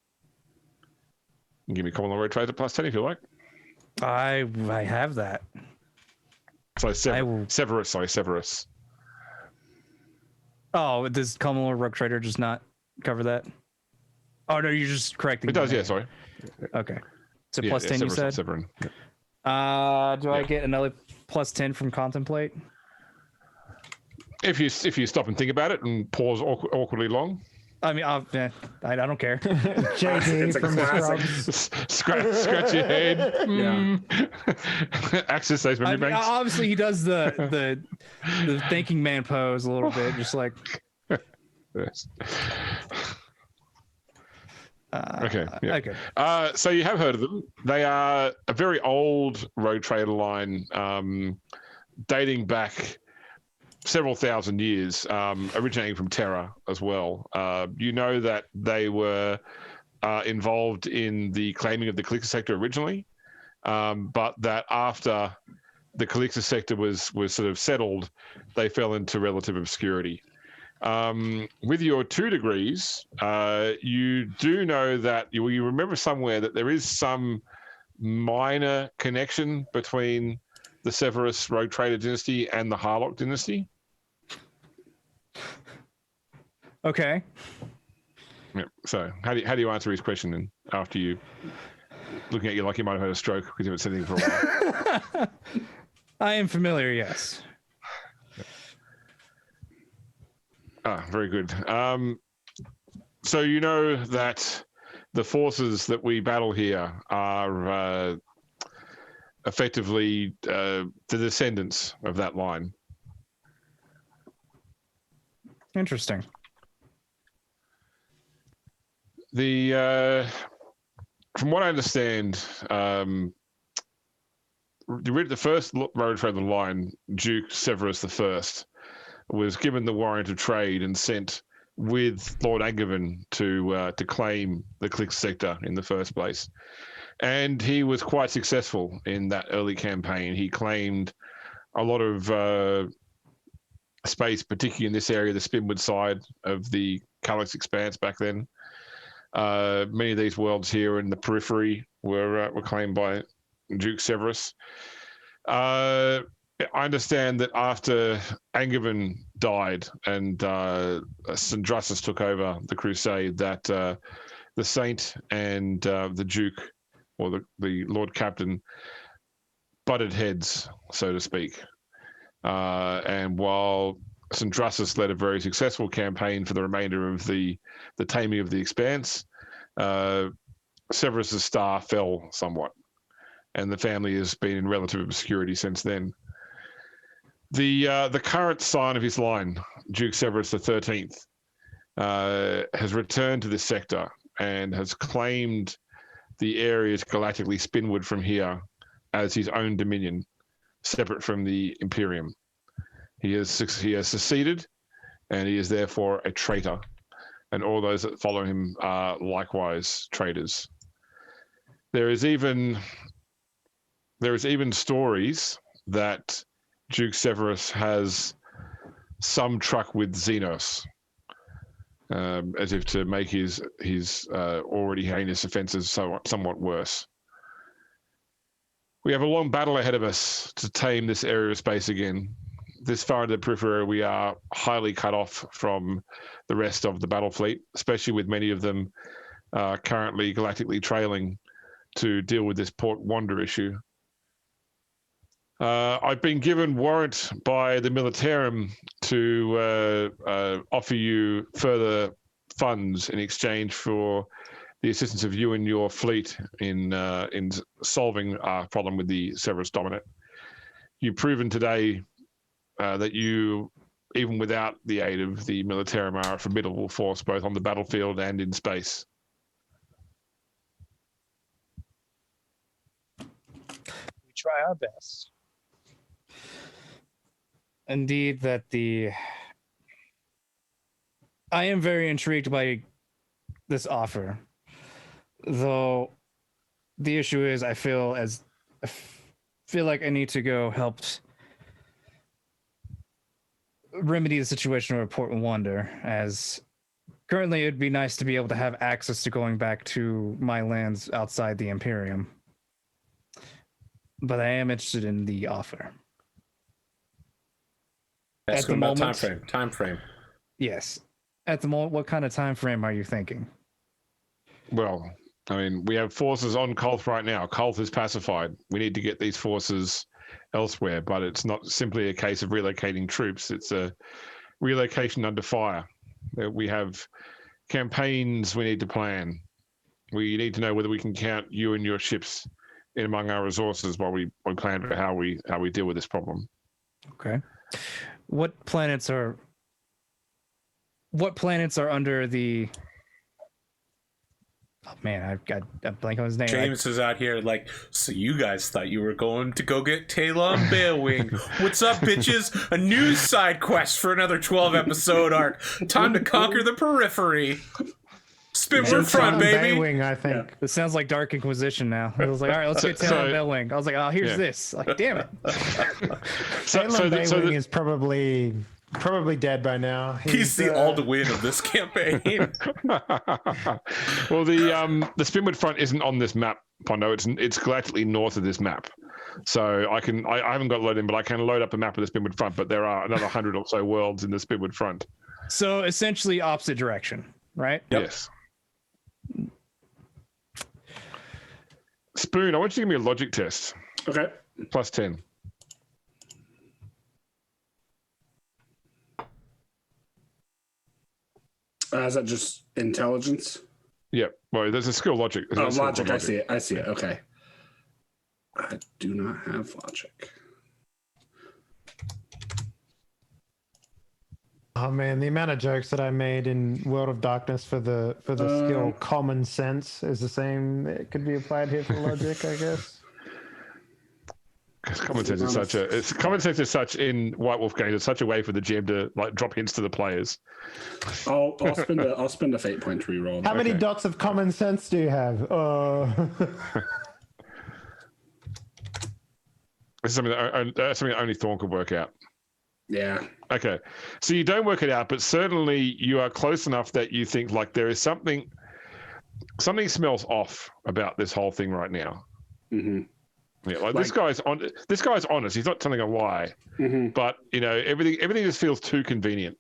[SPEAKER 4] You can give me Commodore rogue trader plus 10 if you like.
[SPEAKER 5] I have that.
[SPEAKER 4] So Severus.
[SPEAKER 5] Oh, does Commodore rogue trader just not cover that? Oh no, you're just correcting.
[SPEAKER 4] It does, yeah. Sorry.
[SPEAKER 5] Okay. So plus 10,
[SPEAKER 4] Severus,
[SPEAKER 5] you said?
[SPEAKER 4] Severin.
[SPEAKER 5] Do I get another plus 10 from Contemplate?
[SPEAKER 4] If you stop and think about it and pause awkwardly long.
[SPEAKER 5] I mean, I don't care.
[SPEAKER 3] It's a classic.
[SPEAKER 4] Scratch your head.
[SPEAKER 3] Yeah.
[SPEAKER 4] Access those memory banks.
[SPEAKER 5] Obviously, he does the thinking man pose a little bit, just like.
[SPEAKER 4] Yes. Okay. Yeah.
[SPEAKER 5] Okay.
[SPEAKER 4] So you have heard of them. They are a very old rogue trader line, dating back several thousand years, originating from Terra as well. You know that they were involved in the claiming of the Calixis sector originally, but that after the Calixis sector was sort of settled, they fell into relative obscurity. With your 2 degrees, you do know that you remember somewhere that there is some minor connection between the Severus rogue trader dynasty and the Harlock dynasty.
[SPEAKER 5] Okay.
[SPEAKER 4] Yeah. So how do you answer his question then after you looking at you like you might have had a stroke because you haven't said anything for a while?
[SPEAKER 5] I am familiar, yes.
[SPEAKER 4] Ah, very good. So you know that the forces that we battle here are effectively the descendants of that line.
[SPEAKER 5] Interesting.
[SPEAKER 4] The from what I understand, the first road trade of the line, Duke Severus I, was given the Warrant of Trade and sent with Lord Angevin to claim the Calixis sector in the first place. And he was quite successful in that early campaign. He claimed a lot of space, particularly in this area, the Spinwood side of the Koronus Expanse back then. Many of these worlds here in the periphery were claimed by Duke Severus. I understand that after Angevin died and Syndrasus took over the crusade, that the Saint and the Duke, or the Lord Captain, butted heads, so to speak. And while Syndrasus led a very successful campaign for the remainder of the taming of the Expanse, Severus's star fell somewhat, and the family has been in relative obscurity since then. The current scion of his line, Duke Severus XIII, has returned to this sector and has claimed the areas galactically spinward from here as his own dominion, separate from the Imperium. He has seceded, and he is therefore a traitor, and all those that follow him are likewise traitors. There is even stories that Duke Severus has some truck with Xenos, as if to make his already heinous offences somewhat worse. We have a long battle ahead of us to tame this area of space again. This far into the periphery, we are highly cut off from the rest of the battle fleet, especially with many of them currently galactically trailing to deal with this Port Wander issue. I've been given warrant by the Militarum to offer you further funds in exchange for the assistance of you and your fleet in solving our problem with the Severus Dominant. You've proven today that you, even without the aid of the Militarum, are a formidable force both on the battlefield and in space.
[SPEAKER 5] We try our best. Indeed, that I am very intrigued by this offer, though the issue is I feel like I need to go help remedy the situation of Port Wander, as currently it'd be nice to be able to have access to going back to my lands outside the Imperium, but I am interested in the offer.
[SPEAKER 2] Ask him about time frame.
[SPEAKER 5] Yes. At the moment, what kind of time frame are you thinking?
[SPEAKER 4] Well, I mean, we have forces on Kolth right now. Kolth is pacified. We need to get these forces elsewhere, but it's not simply a case of relocating troops. It's a relocation under fire. We have campaigns we need to plan. We need to know whether we can count you and your ships in among our resources while we plan for how we deal with this problem. Okay.
[SPEAKER 5] What planets are under the... Oh man, I'm blanking on his name.
[SPEAKER 2] James is out here like, so you guys thought you were going to go get Talon Balewing. What's up, bitches? A new side quest for another 12-episode arc. Time to conquer the periphery. Spinward front, baby.
[SPEAKER 1] Balewing, I think.
[SPEAKER 5] Yeah. This sounds like Dark Inquisition now. It was like, all right, let's get Talon Balewing. I was like, oh, here's this. Like, damn it.
[SPEAKER 1] Talon Balewing is probably dead by now.
[SPEAKER 2] He's the Alduin of this campaign.
[SPEAKER 4] Well, the Spinwood front isn't on this map, Pondo. It's galactically north of this map. So I haven't got loaded in, but I can load up a map of the Spinwood front. But there are another 100 or so worlds in the Spinwood front.
[SPEAKER 5] So essentially opposite direction, right?
[SPEAKER 2] Yep.
[SPEAKER 4] Yes. Spoon, I want you to give me a logic test.
[SPEAKER 3] Okay.
[SPEAKER 4] Plus 10.
[SPEAKER 3] Is that just intelligence?
[SPEAKER 4] Yep. Well, there's a skill logic. There's
[SPEAKER 3] Oh,
[SPEAKER 4] no skill
[SPEAKER 3] logic.
[SPEAKER 4] called
[SPEAKER 3] I see it. I see it. Okay. I do not have logic.
[SPEAKER 1] Oh man, the amount of jokes that I made in World of Darkness for the skill common sense is the same. It could be applied here for logic, I guess.
[SPEAKER 4] Because common sense is such in White Wolf games. It's such a way for the GM to like drop hints to the players.
[SPEAKER 3] I'll spend a fate point to reroll.
[SPEAKER 1] How many dots of common sense do you have?
[SPEAKER 4] This is something that only Thorn could work out.
[SPEAKER 3] Yeah.
[SPEAKER 4] Okay, so you don't work it out, but certainly you are close enough that you think like there is something smells off about this whole thing right now.
[SPEAKER 3] Mm-hmm.
[SPEAKER 4] Yeah, like this guy's honest. He's not telling a lie, but you know everything just feels too convenient.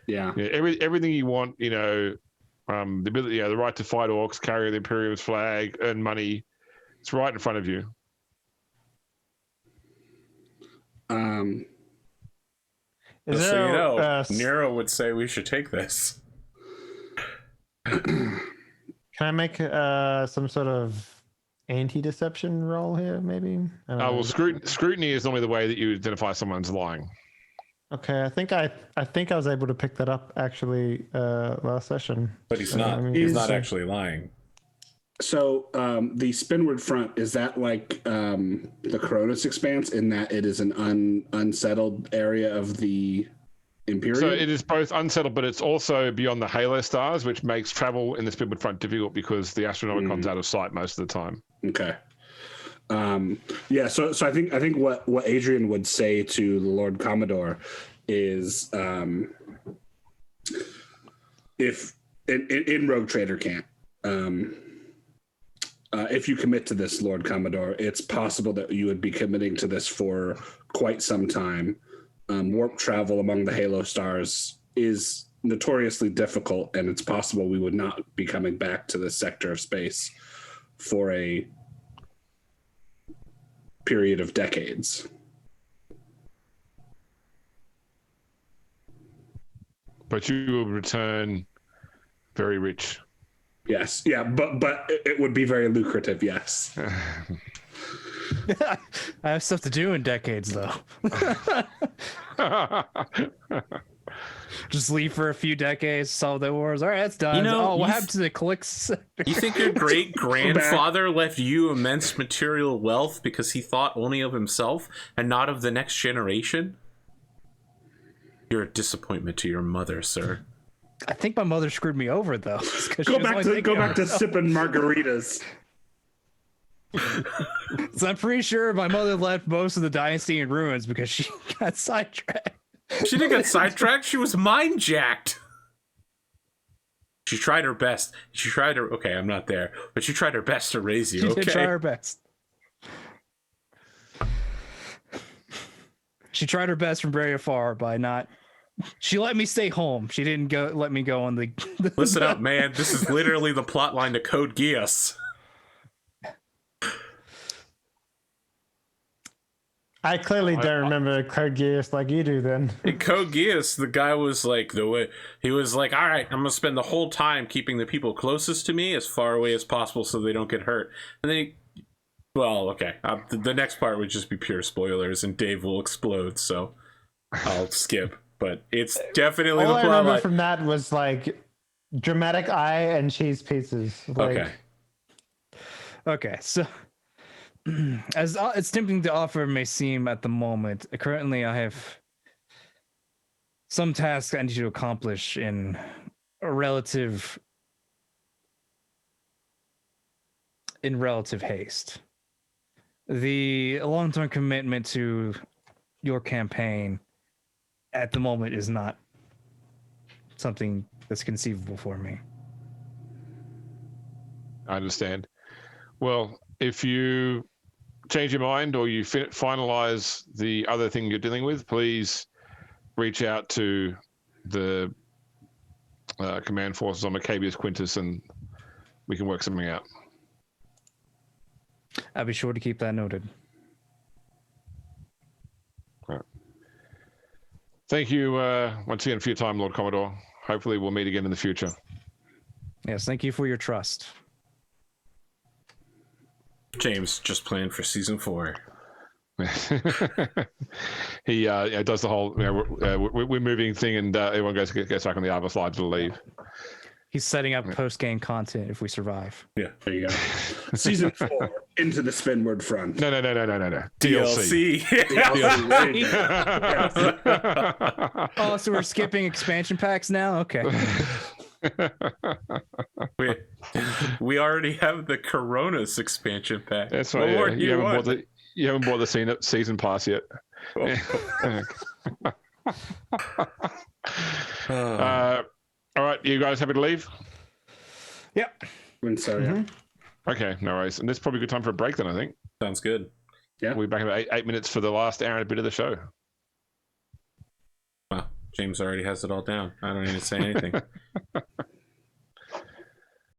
[SPEAKER 3] Yeah.
[SPEAKER 4] Everything you want, you know, the ability, the right to fight orcs, carry the Imperium's flag, earn money. It's right in front of you.
[SPEAKER 2] Nero would say we should take this.
[SPEAKER 1] Can I make some sort of anti-deception roll here, maybe?
[SPEAKER 4] Well, scrutiny is normally the way that you identify someone's lying.
[SPEAKER 1] Okay, I think I was able to pick that up actually last session.
[SPEAKER 2] But he's not. He's not actually lying.
[SPEAKER 3] So the Spinward Front, is that like the Koronus Expanse in that it is an unsettled area of the Imperium?
[SPEAKER 4] So it is both unsettled, but it's also beyond the halo stars, which makes travel in the Spinward Front difficult because the Astronomicon's out of sight most of the time.
[SPEAKER 3] Okay. So I think what Adrian would say to the Lord Commodore is if in Rogue Trader camp, if you commit to this, Lord Commodore, it's possible that you would be committing to this for quite some time. Warp travel among the Halo stars is notoriously difficult, and it's possible we would not be coming back to this sector of space for a period of decades.
[SPEAKER 4] But you will return very rich.
[SPEAKER 3] Yes, yeah, but it would be very lucrative, yes.
[SPEAKER 5] I have stuff to do in decades, though. Just leave for a few decades, solve the wars. All right, that's done. What happened to the Calixis?
[SPEAKER 2] You think your great grandfather left you immense material wealth because he thought only of himself and not of the next generation? You're a disappointment to your mother, sir.
[SPEAKER 5] I think my mother screwed me over, though.
[SPEAKER 3] Go back to sipping margaritas.
[SPEAKER 5] So I'm pretty sure my mother left most of the dynasty in ruins because she got sidetracked.
[SPEAKER 2] She didn't get sidetracked. She was mind-jacked. She tried her best. Okay, I'm not there. But she tried her best to raise you, okay?
[SPEAKER 5] She did try her best. She tried her best from very far by not... She let me stay home. She didn't let me go on the...
[SPEAKER 2] Listen up, man. This is literally the plot line to Code Geass.
[SPEAKER 1] I clearly don't remember Code Geass like you do then.
[SPEAKER 2] In Code Geass, the guy was like, all right, I'm going to spend the whole time keeping the people closest to me as far away as possible so they don't get hurt. And then the next part would just be pure spoilers and Dave will explode, so I'll skip. But it's definitely
[SPEAKER 1] all
[SPEAKER 2] the
[SPEAKER 1] I
[SPEAKER 2] plot
[SPEAKER 1] remember
[SPEAKER 2] line.
[SPEAKER 1] from that was like dramatic eye and cheese pizzas.
[SPEAKER 5] Okay, so as it's tempting to offer may seem at the moment, currently I have some tasks I need to accomplish in relative haste. The long-term commitment to your campaign at the moment is not something that's conceivable for me.
[SPEAKER 4] I understand. Well, if you change your mind or you finalize the other thing you're dealing with, please reach out to the command forces on Maccabeus Quintus, and we can work something out.
[SPEAKER 5] I'll be sure to keep that noted.
[SPEAKER 4] Right. Thank you once again for your time, Lord Commodore. Hopefully we'll meet again in the future.
[SPEAKER 5] Yes, thank you for your trust.
[SPEAKER 2] James just planned for season 4.
[SPEAKER 4] He does the whole we're moving thing, and everyone gets back on the other slide to leave.
[SPEAKER 5] He's setting up post-game content if we survive.
[SPEAKER 2] Yeah.
[SPEAKER 3] There you go. Season 4, Into the Spinward Front.
[SPEAKER 4] No.
[SPEAKER 2] DLC.
[SPEAKER 5] Oh, so we're skipping expansion packs now? Okay.
[SPEAKER 2] We already have the Koronus expansion pack.
[SPEAKER 4] That's right.
[SPEAKER 2] What
[SPEAKER 4] You
[SPEAKER 2] more do
[SPEAKER 4] you haven't bought the season pass yet. All right, you guys happy to leave?
[SPEAKER 5] Yep.
[SPEAKER 3] So, yeah.
[SPEAKER 4] Okay, no worries. And this is probably a good time for a break then, I think.
[SPEAKER 2] Sounds good.
[SPEAKER 3] Yeah.
[SPEAKER 4] We'll be back in about 8 minutes for the last hour and a bit of the show.
[SPEAKER 2] Well, James already has it all down. I don't need to say anything.